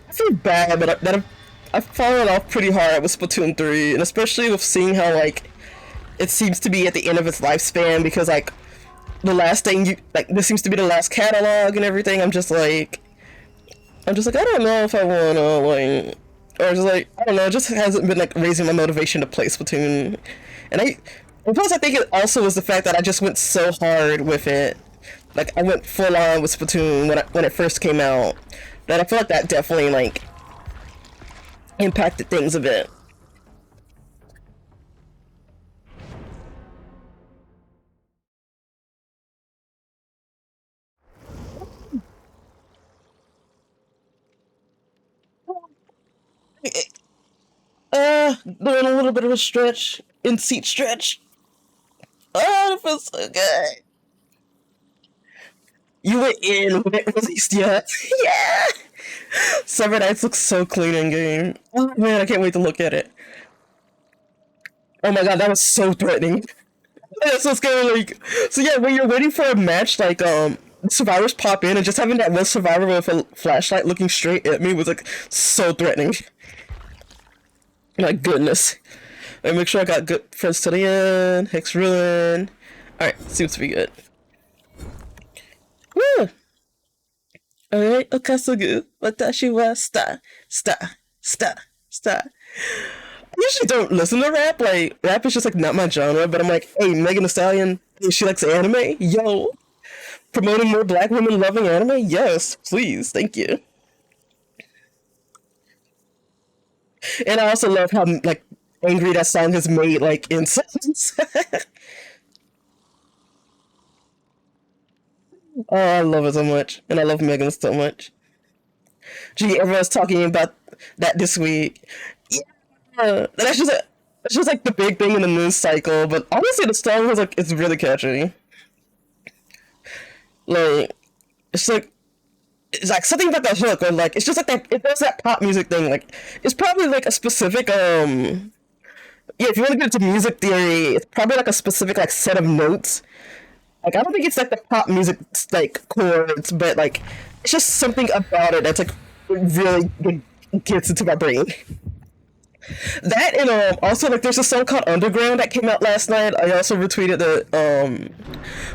I feel bad, but I've fallen off pretty hard with Splatoon 3, and especially with seeing how like it seems to be at the end of its lifespan because like the last thing this seems to be the last catalog and everything. I'm just like I don't know if I wanna like, or just like I don't know. It just hasn't been like raising my motivation to play Splatoon, and plus I think it also was the fact that I just went so hard with it. Like I went full on with Splatoon when it first came out. That I feel like that definitely like impacted things a bit. Doing a little bit of a stretch, in-seat stretch. Oh, it feels so good. You were in when it released, yeah. Yeah! Summer Nights looks so clean in game. Oh man, I can't wait to look at it. Oh my god, that was so threatening. That's so scary. Like, so yeah, when you're waiting for a match, like survivors pop in and just having that one survivor with a flashlight looking straight at me was like so threatening. My goodness. Let me make sure I got good friends to the end. Hex Ruin. Alright, seems to be good. Woo! Alright, Okasagu. Watashi wa sta. I usually don't listen to rap. Like, rap is just like not my genre, but I'm like, hey, Megan Thee Stallion, she likes anime? Yo! Promoting more black women loving anime? Yes, please, thank you. And I also love how like angry that song has made like incense. Oh, I love it so much, and I love Megan so much. Gee, everyone's talking about that this week. Yeah, that's just like the big thing in the news cycle. But honestly, the song was like it's really catchy. Like it's like something about that hook, or like it's just like that. It does that pop music thing. Like it's probably like a specific yeah. If you want to get into music theory, it's probably like a specific like set of notes. Like I don't think it's like the pop music like chords, but like it's just something about it that's like really gets into my brain. That and also like there's a song called Underground that came out last night. I also retweeted the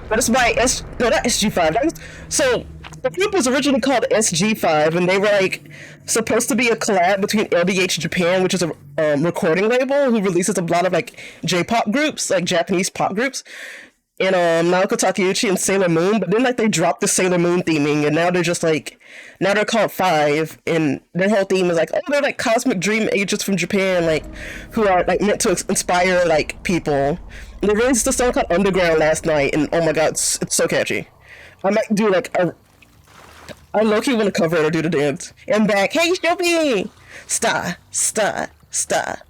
but it's by not SG5. So the group was originally called SG5, and they were like supposed to be a collab between LDH Japan, which is a recording label who releases a lot of like J-pop groups, like Japanese pop groups, and Naoko Takeuchi and Sailor Moon. But then like they dropped the Sailor Moon theming, and now they're just like now they're called Five, and their whole theme is like, oh, they're like cosmic dream agents from Japan, like who are like meant to inspire like people. And they released a song called Underground last night, and oh my god, it's so catchy. I might do like I low-key want to cover it or do the dance. I'm back. Hey, Shobi! Star.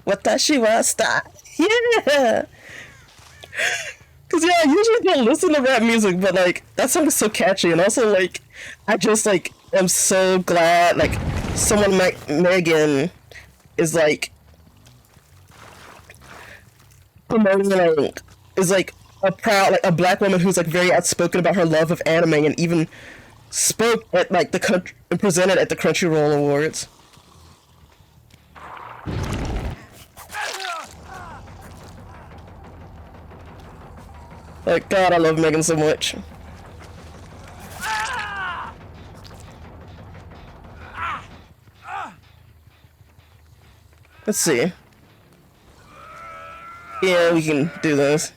Watashi wa star. Yeah! Cause yeah, I usually don't listen to rap music, but like that song is so catchy, and also like I just like am so glad like someone like Megan is like promoting like is like a proud like a black woman who's like very outspoken about her love of anime and even spoke at like the country and presented at the Crunchyroll Awards. Like God, I love Megan so much. Let's see. Yeah, we can do this.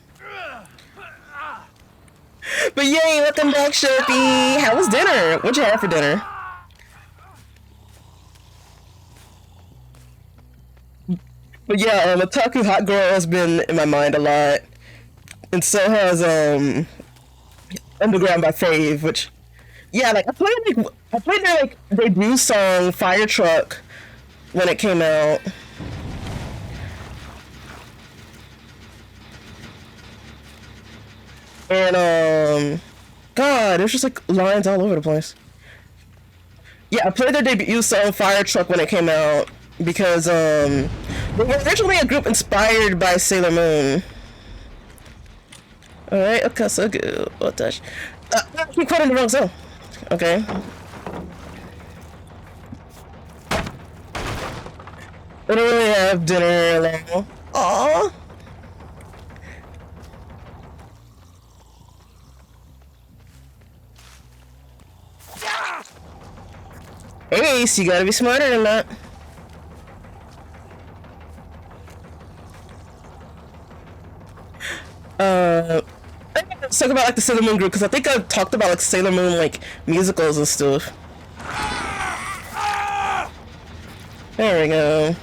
But yay, welcome back, Shopi! How was dinner? What'd you have for dinner? But yeah, Otaku Hot Girl has been in my mind a lot, and so has Underground by Fave. Which, yeah, like I played their like debut song Fire Truck when it came out. And God, there's just like lines all over the place. Yeah, I played their debut song Fire Truck when it came out because they were originally a group inspired by Sailor Moon. Alright, okay, so good. What touch? I keep quoting the wrong song. Okay. I don't really have dinner now. Aww. Ace, you gotta be smarter than that. Let's talk about like the Sailor Moon group because I think I've talked about like Sailor Moon like musicals and stuff. There we go.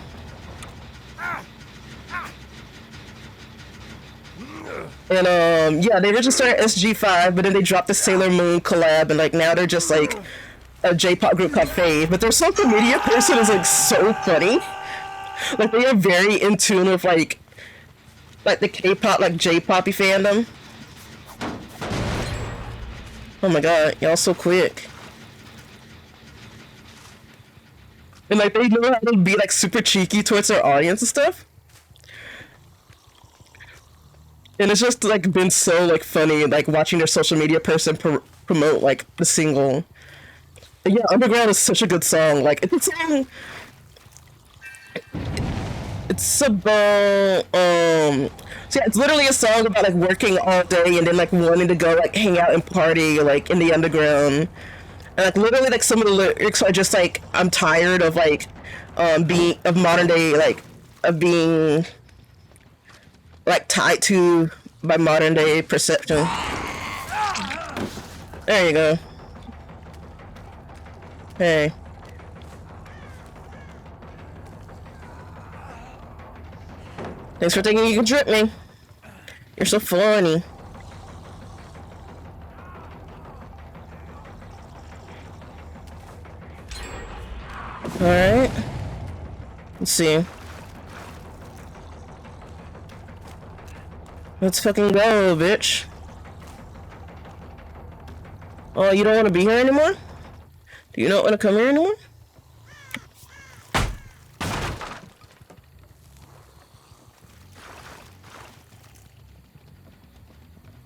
And yeah, they originally started SG5, but then they dropped the Sailor Moon collab, and like now they're just like a J-pop group called Fave. But their social media person is like so funny. Like they are very in tune with like the K-pop, like J-poppy fandom. Oh my god, y'all so quick. And like they know how to be like super cheeky towards their audience and stuff. And it's just like been so like funny like watching their social media person promote like the single. And yeah, Underground is such a good song. Like it's a song. It's about so yeah, it's literally a song about like working all day and then like wanting to go like hang out and party like in the underground. And like literally like some of the lyrics are just like I'm tired of like being of modern day like of being like tied to by modern day perception. There you go. Hey. Thanks for thinking you can trip me. You're so funny. Alright. Let's see. Let's fucking go, bitch. Oh, you don't want to be here anymore? Do you not want to come here anymore?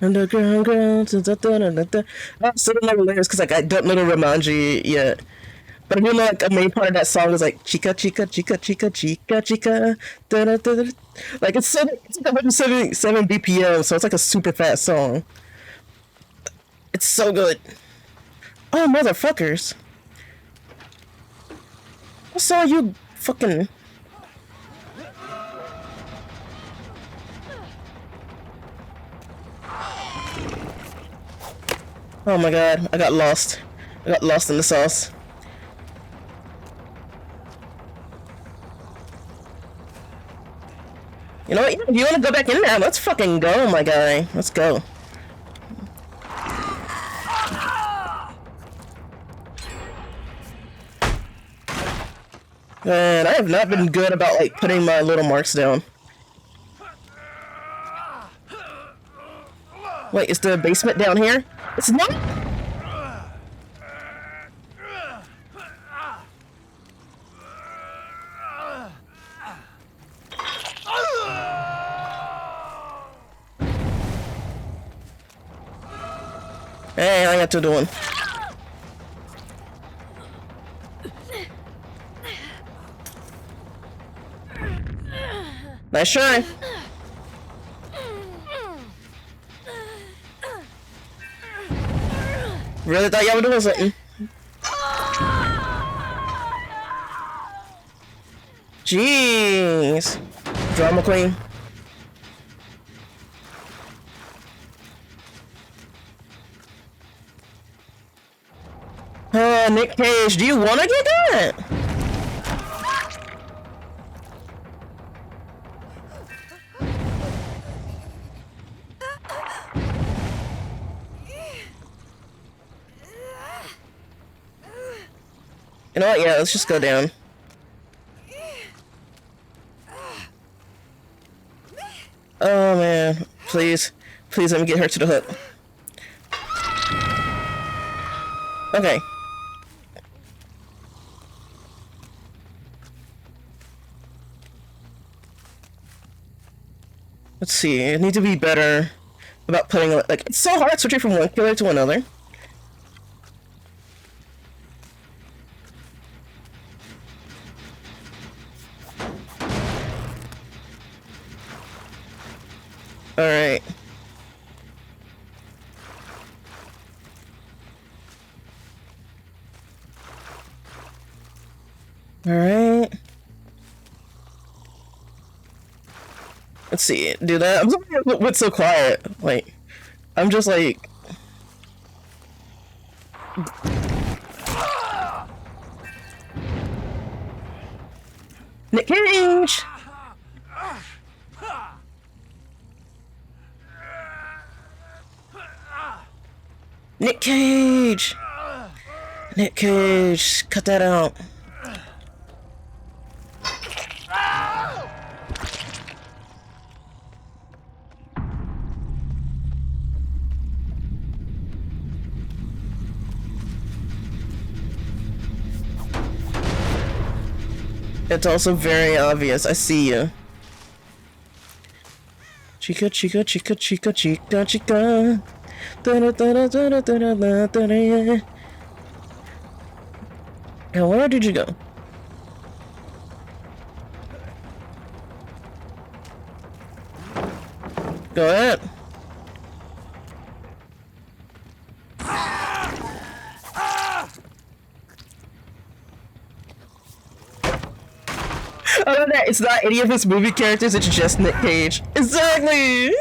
Underground girls, I still don't know the lyrics because like I don't know the Romanji yet. But I do know like a main part of that song is like chica chica chica chica chica chica da da da da. Like it's like 177 BPM, so it's like a super fast song. It's so good. Oh motherfuckers! I saw you fucking. Oh my god, I got lost. I got lost in the sauce. You know what? If you want to go back in there, let's fucking go, my guy. Let's go. Man, I have not been good about like putting my little marks down. Wait, is the basement down here? It's not. Hey, I got to do one. Nice try. Really thought y'all were doing something. Jeez. Drama queen. Nick Cage, do you want to get that? You know what? Yeah, let's just go down. Oh man, please, please let me get her to the hook. Okay. Let's see, I need to be better about putting, like, it's so hard switching from one killer to another. Alright. Alright. Let's see, do that. I'm sorry what's so quiet. Like, I'm just like... Nick Cage! Nick Cage! Nick Cage, cut that out. It's also very obvious. I see you. Chica, chica, chica, chica, chica, chica. Da-da, da-da, da-da, da-da, da-da. Now, where did you go? Go ahead. I love that it's not any of his movie characters, it's just Nick Cage. Exactly!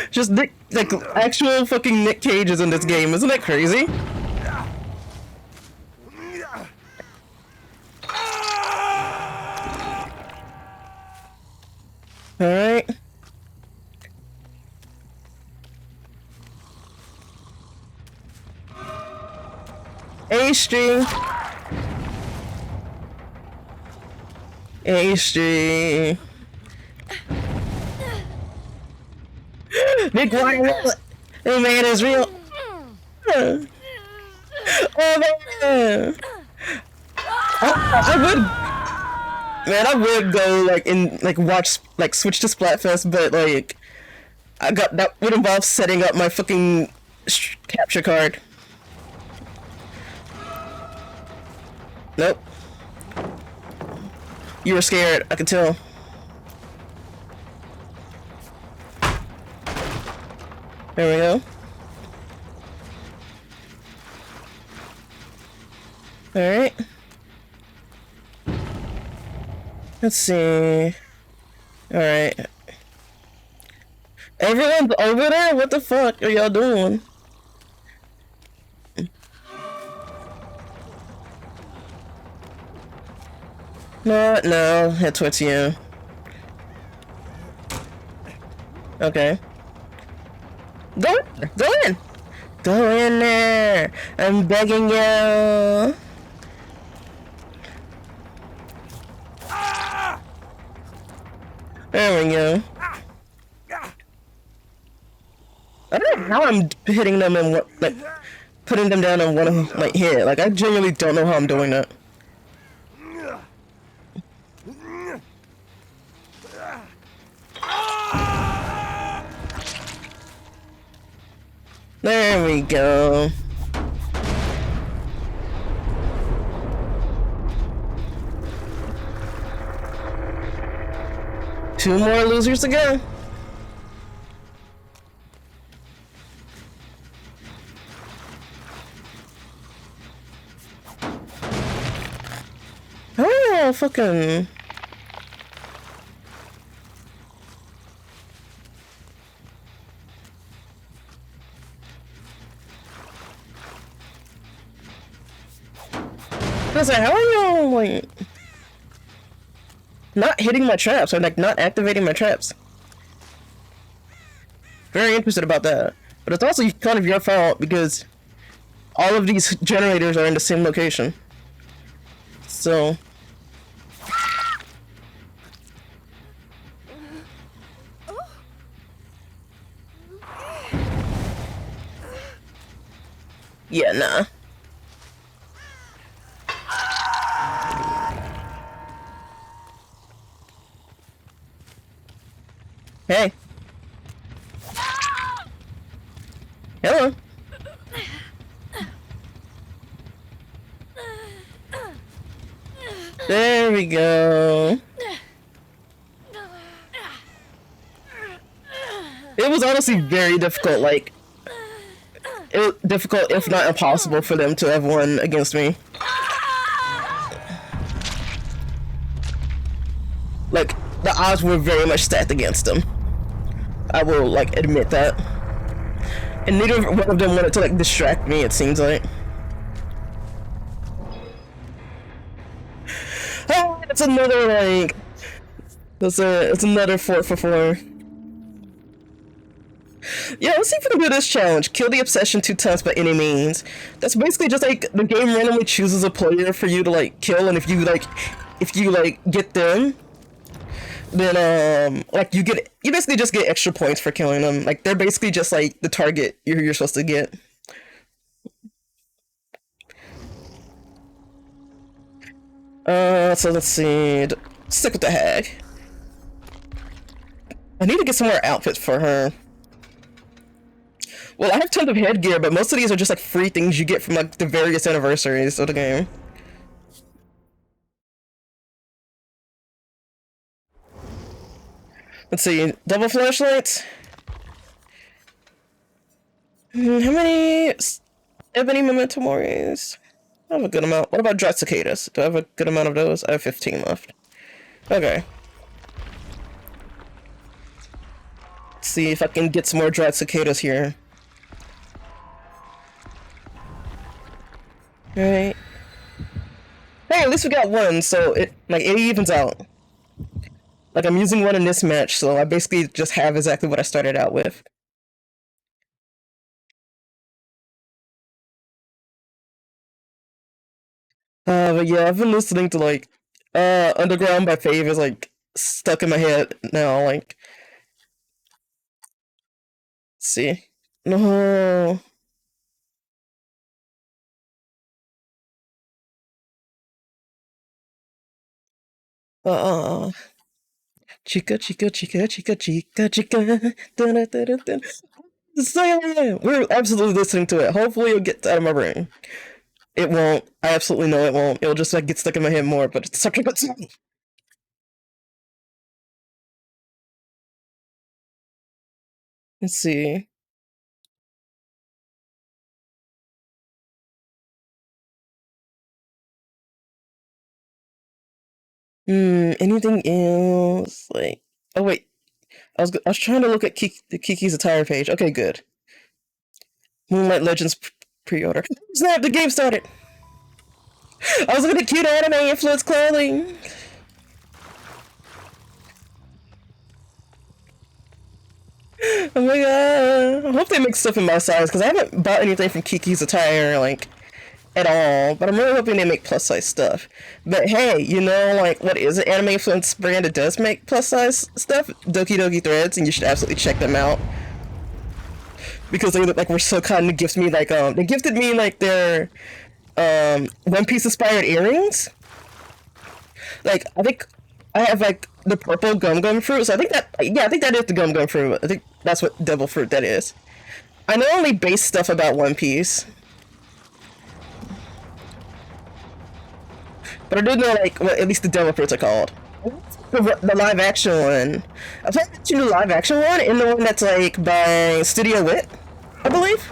Just Nick, like, actual fucking Nick Cage is in this game. Isn't that crazy? Alright. A-string. A-string. Big watermelon. Oh man, it's real. Oh man. I would. Man, I would go like in like watch like switch to Splatfest, but like that would involve setting up my fucking capture card. Nope. You were scared, I could tell. There we go. Alright. Let's see. Alright. Everyone's over there? What the fuck are y'all doing? No, head towards you. Okay. Go in! Go in there! I'm begging you! There we go. I don't know how I'm hitting them in what, like, putting them down in one like hit. Like, I genuinely don't know how I'm doing that. There we go. Two more losers to go. Oh, fucking. I was like, how are you, like, not hitting my traps, or, like, not activating my traps? Very interested about that. But it's also kind of your fault, because all of these generators are in the same location. So yeah, nah. Hey. Hello. There we go. It was honestly very difficult, like, it was difficult, if not impossible, for them to have won against me. Like, the odds were very much stacked against them. I will, like, admit that. And neither one of them wanted to, like, distract me, it seems like. Oh, it's another, like... It's another 4 for 4. Yeah, let's see if we can do this challenge. Kill the obsession 2 times by any means. That's basically just like the game randomly chooses a player for you to like kill, and if you get them, then like you basically just get extra points for killing them. Like they're basically just like the target you're supposed to get. So let's see. Stick with the hag. I need to get some more outfits for her. Well, I have tons of headgear, but most of these are just like free things you get from like the various anniversaries of the game. Let's see, double flashlights. How many ebony memento moris? I have a good amount. What about dried cicadas? Do I have a good amount of those? I have 15 left. Okay. Let's see if I can get some more dried cicadas here. Alright. Hey, at least we got one, so it evens out. Like, I'm using one in this match, so I basically just have exactly what I started out with. But yeah, I've been listening to, like, Underground by Fave is, like, stuck in my head now, like... Let's see. No... Chica, chica, chica, chica, chica, chica. Dun, dun, dun, dun, dun. We're absolutely listening to it. Hopefully it'll get out of my brain. It won't. I absolutely know it won't. It'll just like get stuck in my head more, but it's such a good song. Let's see. Anything else? Like, oh wait, I was trying to look at Kiki's attire page. Okay, good. Moonlight Legends pre-order. Snap! The game started. I was looking at cute anime influenced clothing. Oh my god! I hope they make stuff in my size because I haven't bought anything from Kiki's attire like at all. But I'm really hoping they make plus size stuff. But hey, you know, like, what is an anime influenced brand that does make plus size stuff? Doki Doki Threads, and you should absolutely check them out. Because they like were so kind to gift me like they gifted me like their One Piece inspired earrings. Like I think I have like the purple gum fruit, so I think that is the gum fruit. I think that's what devil fruit that is. I know only base stuff about One Piece. But I do know, like, what at least the devil fruits are called. The live action one. I've heard the new live action one, and the one that's, like, by Studio Wit, I believe.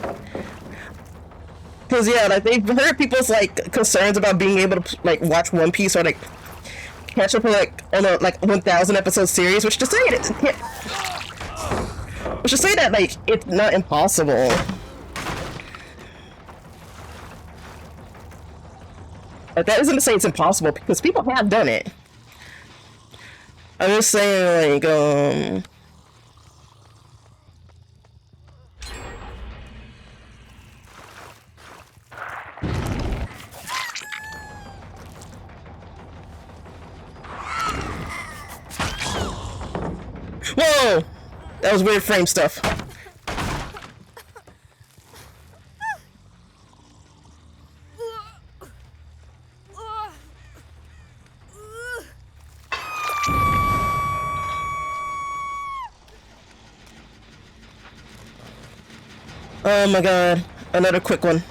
Because, yeah, like, they've heard people's, like, concerns about being able to, like, watch One Piece or, like, catch up with, like, on a, like, 1,000 episode series, which to say that, like, it's not impossible. Like, that isn't to say it's impossible, because people have done it. I'm just saying, like, Whoa! That was weird frame stuff. Oh my god. Another quick one.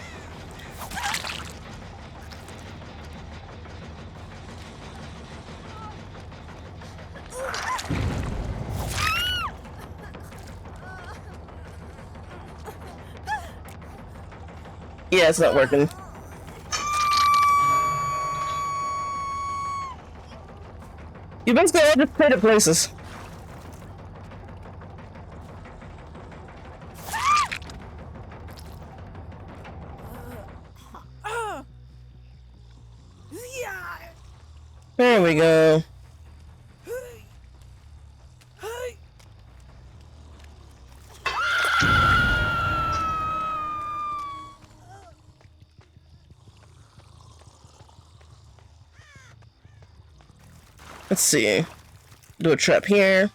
Yeah, it's not working. You basically all just traded places. There we go. Let's see. Do a trap here.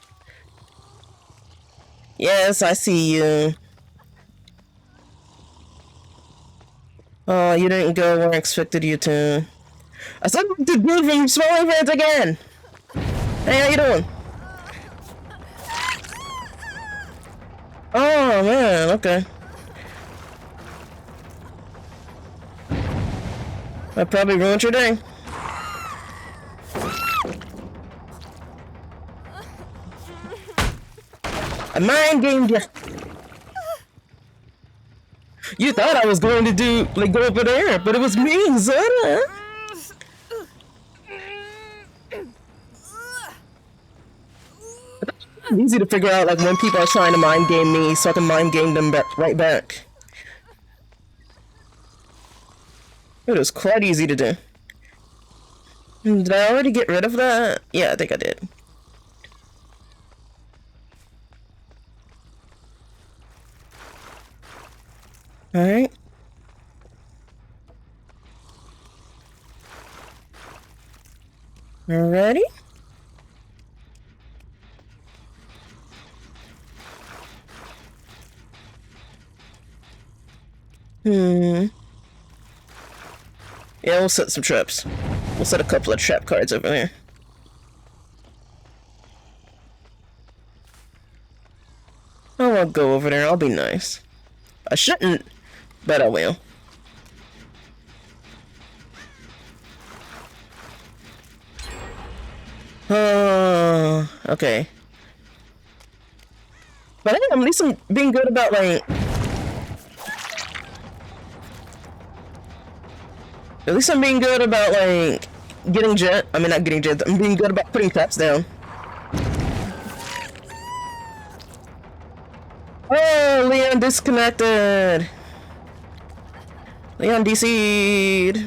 Yes, I see you. Oh, you didn't go where I expected you to. I said to dude from Small Events again! Hey, how you doing? Oh, man, okay. I probably ruined your day. I mind gamed you. You thought I was going to do, like, go over there, but it was me, son. Easy to figure out, like, when people are trying to mind game me, so I can mind game them right back. It was quite easy to do. Did I already get rid of that? Yeah, I think I did. Alright. Ready? Yeah, we'll set some traps. We'll set a couple of trap cards over there. I won't go over there, I'll be nice. I shouldn't, but I will. Okay. But hey, at least I'm being good about, like... At least I'm being good about, like, getting jet. I mean, not getting jet. I'm being good about putting traps down. Oh, Leon disconnected. Leon DC'd.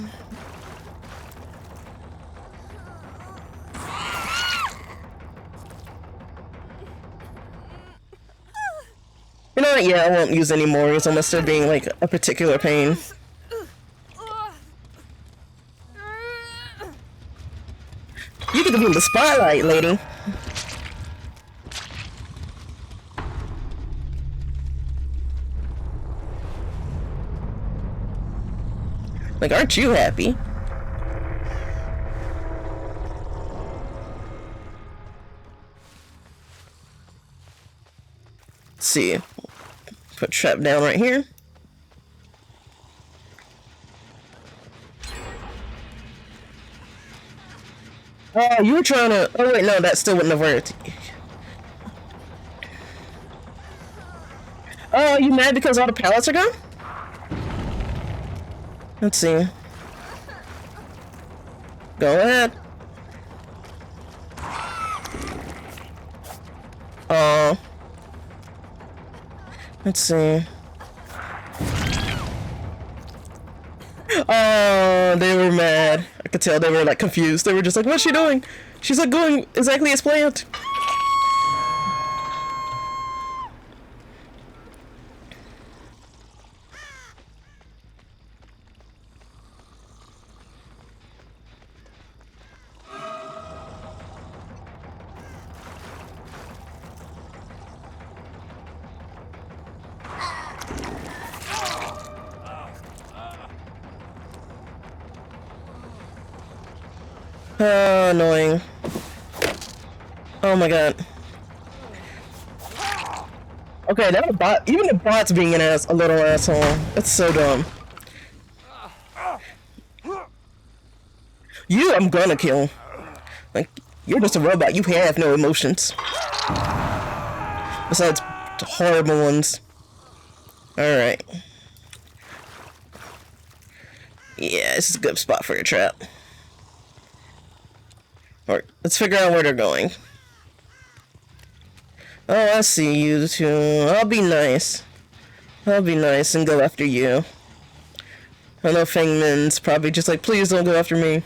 You know what? Yeah, I won't use any more unless they're being, like, a particular pain. You get to be in the spotlight, lady. Like, aren't you happy? Let's see. Put trap down right here. Oh, you were trying to... Oh, wait, no, that still wouldn't have worked. Oh, you mad because all the pallets are gone? Let's see. Go ahead. Oh. Let's see. Oh, they were mad. I could tell they were, like, confused. They were just like, what's she doing? She's not going exactly as planned. Annoying. Oh my god. Okay, that bot, even the bot's being a little asshole. It's so dumb. You, I'm gonna kill. Like, you're just a robot. You have no emotions. Besides horrible ones. Alright. Yeah, this is a good spot for your trap. Alright, let's figure out where they're going. Oh, I see you two. I'll be nice. I'll be nice and go after you. I know Fangman's probably just like, please don't go after me.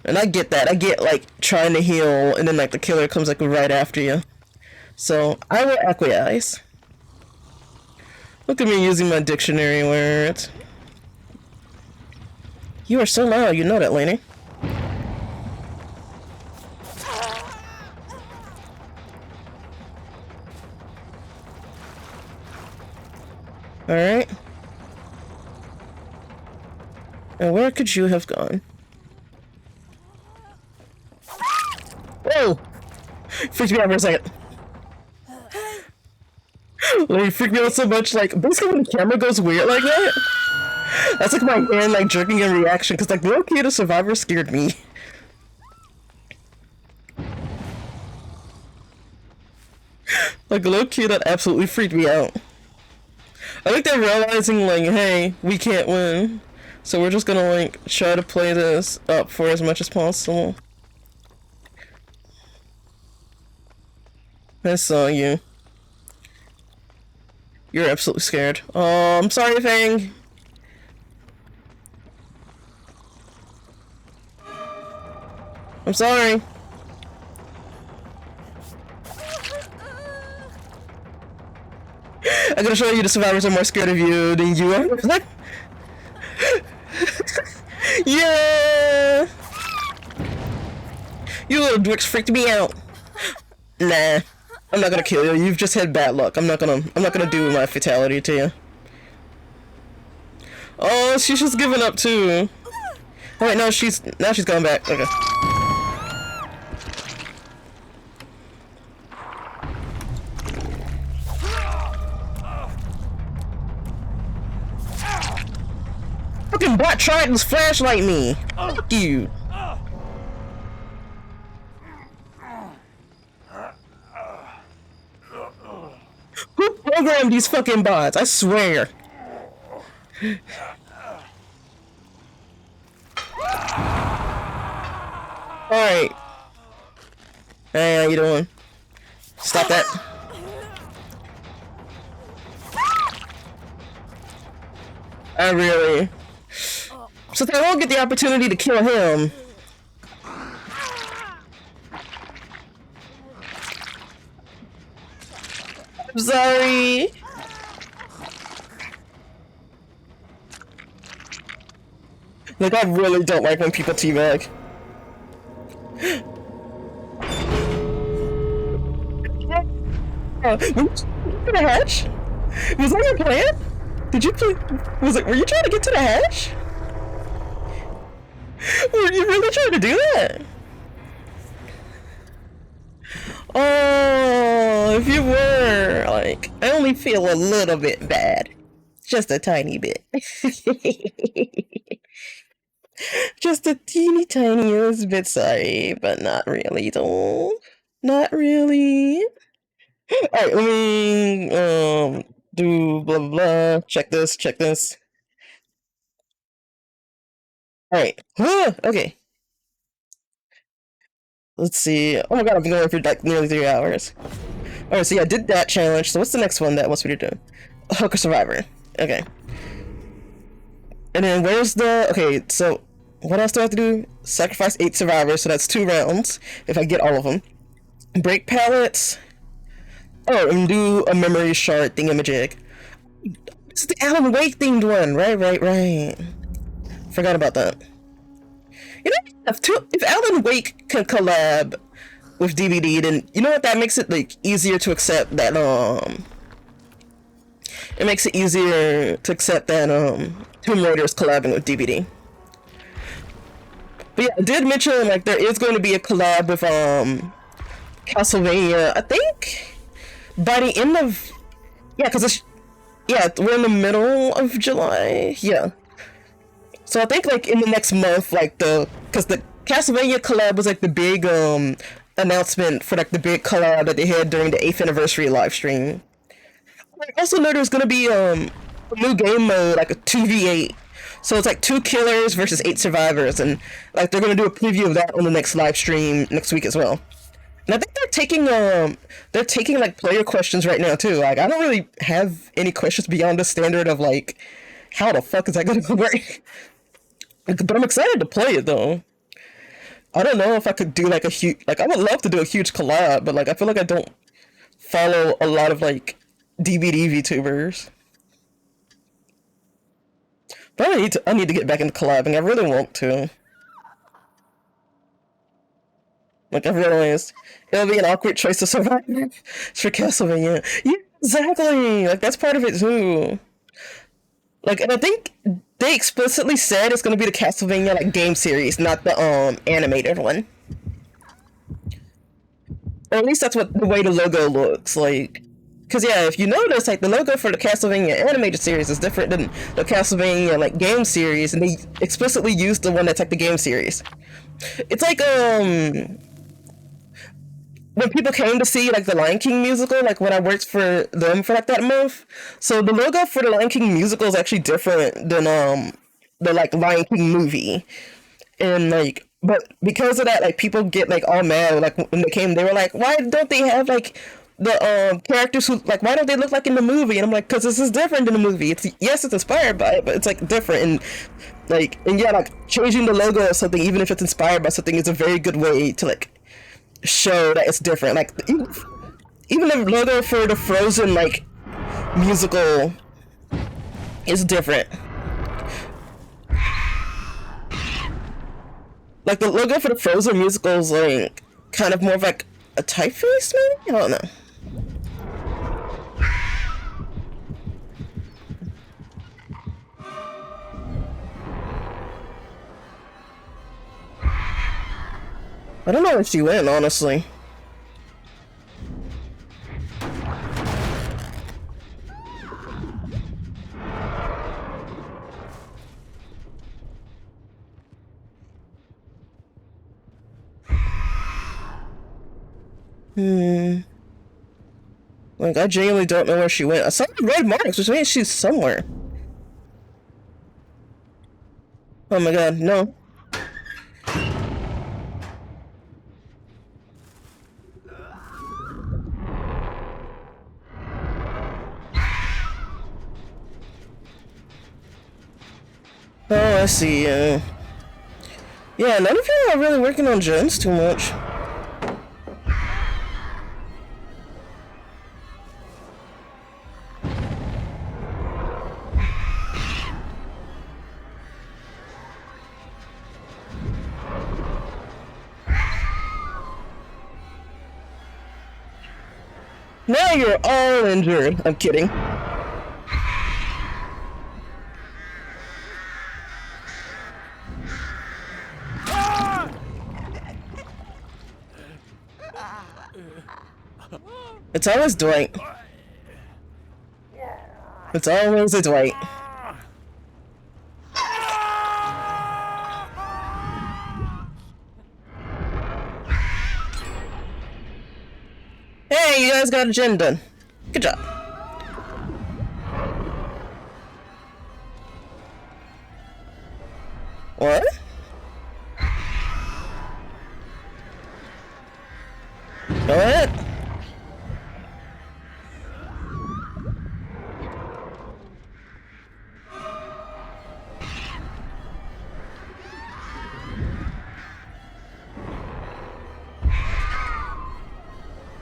And I get that. I get, like, trying to heal, and then, like, the killer comes, like, right after you. So, I will acquiesce. Look at me using my dictionary words. You are so loud, you know that, lady. Alright. And where could you have gone? Whoa! Freaked me out for a second. Like, freaked me out so much, like, basically when the camera goes weird like that, that's like my hand, like, jerking in reaction, because, like, low-key, the survivor scared me. Like, low-key, that absolutely freaked me out. I think they're realizing, like, hey, we can't win, so we're just gonna, like, try to play this up for as much as possible. I saw you. You're absolutely scared. Oh, I'm sorry, Fang. I'm sorry. I'm gonna show you the survivors are more scared of you than you are. Yeah! You little dicks freaked me out. Nah. I'm not gonna kill you. You've just had bad luck. I'm not gonna do my fatality to you. Oh, she's just giving up too. Oh wait, no, now she's going back. Okay. Fucking bot tried to flashlight me. Fuck you. Who programmed these fucking bots? I swear. Alright. Hey, how you doing? Stop that. I really... So they won't get the opportunity to kill him. I'm sorry. Like, I really don't like when people teabag. Were you to the hatch? Was that your plan? Did you play? Were you trying to get to the hatch? Were you really trying to do that? Oh, if you were, like, I only feel a little bit bad. Just a tiny bit. Just a teeny tiniest bit sorry, but not really though. Not really. Alright, let me do blah blah blah. Check this, check this. Alright. Okay. Let's see. Oh my god, I've been going for like nearly 3 hours. Alright, so yeah, I did that challenge. So what's the next one that wants me to do? Hooker Survivor. Okay. And then where's the... Okay, so what else do I have to do? Sacrifice 8 survivors, so that's 2 rounds, if I get all of them. Break pallets. Oh, and do a memory shard thingamajig. This is the Alan Wake themed one. Right. Forgot about that. You know, if Alan Wake can collab with DVD, then you know what, that makes it like easier to accept that it makes it easier to accept that Tomb Raider is collabing with DVD. But yeah, I did mention like there is going to be a collab with Castlevania. I think by the end of because it's we're in the middle of July. Yeah, so I think like in the next month, like because the Castlevania collab was like the big announcement for like the big collab that they had during the 8th anniversary live stream. I also know there's gonna be a new game mode, like a 2v8. So it's like 2 killers versus 8 survivors, and like they're gonna do a preview of that on the next live stream next week as well. And I think they're taking like player questions right now too. Like I don't really have any questions beyond the standard of like how the fuck is that gonna work? But I'm excited to play it though. I don't know if I could do like a huge I would love to do a huge collab, but like I feel like I don't follow a lot of like DVD VTubers. But I need to get back into collabing. I really want to. Like I realized it'll be an awkward choice to survive for Castlevania. Yeah, exactly. Like that's part of it too. Like, and I think they explicitly said it's gonna be the Castlevania like game series, not the animated one. Or at least that's what the way the logo looks like. Cause yeah, if you notice, like the logo for the Castlevania animated series is different than the Castlevania like game series, and they explicitly used the one that's like the game series. It's like when people came to see like the Lion King musical, like when I worked for them for like that month. So the logo for the Lion King musical is actually different than the like Lion King movie. And like but because of that, like people get like all mad like when they came, they were like, why don't they have like the characters who like why don't they look like in the movie? And I'm like, because this is different than the movie. It's yes, it's inspired by it, but it's like different and like changing the logo of something, even if it's inspired by something, is a very good way to like show that it's different. Like even the logo for the Frozen like musical is different. Like the logo for the Frozen musical is like kind of more of like a typeface, maybe? I don't know. I don't know where she went, honestly. Like, I genuinely don't know where she went. I saw red marks, which means she's somewhere. Oh my god, no. Oh, I see. Yeah, none of you are really working on gens too much. Now you're all injured. I'm kidding. It's always Dwight. It's always a Dwight. Hey, you guys got a gen done. Good job. What? What?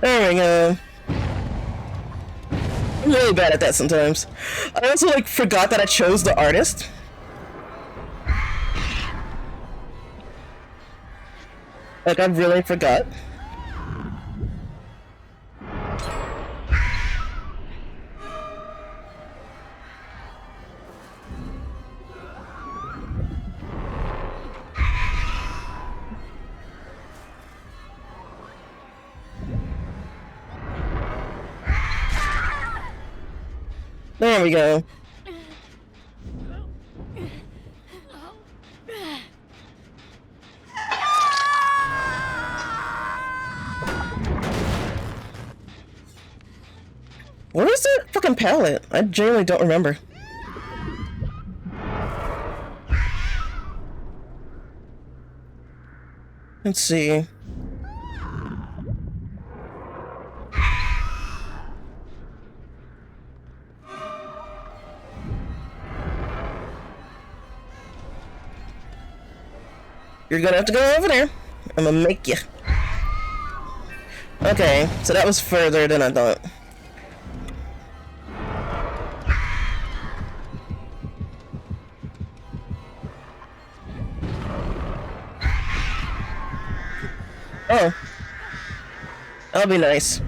There we go. I'm really bad at that sometimes. I also like forgot that I chose the artist. Like I really forgot. There we go. Where is that fucking pallet? I genuinely don't remember. Let's see. You're gonna have to go over there. I'm gonna make you. Okay, so that was further than I thought. Oh. That'll be nice.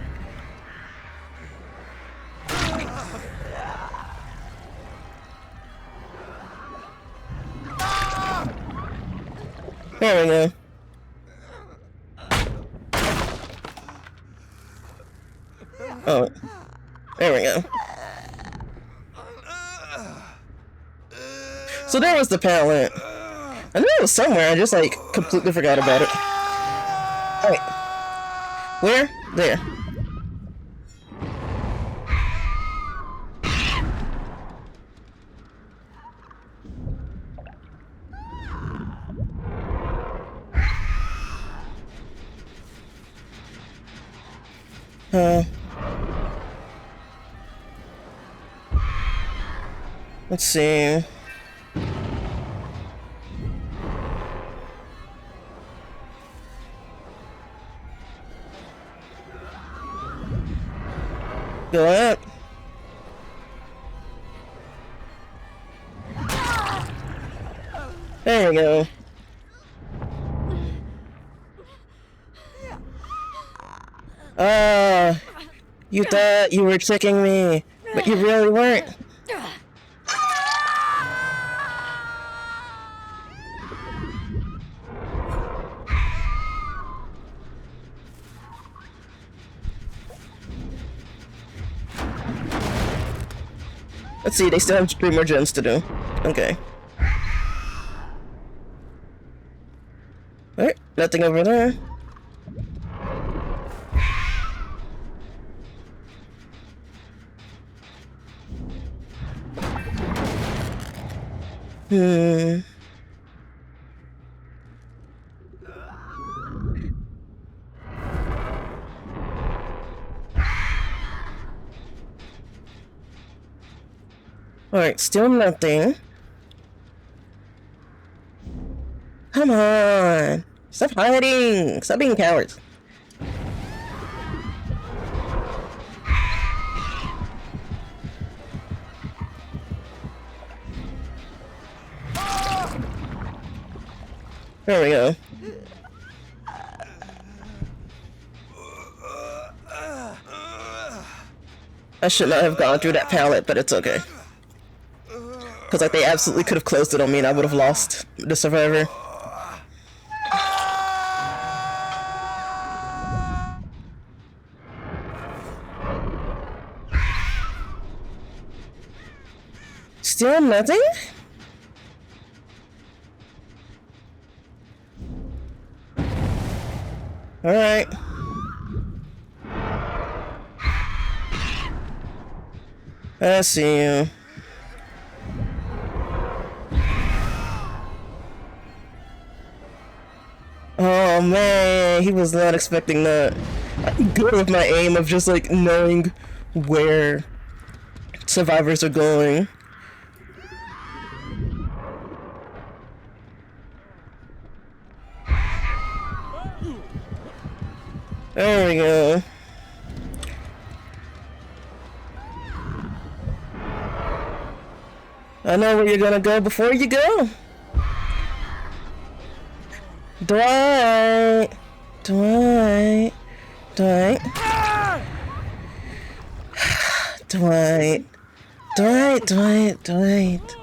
There we go. Oh. There we go. So there was the pallet. I knew it was somewhere, I just like completely forgot about it. Wait. Where? There. Let's see. Go up. There we go. You thought you were tricking me, but you really weren't. Let's see, they still have 3 more gens to do. Okay. Alright, nothing over there. Alright, still nothing. Come on! Stop hiding! Stop being cowards. There we go. I should not have gone through that pallet, but it's okay. Because like they absolutely could have closed it on me and I would have lost the survivor. Still nothing? Alright. I see you. Oh man, he was not expecting that. I'm good with my aim of just like knowing where survivors are going. There we go. I know where you're gonna go before you go. Dwight! Dwight! Dwight! Dwight! Dwight! Dwight! Dwight!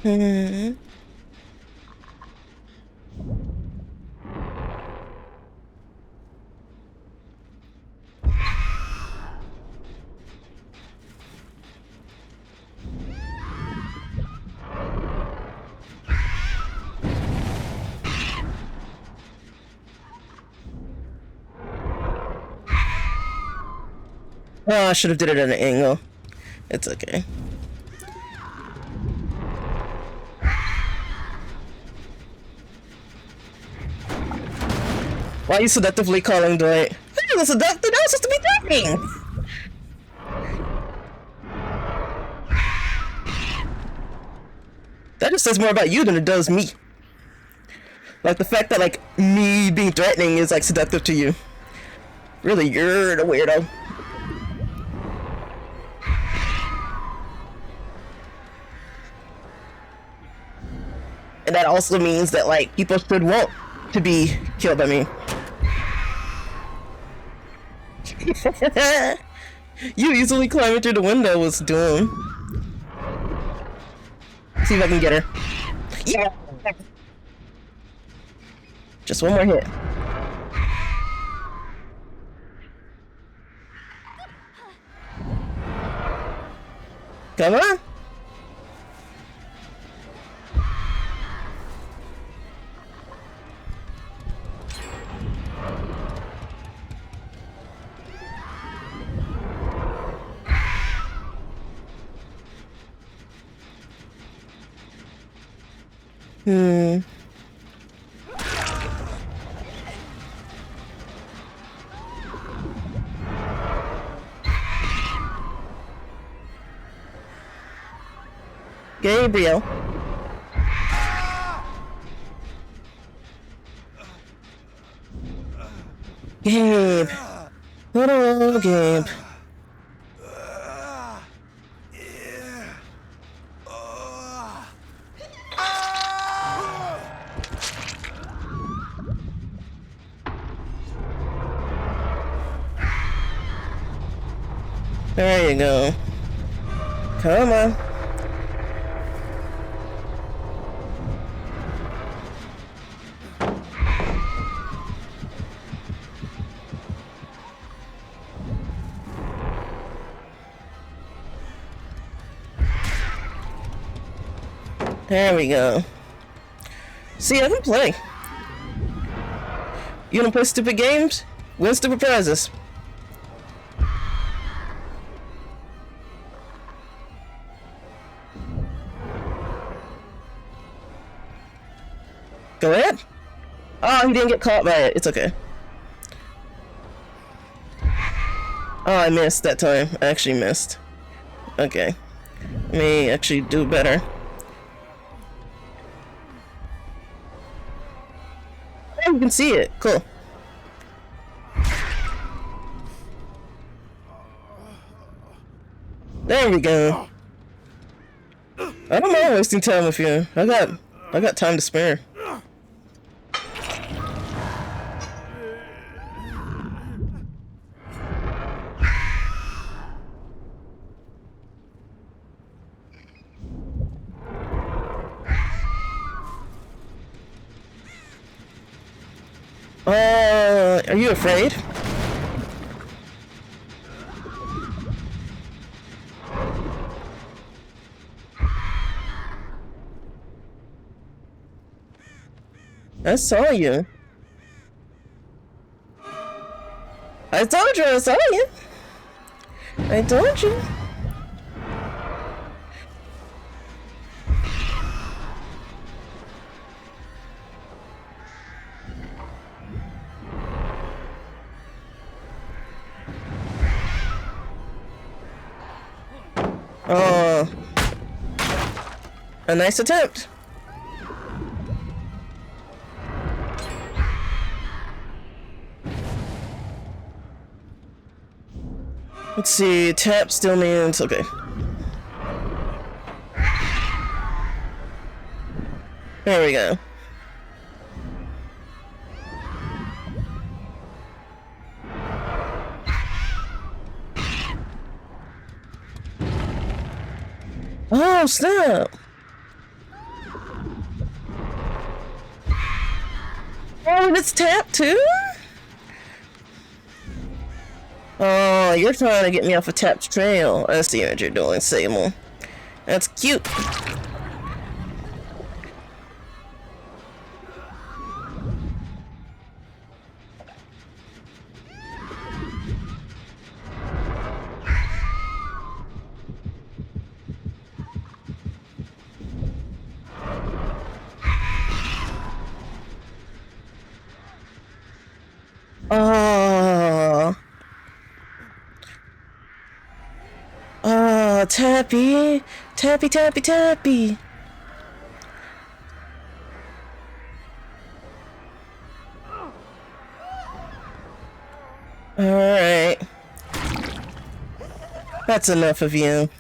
Hmm. Oh, I should have did it at an angle. It's okay. Why are you seductively calling Dwight? Hey, the seductive, that was supposed to be threatening! That just says more about you than it does me. Like the fact that like me being threatening is like seductive to you. Really, you're the weirdo. And that also means that like people should want to be killed by me. You easily climbing through the window was doing. See if I can get her. Yeah. Just one more hit. Come on. Gabriel. Gabe. Little Gabe. There you go. Come on. There we go. See, I can play. You wanna play stupid games? Win stupid prizes. Go ahead. Oh, he didn't get caught by it. It's okay. Oh, I missed that time. I actually missed. Okay. Let me actually do better. Oh, you can see it. Cool. There we go. I don't mind wasting time with you. I got time to spare. Are you afraid? I saw you. I told you I saw you. I told you. Oh, a nice attempt. Let's see, tap still means, okay. There we go. Oh, snap! Oh, and it's tapped too? Oh, you're trying to get me off a tapped trail. I see what you're doing, Sable. That's cute. Oh. Oh, Tappy. Tappy, Tappy, Tappy. Alright. That's enough of you.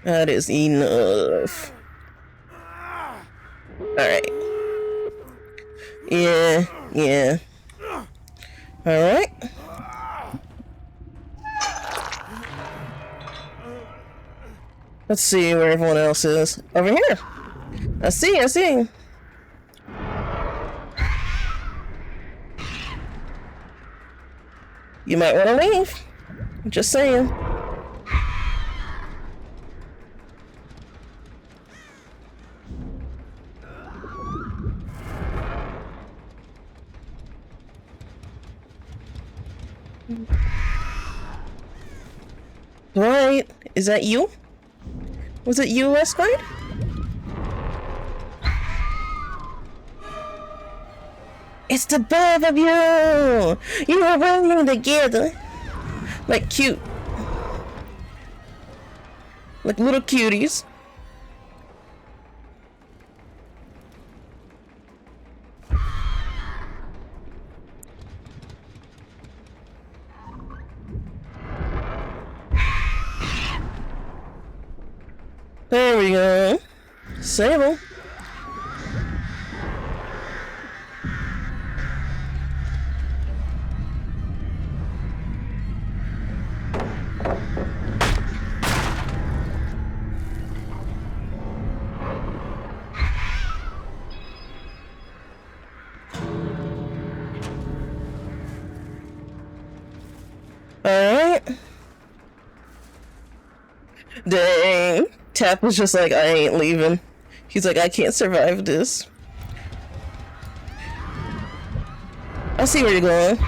That is enough. Alright. Yeah, yeah. Alright. Let's see where everyone else is. Over here. I see, I see. You might want to leave. Just saying. Right. Is that you? Was it you, Esquire? It's the both of you! You are running together. Like cute. Like little cuties. There we go. Sable. Alright. Dang. Tap was just like, I ain't leaving. He's like, I can't survive this. I see where you're going.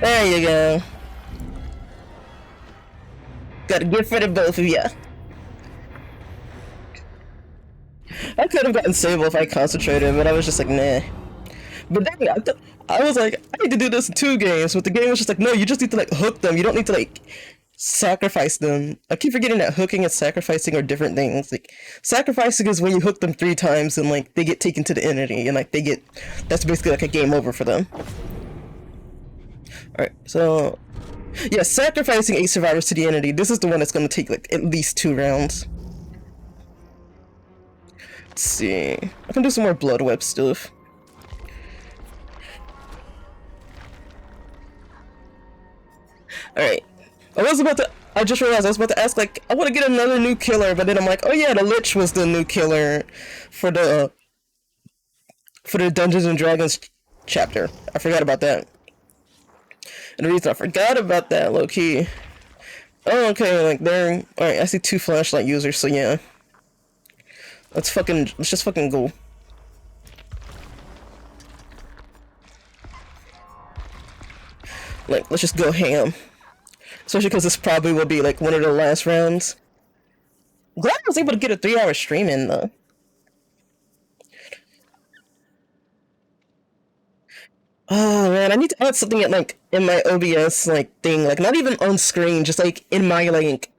There you go. Got a gift for the both of ya. I could have gotten Sable if I concentrated, but I was just like, nah. But then I was like, I need to do this in 2 games, but the game was just like, no, you just need to like hook them. You don't need to like sacrifice them. I keep forgetting that hooking and sacrificing are different things. Like sacrificing is when you hook them 3 times and like they get taken to the entity and like they get, that's basically like a game over for them. Alright, so yeah, sacrificing 8 survivors to the entity. This is the one that's going to take like at least 2 rounds. Let's see. I can do some more blood web stuff. Alright. I just realized I was about to ask, like, I want to get another new killer, but then I'm like, oh yeah, the Lich was the new killer for the Dungeons and Dragons chapter. I forgot about that. And the reason I forgot about that, low key. Oh, okay, like there. Alright, I see 2 flashlight users, so yeah. Let's just fucking go. Like, let's just go ham. Especially because this probably will be like one of the last rounds. Glad I was able to get a 3-hour stream in though. Oh man, I need to add something in my OBS like thing, like not even on screen, just like in my like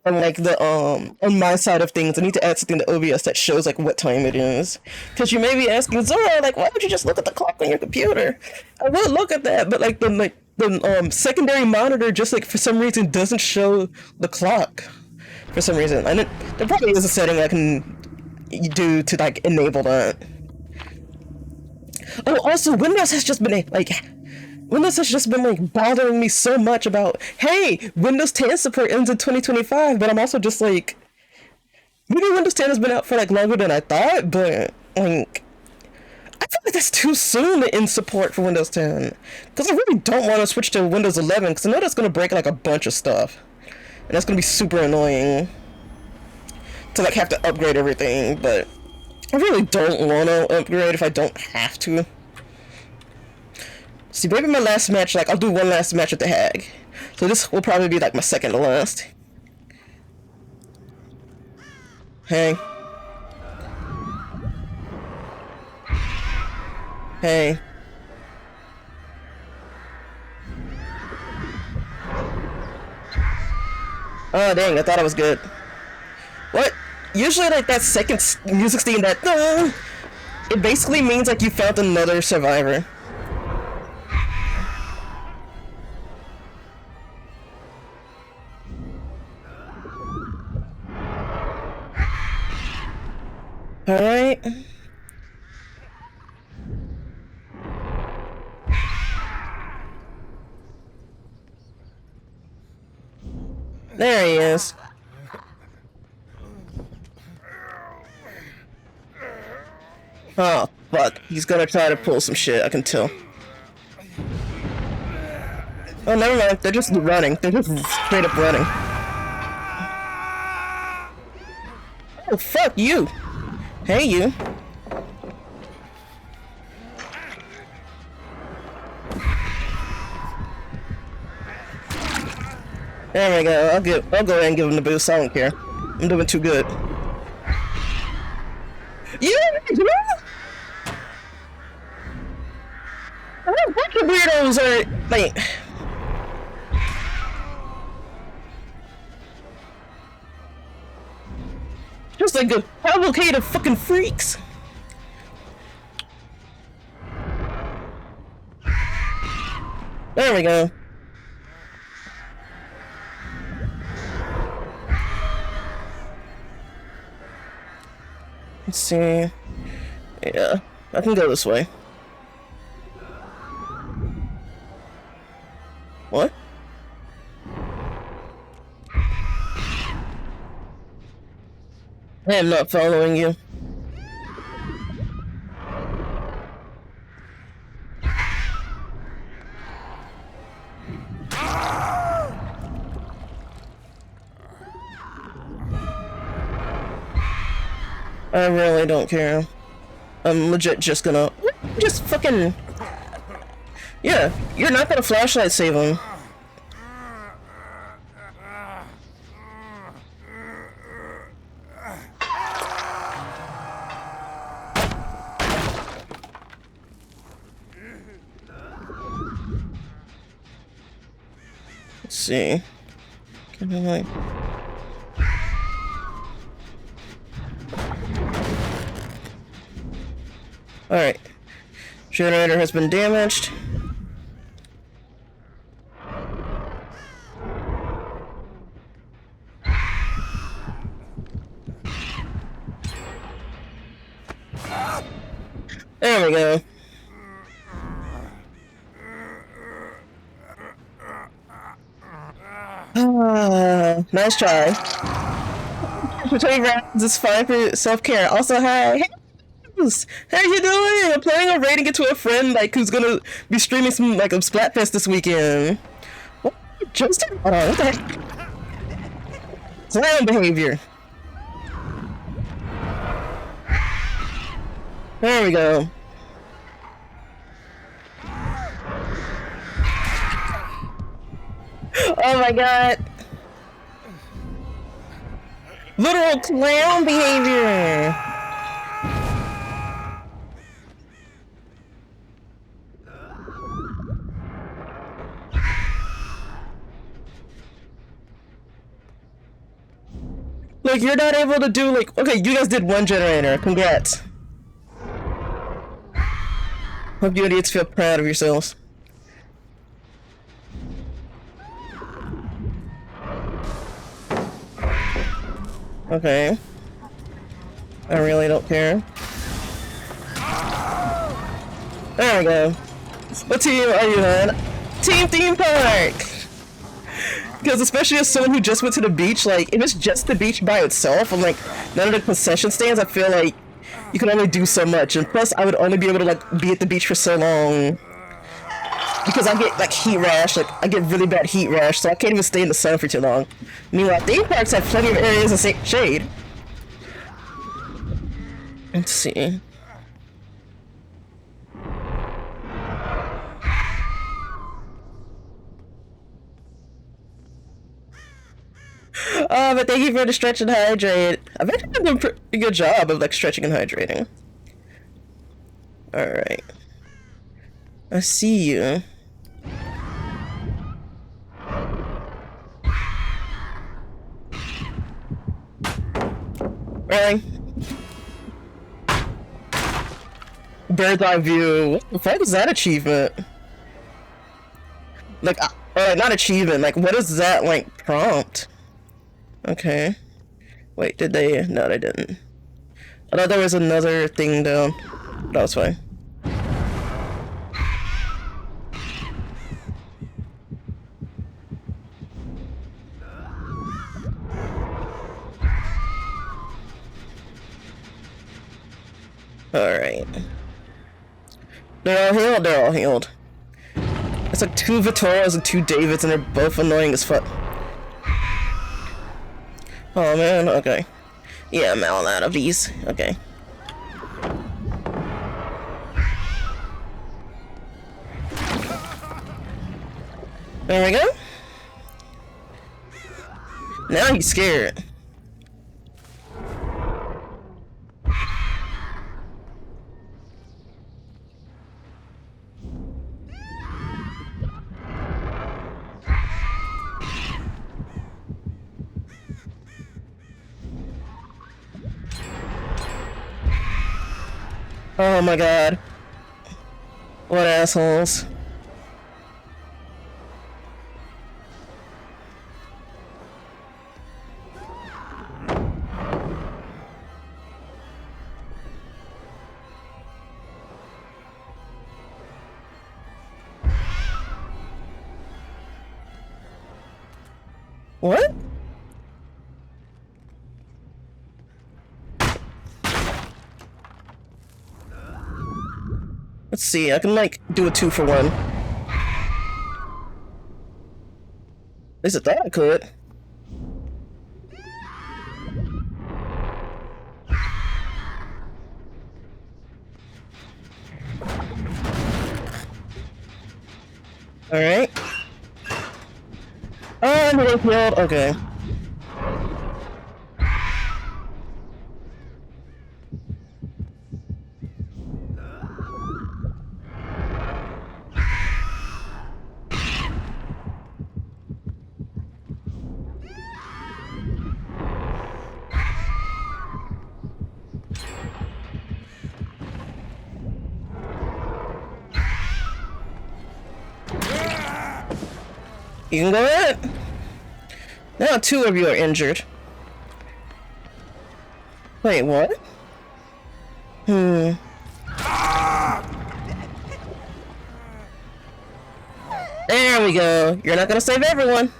on like the on my side of things. I need to add something to OBS that shows like what time it is. Because you may be asking, Zora, like why would you just look at the clock on your computer? I will look at that, but like the secondary monitor just like for some reason doesn't show the clock for some reason. And there probably is a setting I can do to like enable that. Oh, also, Windows has just been like bothering me so much about, hey, Windows 10 support ends in 2025, but I'm also just like, maybe Windows 10 has been out for like longer than I thought, but like, I feel like that's too soon to end support for Windows 10, because I really don't want to switch to Windows 11, because I know that's going to break like a bunch of stuff, and that's going to be super annoying to like have to upgrade everything, but I really don't want to upgrade if I don't have to. See, maybe my last match, like, I'll do one last match at the Hag. So this will probably be, like, my second to last. Hey. Hey. Oh, dang, I thought I was good. What? Usually, like, that second music theme that... it basically means, like, you found another survivor. Alright. There he is. Oh, fuck. He's gonna try to pull some shit, I can tell. Oh, never mind. They're just running. They're just straight up running. Oh, fuck you. Hey, you. There we go. I'll go ahead and give him the boost. I don't care. I'm doing too good. Yeah! A bunch of weirdos are like. Just like a cavalcade of fucking freaks. There we go. Let's see. Yeah, I can go this way. What? I am not following you. I really don't care. I'm legit just gonna... Just fucking... Yeah, you're not gonna flashlight save him. Let's see. Can I like... Alright. Generator has been damaged. There we go. Nice try. For 20 rounds is fine for self-care. Also, hi. How you doing? I'm planning on raiding it to a friend like who's gonna be streaming some like a Splatfest this weekend. What? Justin? Hold on, what the heck? Clown behavior. There we go. Oh my god. Literal clown behavior. Like, you're not able to do, like... Okay, you guys did one generator. Congrats. Hope you idiots feel proud of yourselves. Okay. I really don't care. There we go. What team are you on? Team Theme Park! Because especially as someone who just went to the beach, like, if it's just the beach by itself, and like, none of the concession stands, I feel like you can only do so much. And plus, I would only be able to, like, be at the beach for so long. Because I get, like, heat rash, like, I get really bad heat rash, so I can't even stay in the sun for too long. Meanwhile, theme parks have plenty of areas of shade. Let's see. Oh, but thank you for the stretch and hydrate. I've actually done a pretty good job of like stretching and hydrating. Alright. I see you. Really? Bird's eye view. What the fuck is that achievement? Like, not achievement, like what is that like prompt? Okay. Wait, did they? No, they didn't. I thought there was another thing down. That was fine. Alright. They're all healed? They're all healed. It's like 2 Vittoras and 2 Davids, and they're both annoying as fuck. Oh man, okay. Yeah, I'm out of these. Okay. There we go. Now he's scared. Oh my god. What assholes. What? Let's see, I can like do a 2-for-1. At least I thought I could. Alright. Oh, I'm getting killed. Okay. You can go in. Now 2 of you are injured. Wait, what? There we go. You're not gonna save everyone.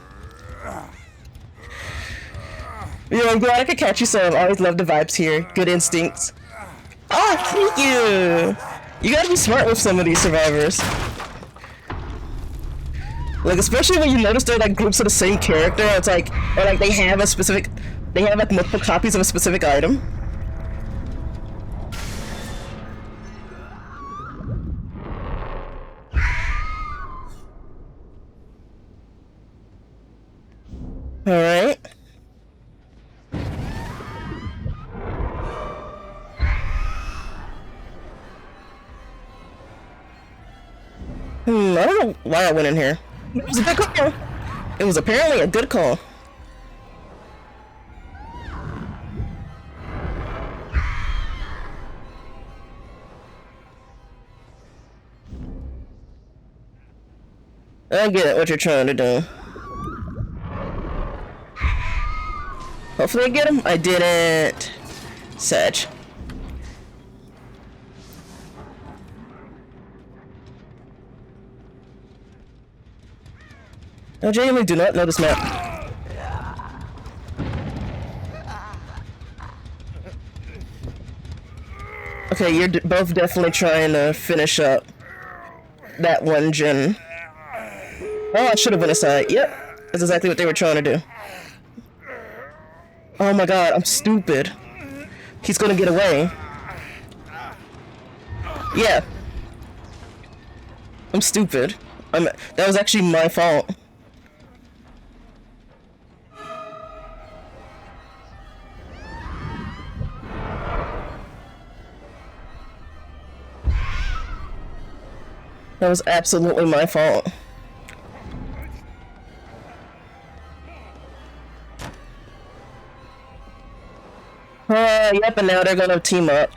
You know, I'm glad I could catch you, so I've always loved the vibes here. Good instincts. Oh, thank you! You gotta be smart with some of these survivors. Like, especially when you notice they're like groups of the same character, it's like, or like they have like multiple copies of a specific item. Alright. I don't know why I went in here. It was a good call. It was apparently a good call. I get it, what you're trying to do. Hopefully I get him. I didn't. Sedge. I genuinely do not know this map. Okay, you're both definitely trying to finish up that one gen. Oh, I should have went aside. Yep, that's exactly what they were trying to do. Oh my god, I'm stupid. He's gonna get away. Yeah. I'm stupid. That was actually my fault. That was absolutely my fault. Yep, and now they're gonna team up.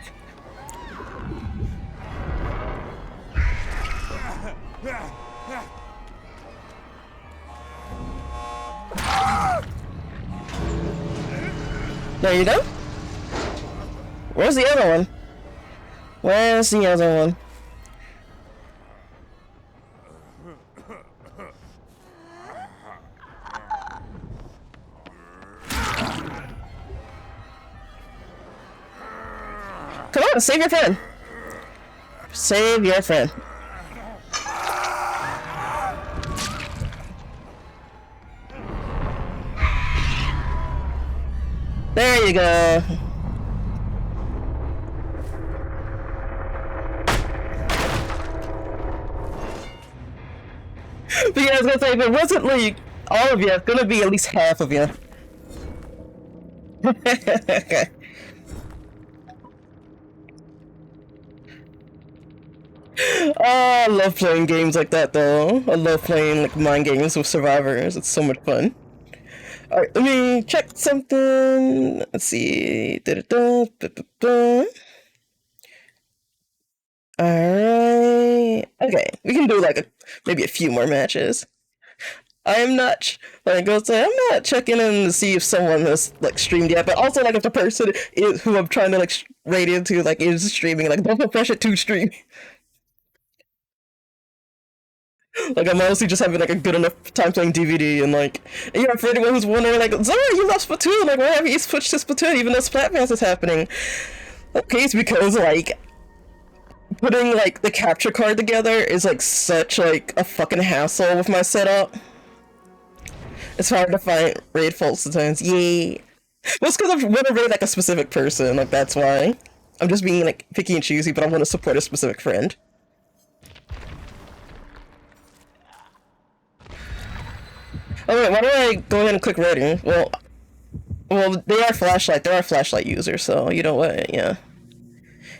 There you go. Where's the other one? Where's the other one? Come on, save your friend. Save your friend. There you go. But yeah, I was gonna say, if it wasn't like all of you, it's gonna be at least half of you. Okay. Oh, I love playing games like that though. I love playing like mind games with survivors. It's so much fun. Alright, let me check something. Let's see. Alright. Okay, we can do like maybe a few more matches. I am not like I'll say I'm not checking in to see if someone has like streamed yet, but also like if the person is who I'm trying to like raid into like is streaming, like don't put pressure to stream. Like I'm honestly just having like a good enough time playing DVD and like you know for anyone who's wondering like Zara, you love Splatoon, like why have you switched to Splatoon even though Splatfest is happening? Okay, it's because like putting like the capture card together is like such like a fucking hassle with my setup. It's hard to find raid faults sometimes. Yay. Well, it's because I want to raid like a specific person, like that's why. I'm just being like picky and choosy, but I want to support a specific friend. Alright, why don't I go ahead and click ready? Well, they are flashlight. There are flashlight users, so you know what? Yeah.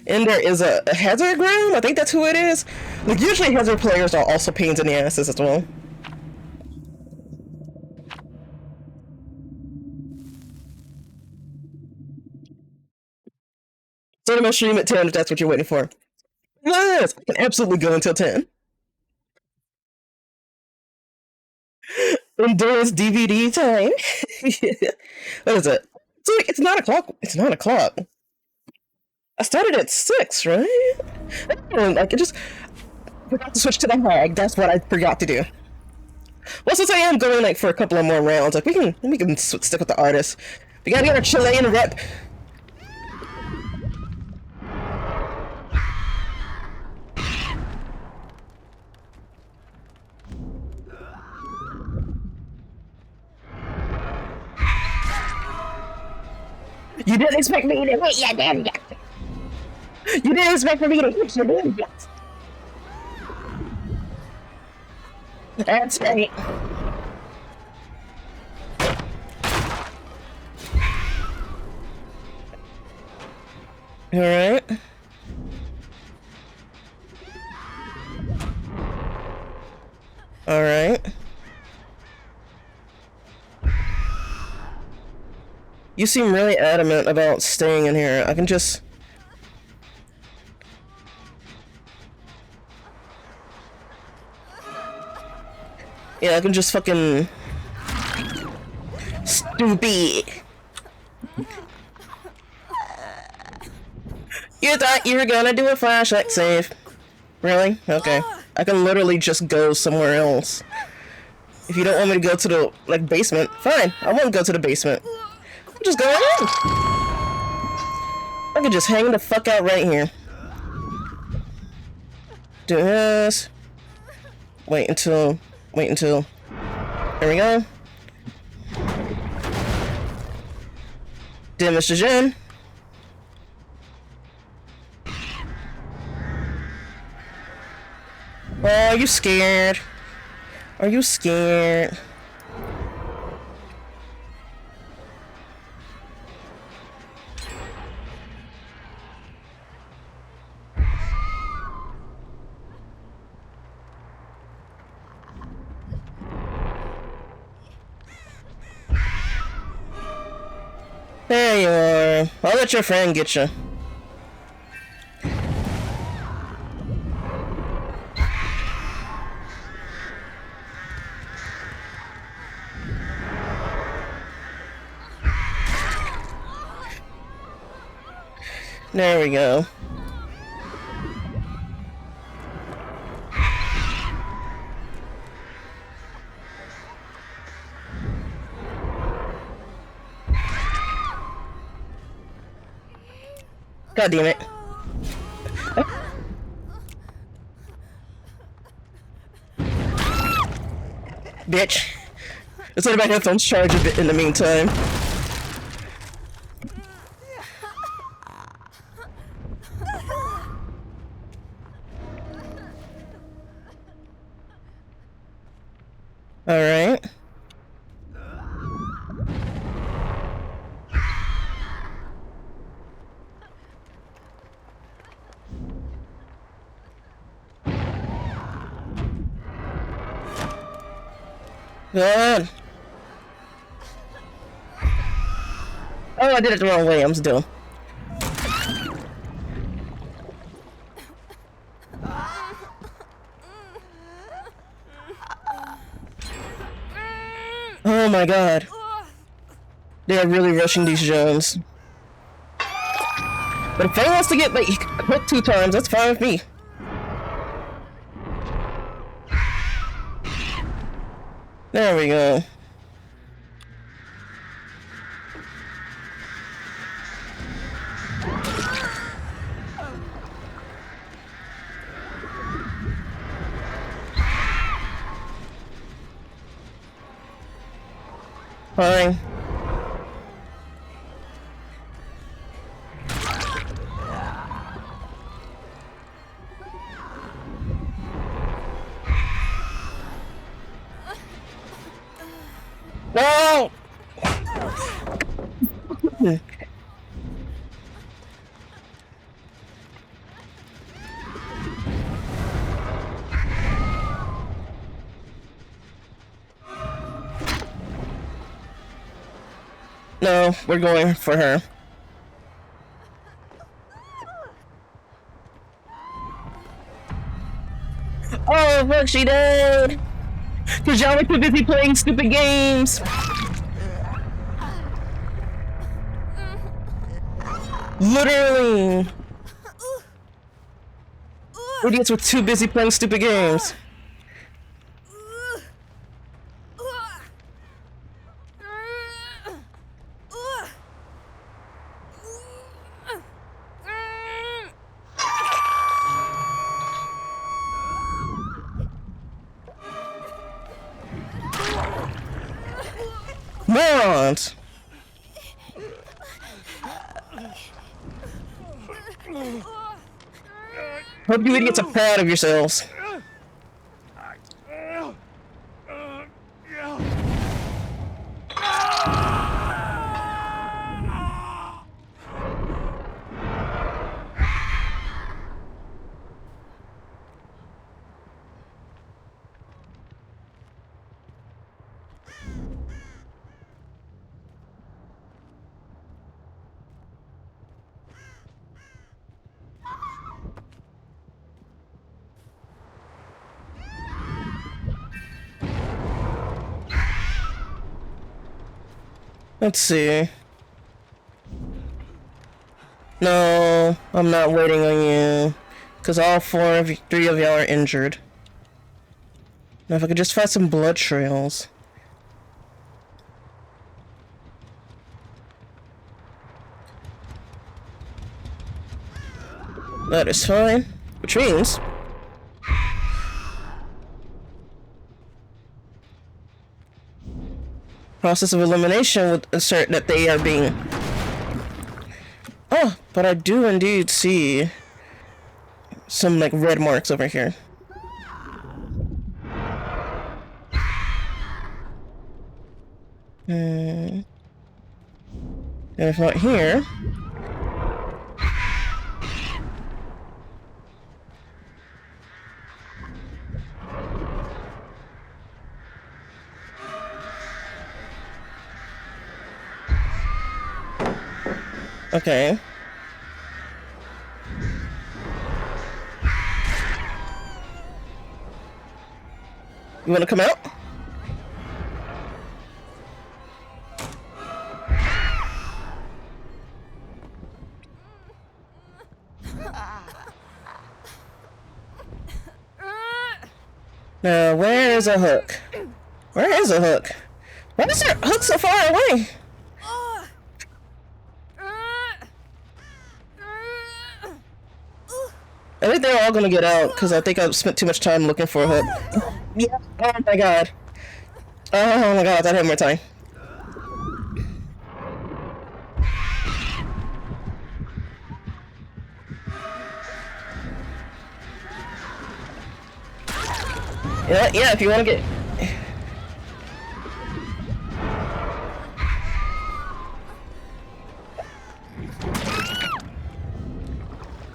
And there is a hazard ground. I think that's who it is. Like usually, hazard players are also pains in the asses as well. So I'm gonna stream at 10 if that's what you're waiting for. Yes, I can absolutely go until 10. Endurance DVD time. What is it? It's 9 o'clock. It's 9 o'clock. I started at 6, right? Like, I just forgot to switch to the hag. That's what I forgot to do. Well, since I am going like for a couple of more rounds, like we can stick with the artist. We gotta get our Chilean rep. You didn't expect me to hit you, did you? You didn't expect me to hit you, did you? That's right. Alright. Alright. You seem really adamant about staying in here. I can just... Yeah, I can just fucking... Stupid! You thought you were gonna do a flashlight save. Really? Okay. I can literally just go somewhere else. If you don't want me to go to the, like, basement, fine. I won't go to the basement. I'm just going in. I can just hang the fuck out right here. Do this. Wait until. There we go. Dear Mr. Jen. Oh, are you scared? Are you scared? There you are. I'll let your friend get you. There we go. God damn it. Bitch. Let's let my headphones charge a bit in the meantime. Alright. Good. Oh, I did it the wrong way. I'm still. Oh my god. They are really rushing these Jones. But if Faye wants to get like hit 2 times, that's fine with me. There we go. Fine. No! No, we're going for her. Oh, look, she died! Cause y'all were too busy playing stupid games! Literally! Idiots were too busy playing stupid games. Morons! Hope you idiots are proud of yourselves. Let's see. No, I'm not waiting on you. Because all three of y'all are injured. Now if I could just find some blood trails. That is fine. Which means... process of elimination would assert that they are being... Oh, but I do indeed see some, like, red marks over here. And if not here... Okay. You wanna come out? Now, where is a hook? Where is a hook? Why is there a hook so far away? I think they're all gonna get out because I think I've spent too much time looking for a hook. Yeah. Oh my god. Oh my god, that had more time. Yeah, if you want to get...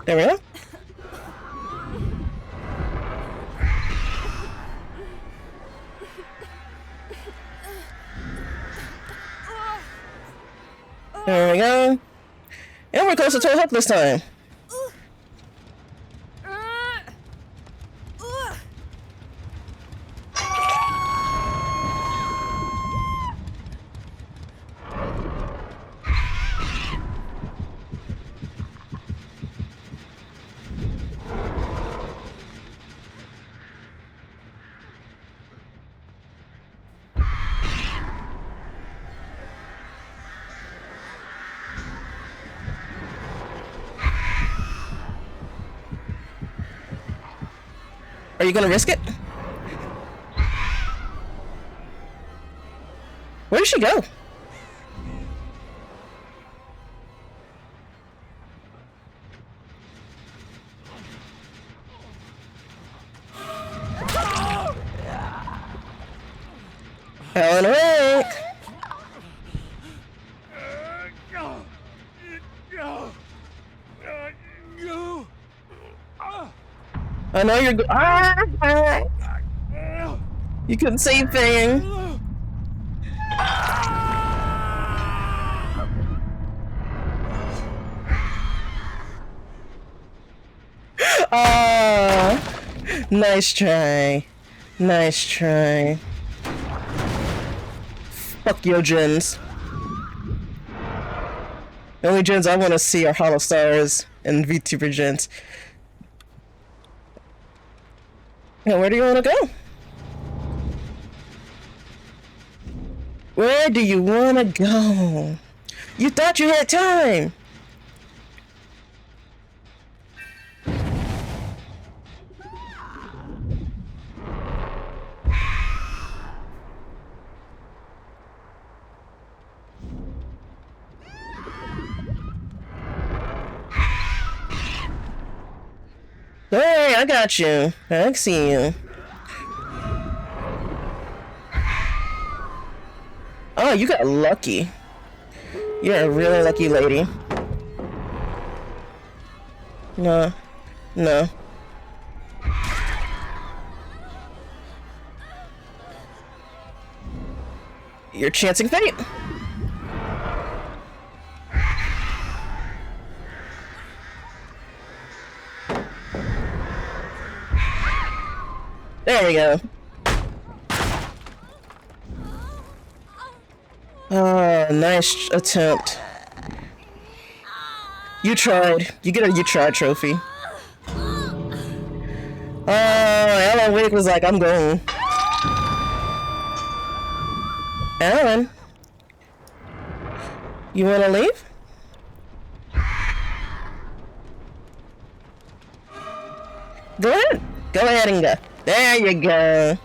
There we go. There we go. And we're closer to a hook this time. Are you gonna risk it? Where did she go? Helen awake! I know you're good. You couldn't say a thing. Ah, nice try. Nice try. Fuck your gens. The only gens I want to see are Hollow Stars and VTuber gens. Now, where do you want to go? Where do you want to go? You thought you had time. Hey, I got you. I see you. Oh, you got lucky. You're a really lucky lady. No. No. You're chancing fate. There we go. Oh, nice attempt. You tried. You get a you tried trophy. Oh, Alan Wake was like, I'm going. Alan, you wanna leave? Go ahead. Go ahead and go. There you go.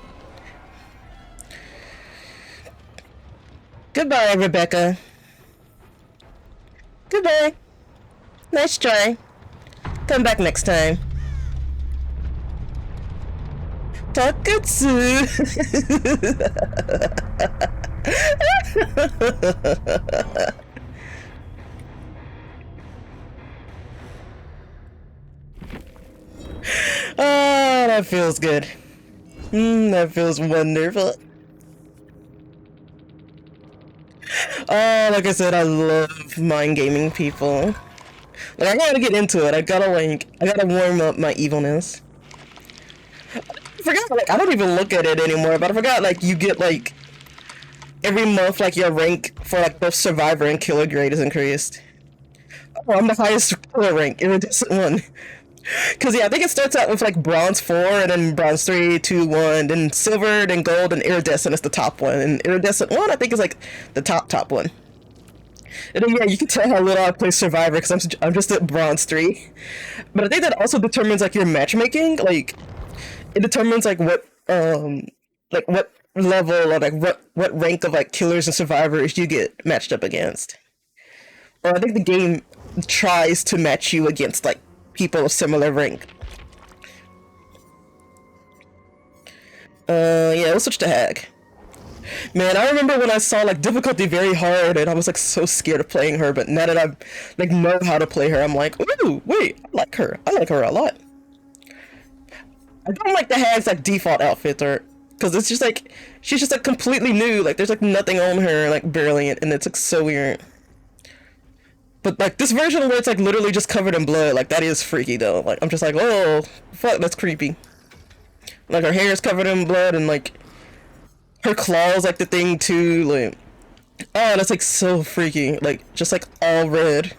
Goodbye, Rebecca. Goodbye. Nice try. Come back next time. Takatsu. Oh, that feels good. That feels wonderful. Oh, like I said, I love mind gaming people. Like, I gotta get into it. I gotta warm up my evilness. I forgot, like, I don't even look at it anymore, but I forgot, like, you get, like, every month, like, your rank for, like, both Survivor and Killer grade is increased. Oh, I'm the highest Killer rank, Iridescent 1. Because, yeah, I think it starts out with, like, Bronze 4, and then Bronze 3, 2, 1, then Silver, then Gold, and Iridescent is the top one. And Iridescent 1, I think, is, like, the top one. And then, yeah, you can tell how little I play Survivor, because I'm just at Bronze 3. But I think that also determines, like, your matchmaking. Like, it determines, like, what level, or, like, what rank of, like, killers and survivors you get matched up against. Or I think the game tries to match you against, like, people of similar rank. Yeah, we'll switch to Hag. Man, I remember when I saw, like, difficulty very hard, and I was, like, so scared of playing her, but now that I, like, know how to play her, I'm like, ooh, wait, I like her. I like her a lot. I don't like the Hag's, like, default outfit, or, because it's just, like, she's just, like, completely new, like, there's, like, nothing on her, like, barely, and it's, like, so weird. But, like, this version where it's, like, literally just covered in blood, like, that is freaky, though. Like, I'm just like, oh, fuck, that's creepy. Like, her hair is covered in blood, and, like, her claws, like, the thing, too, like, oh, that's, like, so freaky. Like, just, like, all red.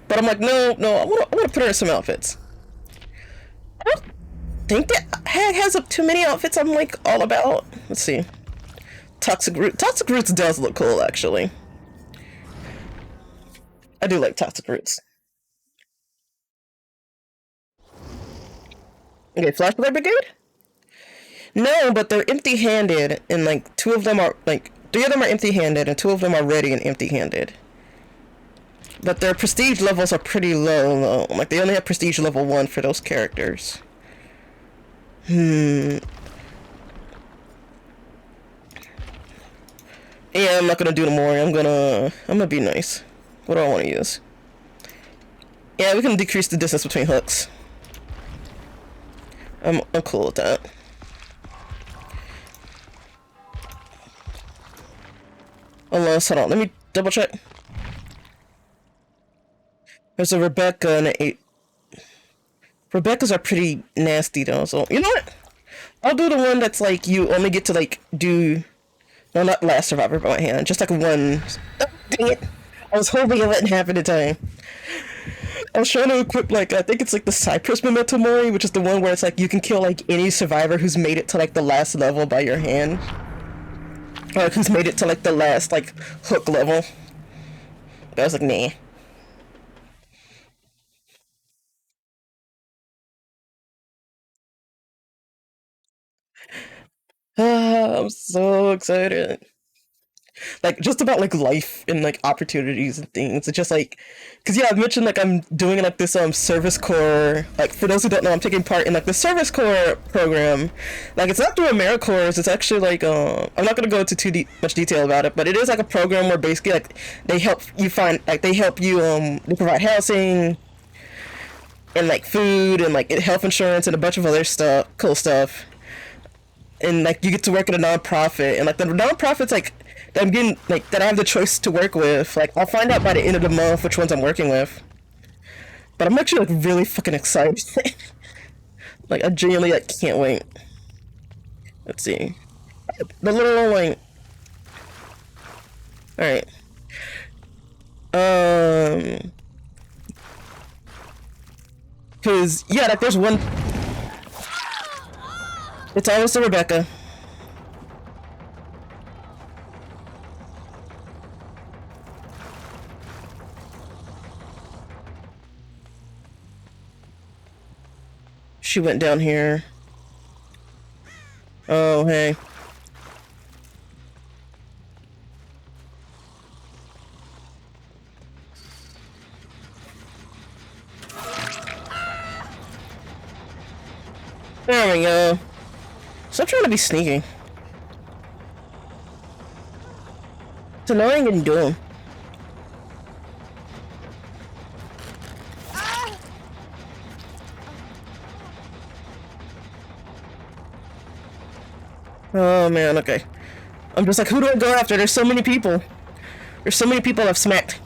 But I'm like, no, I wanna put her in some outfits. I don't think that Hag has too many outfits I'm, like, all about. Let's see. Toxic Roots does look cool, actually. I do like Toxic Roots. Okay, Flashlight Brigade? No, but they're empty-handed, and, like, two of them are, like, 3 of them are empty-handed, and 2 of them are ready and empty-handed. But their prestige levels are pretty low, though. Like, they only have prestige level 1 for those characters. Yeah, I'm not gonna do the more. I'm gonna be nice. What do I want to use? Yeah, we can decrease the distance between hooks. I'm cool with that. Unless, hold on, let me double check. There's a Rebecca and an 8. Rebecca's are pretty nasty though, so you know what? I'll do the one that's like you only get to like do, no, not last survivor by my hand, just like one. Oh, dang it! I was hoping it wouldn't happen in time. I was trying to equip like, I think it's like the Cypress Memento Mori, which is the one where it's like you can kill like any survivor who's made it to like the last level by your hand. Or like, who's made it to like the last like hook level. But I was like, nah. I'm so excited. Like, just about like life and like opportunities and things. It's just like, because yeah, I've mentioned like I'm doing like this service corps. Like, for those who don't know, I'm taking part in like the service corps program. Like, it's not through AmeriCorps. It's actually like I'm not gonna go into too much detail about it, but it is like a program where basically like they help you find, like they help you they provide housing and like food and like health insurance and a bunch of other stuff, cool stuff. And like you get to work at a nonprofit, and like the nonprofits like that I'm getting, like that I have the choice to work with. Like, I'll find out by the end of the month which ones I'm working with. But I'm actually like really fucking excited. Like, I genuinely like can't wait. Let's see. The little like. All right. is, yeah, like there's one. It's always to Rebecca. She went down here. Oh, hey. There we go. Stop trying to be sneaky. It's annoying and dumb. Oh man, okay. I'm just like, who do I go after? There's so many people. There's so many people I've smacked.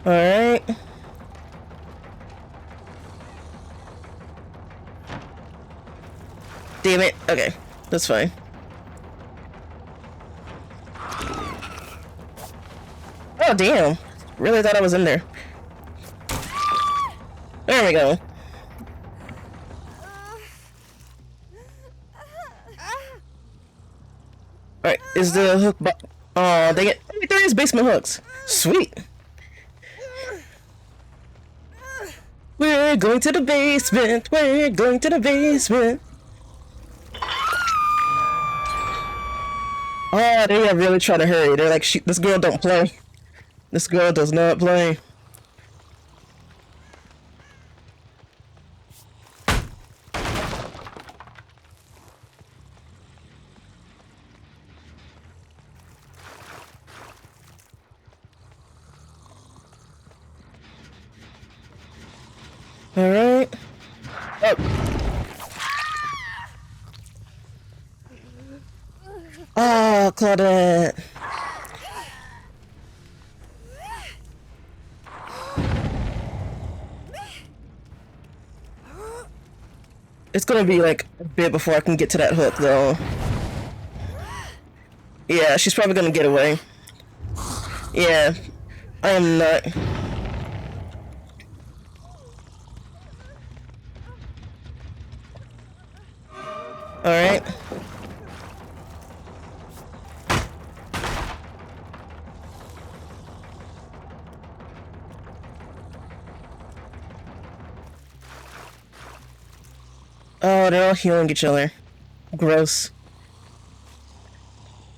Alright. Damn it. Okay, that's fine. Oh, damn. Really thought I was in there. There we go. Alright, is the hook oh, dang it. Wait, there is basement hooks. Sweet. We're going to the basement. We're going to the basement. Oh, they are really trying to hurry. They're like, this girl don't play. This girl does not play. Alright. Oh, Claudette. It's gonna be like a bit before I can get to that hook, though. Yeah, she's probably gonna get away. Yeah, I am not. Alright. Oh, they're all healing each other. Gross.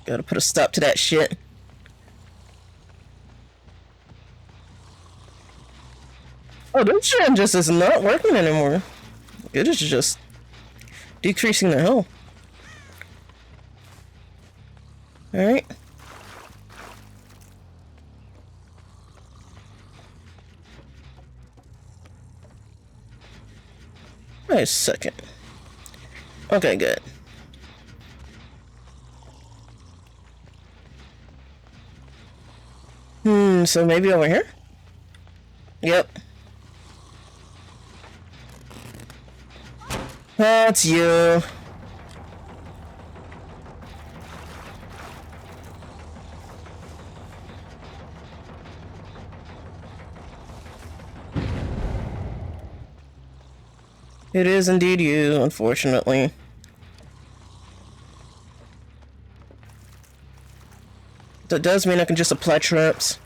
Gotta put a stop to that shit. Oh, this shit just is not working anymore. It is just decreasing the health. Alright. Wait a second. Okay, good. So maybe over here? Yep. That's you. It is indeed you, unfortunately. That does mean I can just apply traps.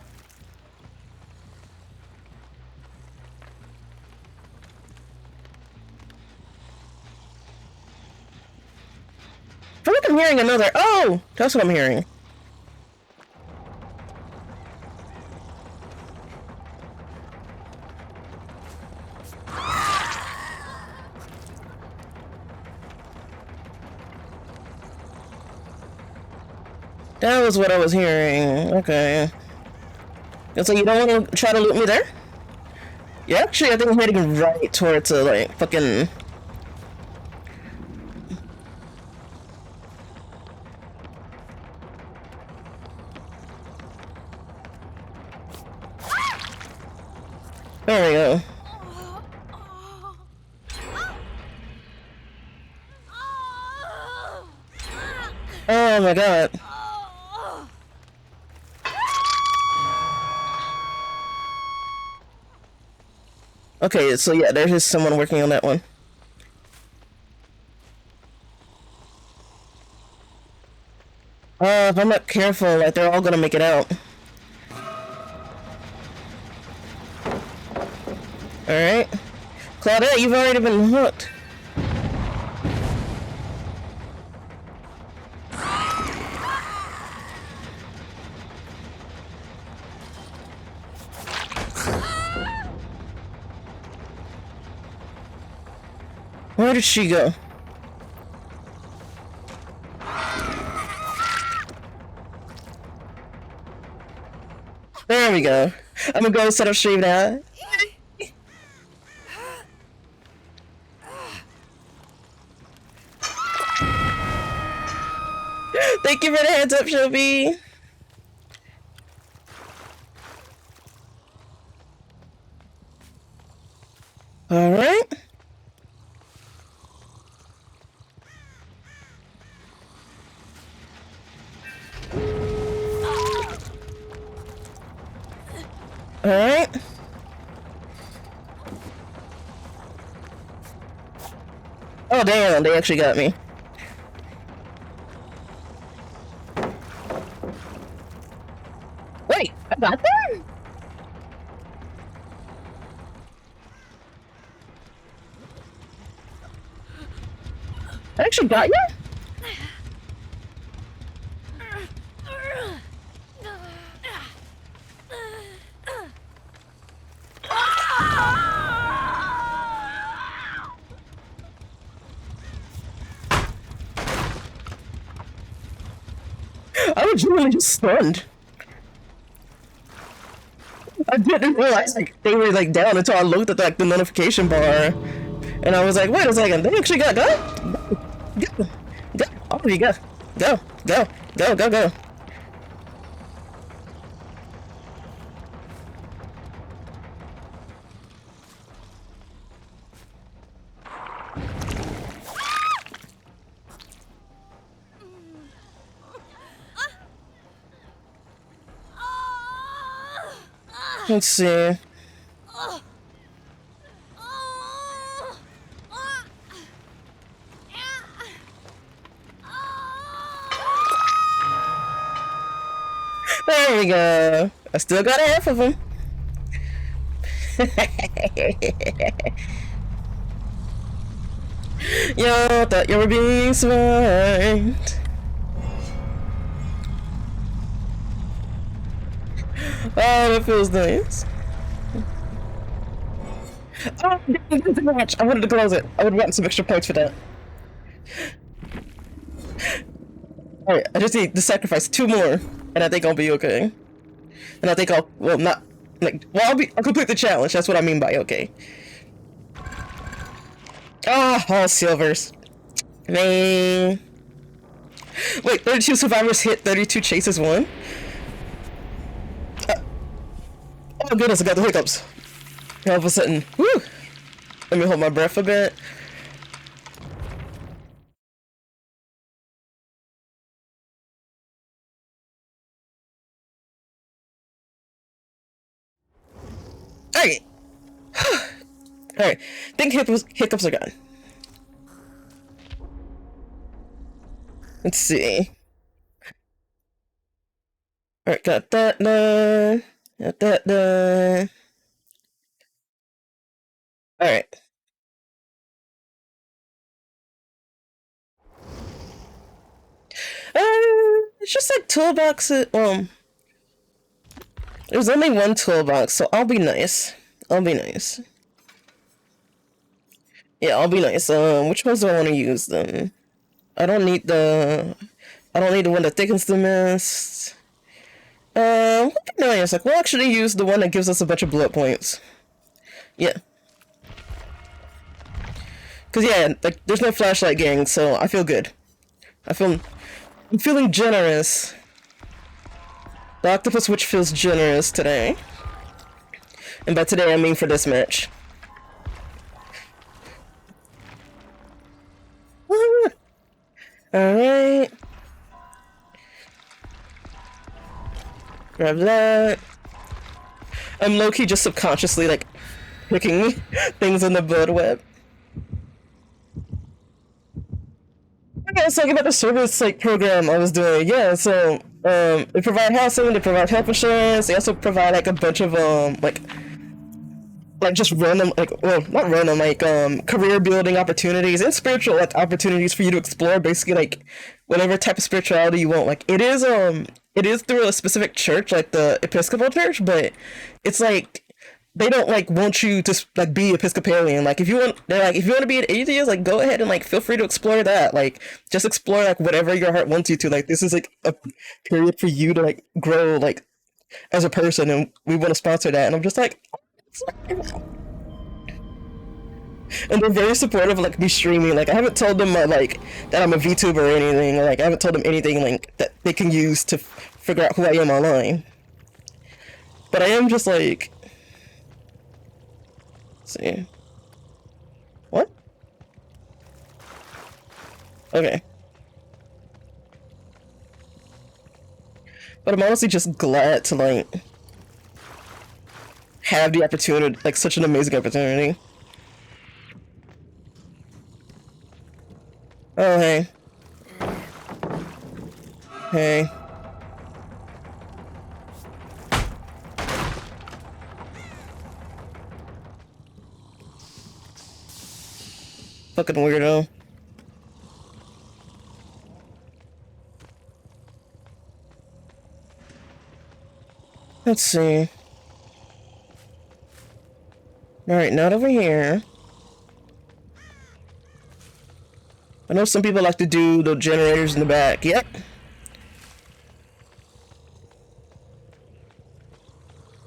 I feel like I'm hearing another. Oh! That's what I'm hearing. That was what I was hearing. Okay. And so you don't want to try to loot me there? Yeah, actually, I think I'm heading right towards a, like, fucking... There we go. Oh my god. Okay, so yeah, there is someone working on that one. If I'm not careful, like, they're all gonna make it out. Alright. Claudette, you've already been hooked. Where did she go? There we go. I'm gonna go set up stream now. Thank you for the heads up, Shelby. All right. All right. Oh damn, they actually got me. Wait, I got them? I actually got you? I was really just stunned. I didn't realize like they were like down until I looked at like the notification bar, and I was like, wait a second, they actually got go, go, go, oh you go, go, go, go, go, go. Let's see. There we go. I still got half of them. Yo, thought you were being smart. Oh, that feels nice. Oh, that's too much. I wanted to close it. I would have gotten some extra points for that. Alright, I just need to sacrifice 2 more, and I think I'll be okay. And I think I'll, well, not, like, well, I'll complete the challenge. That's what I mean by okay. Ah, all silvers. Man. Wait, 32 survivors hit, 32 chases won? Oh goodness, I got the hiccups. All of a sudden, woo! Let me hold my breath a bit. Alright. Alright. Think hiccups are gone. Let's see. Alright, got that done. Got that done. Alright. It's just like toolboxes. There's only one toolbox, so I'll be nice. I'll be nice. Yeah, I'll be nice. Which ones do I want to use then? I don't need the one that thickens the mist. We'll be nice. Like, we'll actually use the one that gives us a bunch of bullet points. Yeah. Cause yeah, like, there's no flashlight gang, so I feel good. I'm feeling generous. The octopus witch feels generous today. And by today, I mean for this match. Alright. Grab that. I'm low-key just subconsciously, like, picking things in the blood web. Yeah, it's like about the service like program I was doing. Yeah, so they provide housing, they provide health insurance, they also provide like a bunch of like just random like well not random like career building opportunities and spiritual like opportunities for you to explore basically like whatever type of spirituality you want. Like it is through a specific church like the Episcopal Church, but it's like they don't like want you to like be Episcopalian. Like if you want, they're like if you want to be an atheist, like go ahead and like feel free to explore that. Like just explore like whatever your heart wants you to. Like this is like a period for you to like grow like as a person, and we want to sponsor that. And I'm just like, and they're very supportive of like me streaming. Like I haven't told them like that I'm a VTuber or anything. Or, like I haven't told them anything like that they can use to figure out who I am online. But I am just like. See. What? Okay. But I'm honestly just glad to like have the opportunity, like such an amazing opportunity. Oh hey. Hey. Fucking weirdo. Let's see. Alright, not over here. I know some people like to do the generators in the back. Yep.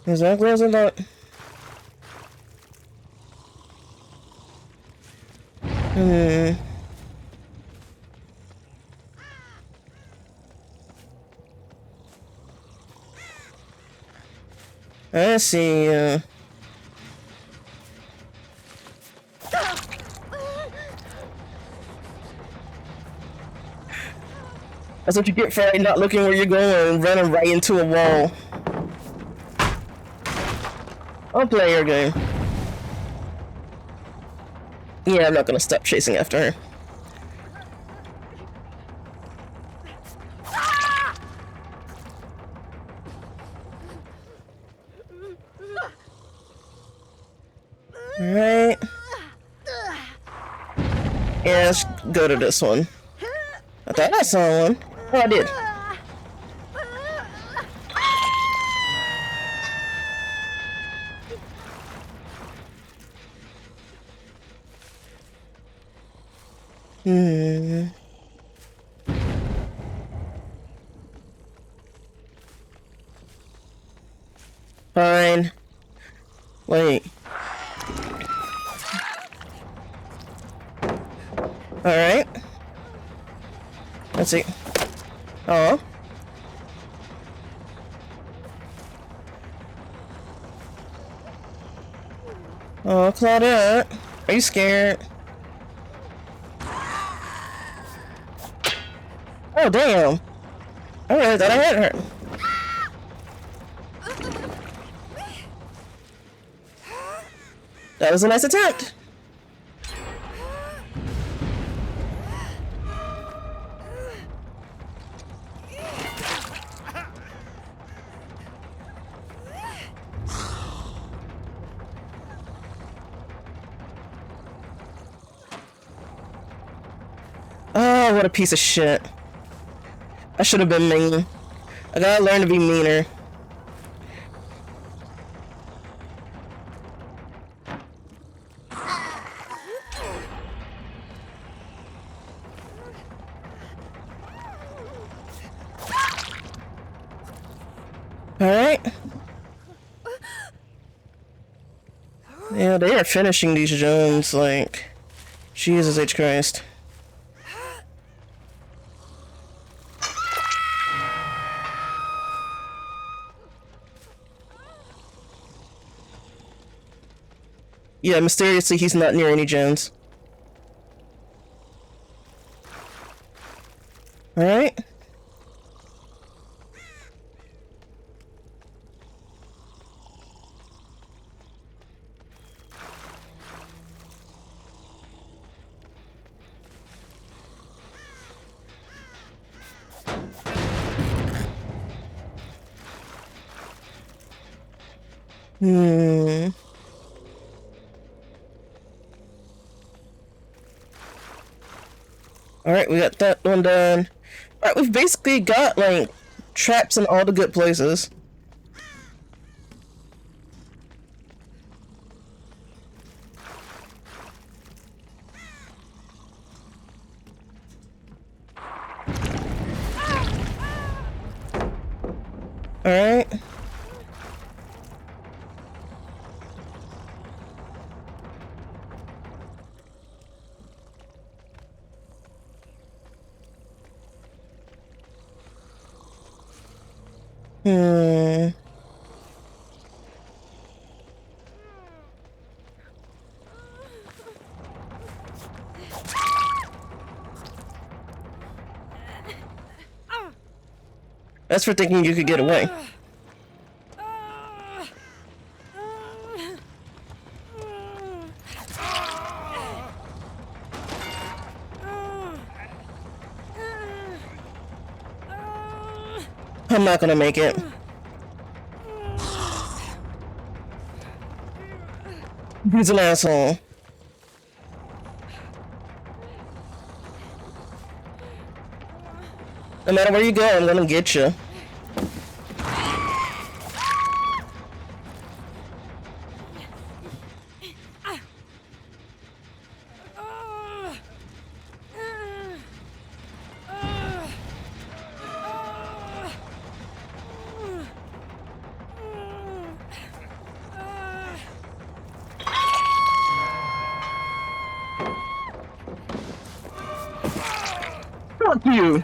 Exactly as I thought. I see. That's what you get for like, not looking where you're going and running right into a wall. I'll play your game. Yeah, I'm not gonna stop chasing after her. Alright. Yeah, let's go to this one. I thought I saw one. Oh, I did. Fine. Wait. Alright. Let's see. Oh. Oh, Claudette. Are you scared? Oh, damn. I really thought I hit her. That was a nice attempt. Oh, what a piece of shit. I should have been mean. I gotta learn to be meaner. Alright. Yeah, they are finishing these Jones, like... Jesus H. Christ. Yeah, mysteriously he's not near any Jones. Alright. Hmm. Alright, we got that one done. Alright, we've basically got, like, traps in all the good places. Alright. Hmm. That's for thinking you could get away. I'm not gonna make it. He's an asshole. No matter where you go, I'm gonna get you. Fuck you!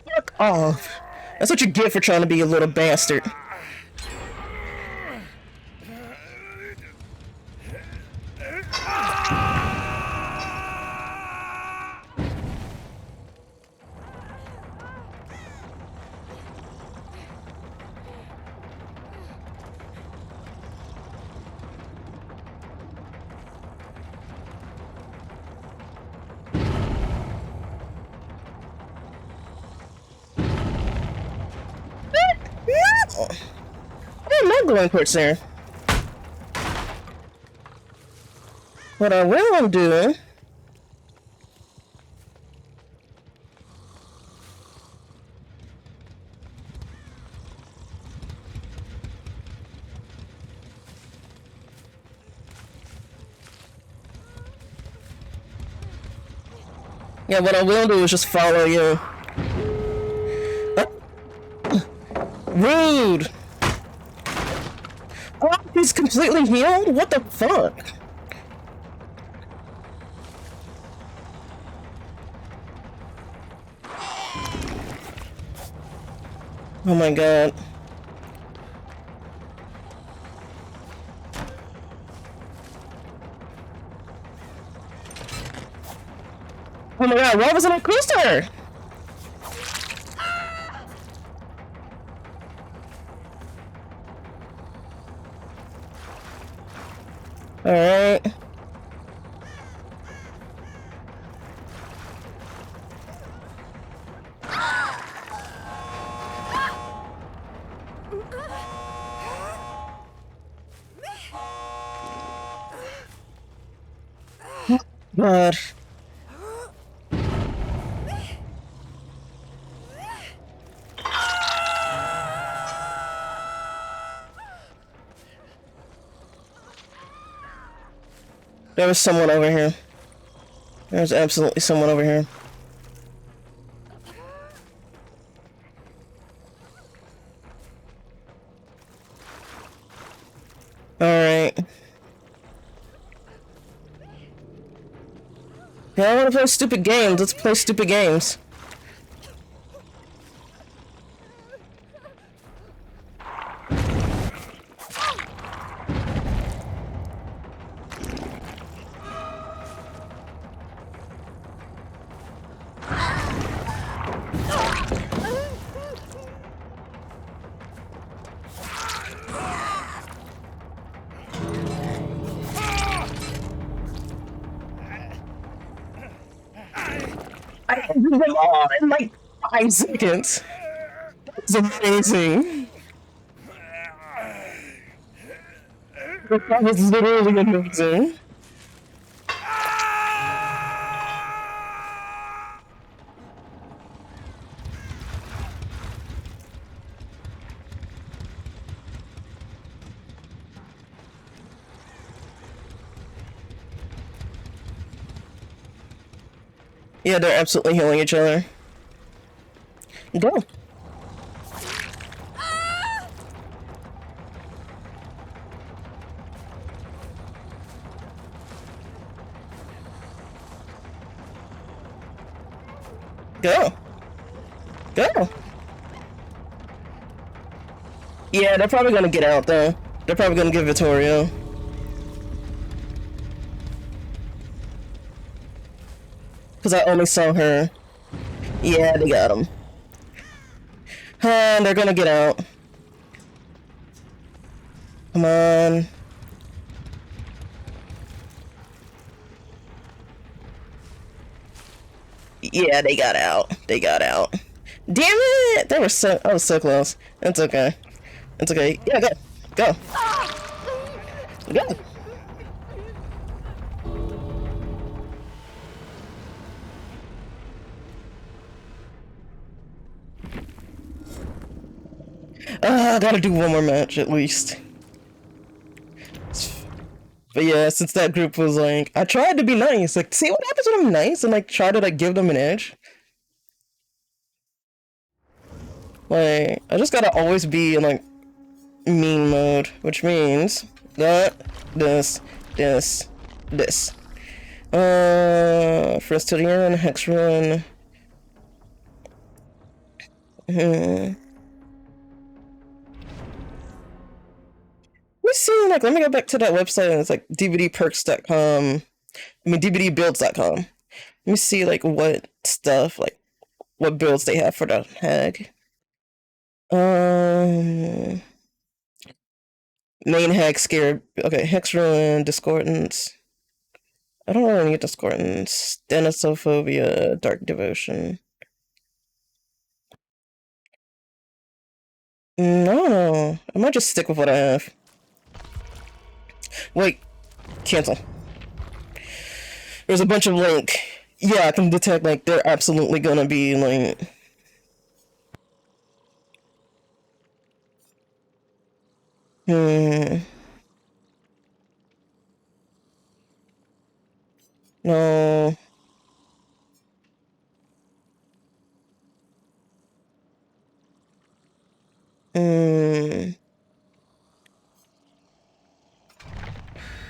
Fuck off. That's what you get for trying to be a little bastard. No! I'm not going towards there. What I will do... Yeah, what I will do is just follow you. Rude! Oh, he's completely healed? What the fuck? Oh my god. Oh my god, why wasn't I close to her? Alright. God. There was someone over here. There's absolutely someone over here. Alright. Yeah, I wanna play stupid games. Let's play stupid games. them all in like 5 seconds. It's amazing. That was literally amazing. Yeah, they're absolutely healing each other. Go. Go. Go. Yeah, they're probably gonna get out though. They're probably gonna get Vittorio. Because I only saw her. Yeah, they got him. They're gonna get out. Come on. Yeah, they got out. They got out. Damn it! They were so. I was so close. It's okay. It's okay. Yeah, go. Go. Go. I gotta do one more match at least. But yeah, since that group was like, I tried to be nice. Like, see what happens when I'm nice and like try to like give them an edge. Like, I just gotta always be in like mean mode, which means that this. First to the end, hex run. Let me see, like, let me go back to that website and it's like dvdperks.com. I mean, dvdbuilds.com. Let me see, like, what stuff, like, what builds they have for the hag. Main hag scared. Okay, hex ruin, discordance. I don't really need discordance. Denisophobia, dark devotion. I don't know. I might just stick with what I have. Wait, cancel. There's a bunch of like, yeah, I can detect like they're absolutely gonna be like. No.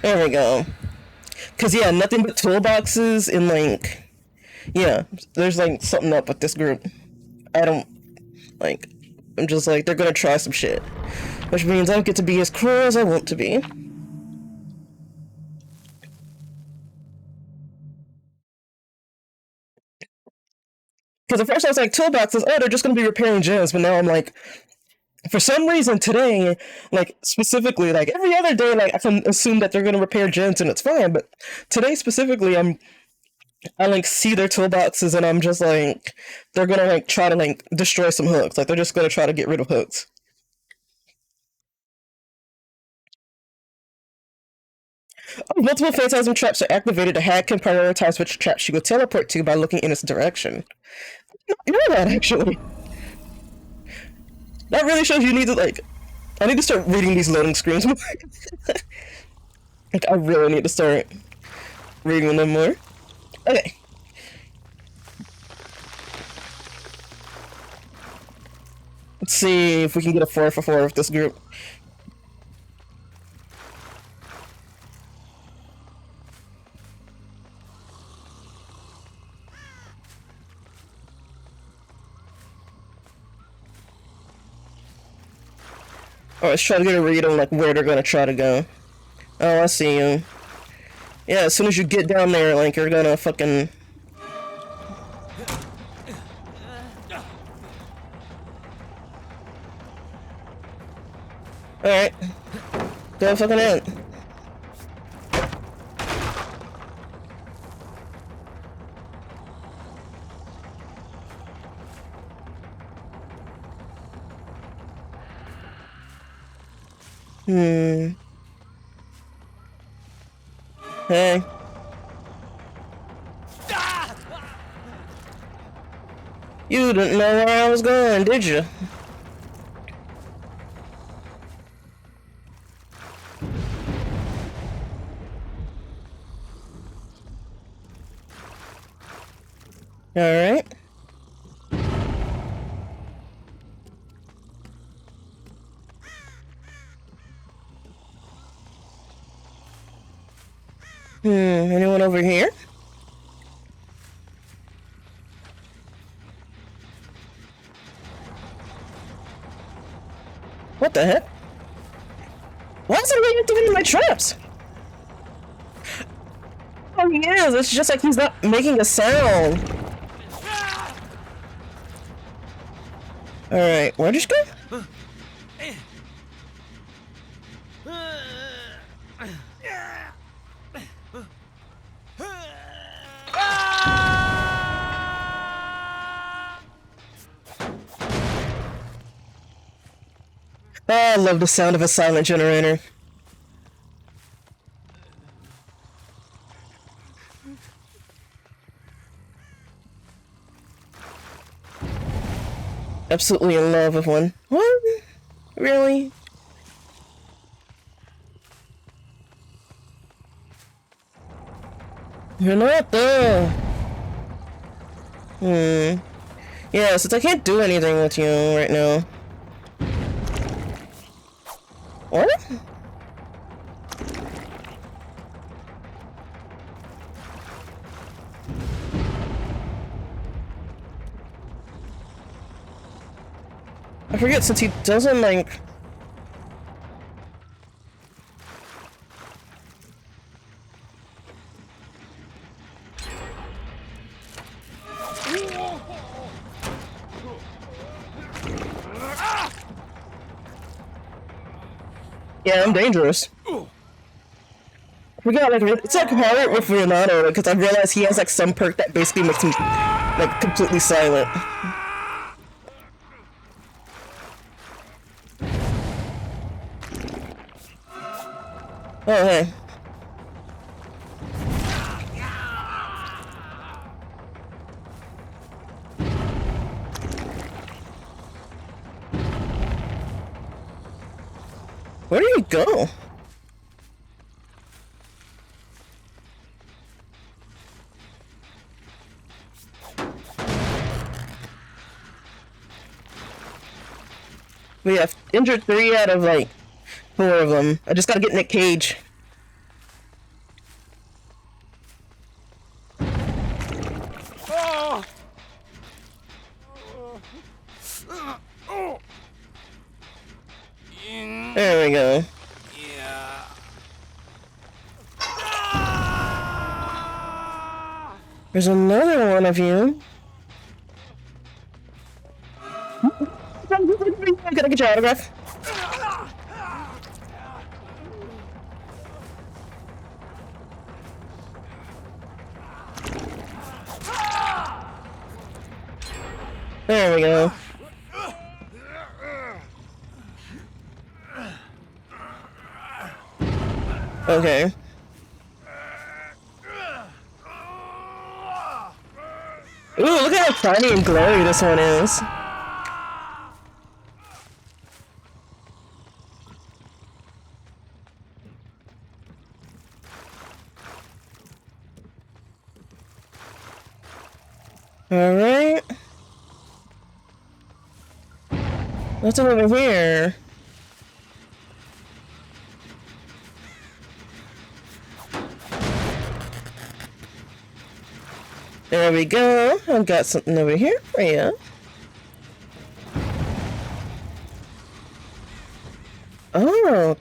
There we go. Cause yeah, nothing but toolboxes and like, yeah, there's like something up with this group. I don't, like, I'm just like, they're gonna try some shit. Which means I don't get to be as cruel as I want to be. Because at first I was like, toolboxes, oh, they're just gonna be repairing gens, but now I'm like, for some reason today, like, specifically, like, every other day, like, I can assume that they're gonna repair gens and it's fine, but today specifically, I like see their toolboxes and I'm just like, they're gonna like try to like destroy some hooks. Like they're just gonna try to get rid of hooks. Oh, multiple phantasm traps are activated. The hag can prioritize which trap she will teleport to by looking in its direction. You know that actually. That really shows you need to like. I need to start reading these loading screens more. Like I really need to start reading them more. Okay. Let's see if we can get a 4 for 4 with this group. Alright, let's try to get a read on like where they're gonna try to go. Oh, I see you. Yeah, as soon as you get down there, like you're gonna fucking. Alright. Go fucking in. Hey. You didn't know where I was going, did you? Alright. Anyone over here? What the heck? Why is it reactivating my traps? Oh, he is. It's just like he's not making a sound. Alright, where'd you go? Oh, I love the sound of a silent generator. Absolutely in love with one. What? Really? You're not though. Yeah, since I can't do anything with you right now. What? I forget, since he doesn't like... Yeah, I'm dangerous. I forgot, like, it's like hard with Leonardo, because I realized he has like some perk that basically makes him like completely silent. Oh, hey. Where did he go? We have injured 3 out of like 4 of them. I just gotta get Nick Cage. There we go. There's another one of you. I gotta get your autograph. There we go. Okay. Ooh, look at how tiny and glowy this one is. Alright. What's over here? There we go. I've got something over here for you. Oh,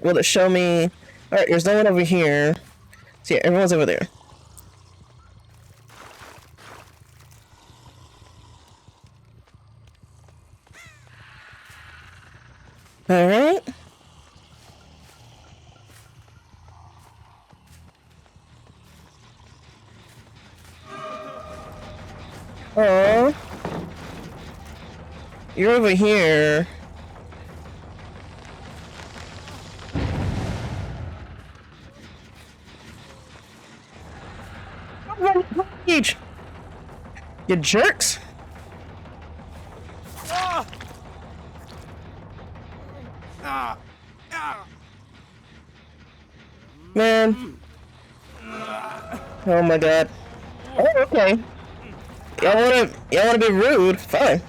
will it show me? Alright, there's no one over here. So yeah, everyone's over there. Alright. Oh, you're over here. Rage! You jerks! Man. Oh my god. Oh, okay. Y'all wanna be rude? Fine.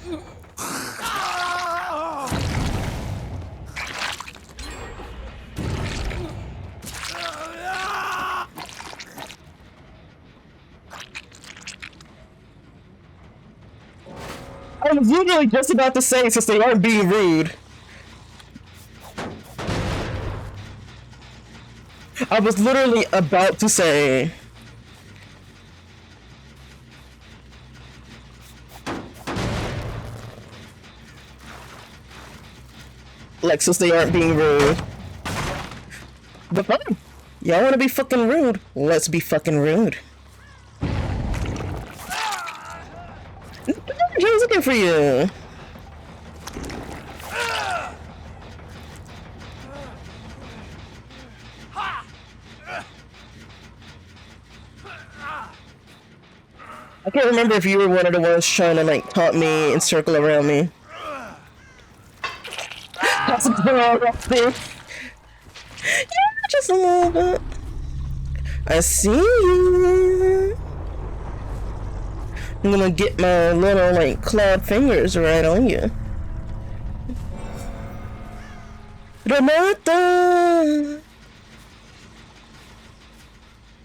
I was literally just about to say, since they aren't being rude. I was literally about to say. Like, since they aren't being rude. But fine. Y'all wanna be fucking rude? Let's be fucking rude. He's looking for you. I can't remember if you were one of the ones trying to like taunt me and circle around me. That's a girl right there. Yeah, just a little bit. I see you. I'm gonna get my little like clawed fingers right on you. Renata.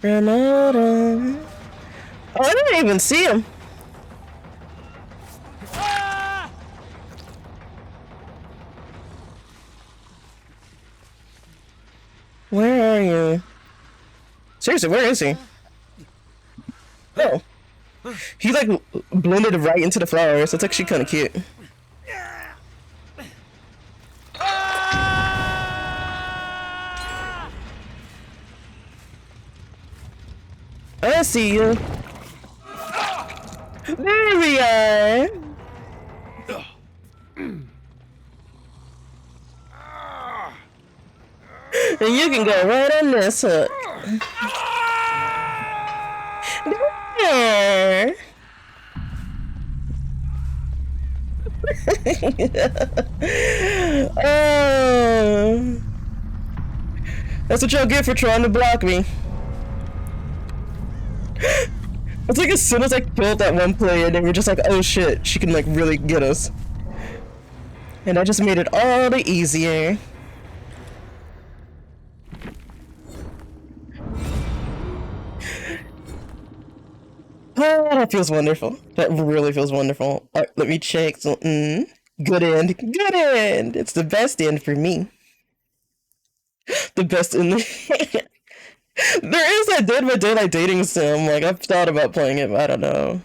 Renata. Oh, I didn't even see him. Where are you? Seriously, where is he? Oh. He like blended right into the flowers. It's actually kind of cute. I see you. There we are. And you can go right on this hook. There. Oh. That's what y'all get for trying to block me. It's like as soon as I killed that one player, they were just like, oh shit, she can like really get us. And I just made it all the easier. Oh, that feels wonderful. That really feels wonderful. Alright, let me check. So, good end. Good end! It's the best end for me. The best in the... There is that Dead by Daylight dating sim. Like, I've thought about playing it, but I don't know.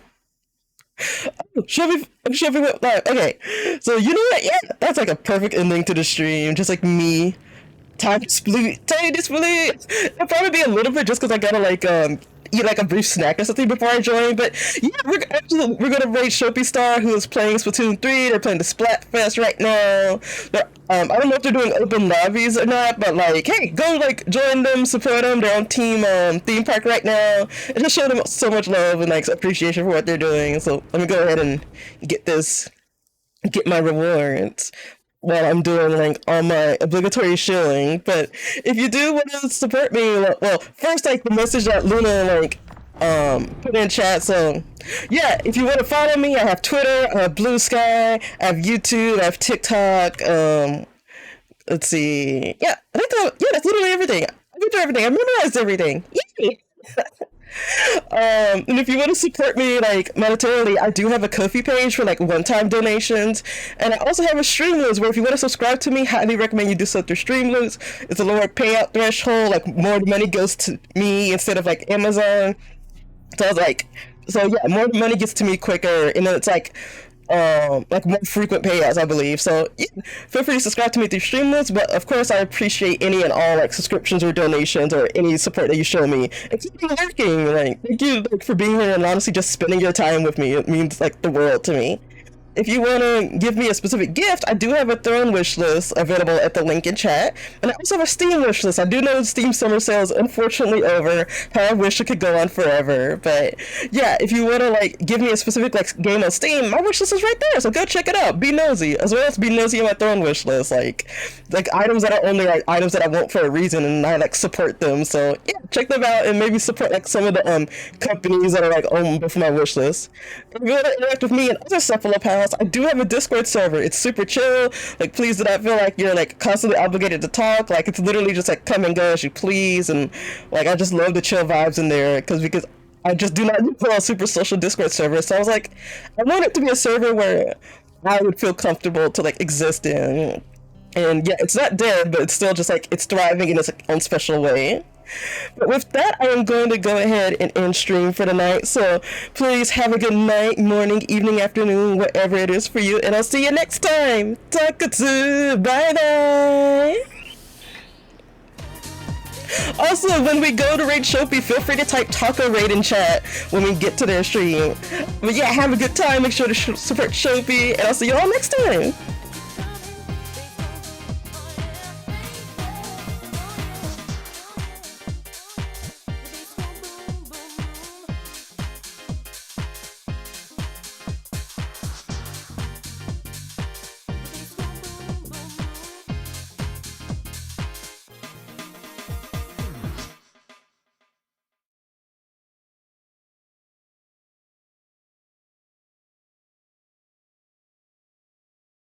Oh, show me live. Okay, so you know what? Yeah, that's like a perfect ending to the stream. Just like me. Time to split. It'll probably be a little bit just because I gotta like eat like a brief snack or something before I join. But yeah, we're gonna rate Shopee Star, who is playing Splatoon 3. They're playing the Splatfest right now. I don't know if they're doing open lobbies or not, but like, hey, go like join them, support them. They're on team theme park right now, and just show them so much love and like appreciation for what they're doing. So let me go ahead and get my rewards while I'm doing like all my obligatory shilling. But if you do want to support me, well, first like the message that Luna like put in chat. So yeah, if you want to follow me, I have Twitter, I have Blue Sky, I have YouTube, I have TikTok. Let's see. Yeah, I think that's literally everything. I went through everything. I memorized everything. Yay! And if you want to support me like monetarily, I do have a Ko-fi page for like one-time donations, and I also have a Streamlabs where if you want to subscribe to me, highly recommend you do so through Streamlabs. It's a lower payout threshold, like more money goes to me instead of like Amazon. So I was like, so yeah, more money gets to me quicker, and then it's like more frequent payouts, I believe. So yeah, feel free to subscribe to me through Streamlabs, but of course I appreciate any and all like subscriptions or donations or any support that you show me, including lurking. Like, thank you like for being here and honestly just spending your time with me. It means like the world to me. if you want to give me a specific gift, I do have a Throne wish list available at the link in chat. And I also have a Steam wish list. I do know Steam summer sale is unfortunately over. How I wish it could go on forever. But yeah, if you want to like give me a specific like game on Steam, my wish list is right there. So go check it out. Be nosy. As well as be nosy on my Throne wish list. Like items that are only like items that I want for a reason, and I like support them. So yeah, check them out and maybe support like some of the companies that are like on for my wish list. If you want to interact with me and other Cephalopals, I do have a Discord server. It's super chill. Like, please do not feel like you're like constantly obligated to talk. Like, it's literally just like come and go as you please. And like, I just love the chill vibes in there because I just do not put on super social Discord server. So I was like, I want it to be a server where I would feel comfortable to like exist in. And yeah, it's not dead, but it's still just like it's thriving in its own special way. But with that, I am going to go ahead and end stream for the night. So please have a good night, morning, evening, afternoon, whatever it is for you. And I'll see you next time. Takatsu. Bye bye. Also, when we go to raid Shopee, feel free to type Taco Raid in chat when we get to their stream. But yeah, have a good time. Make sure to support Shopee. And I'll see you all next time.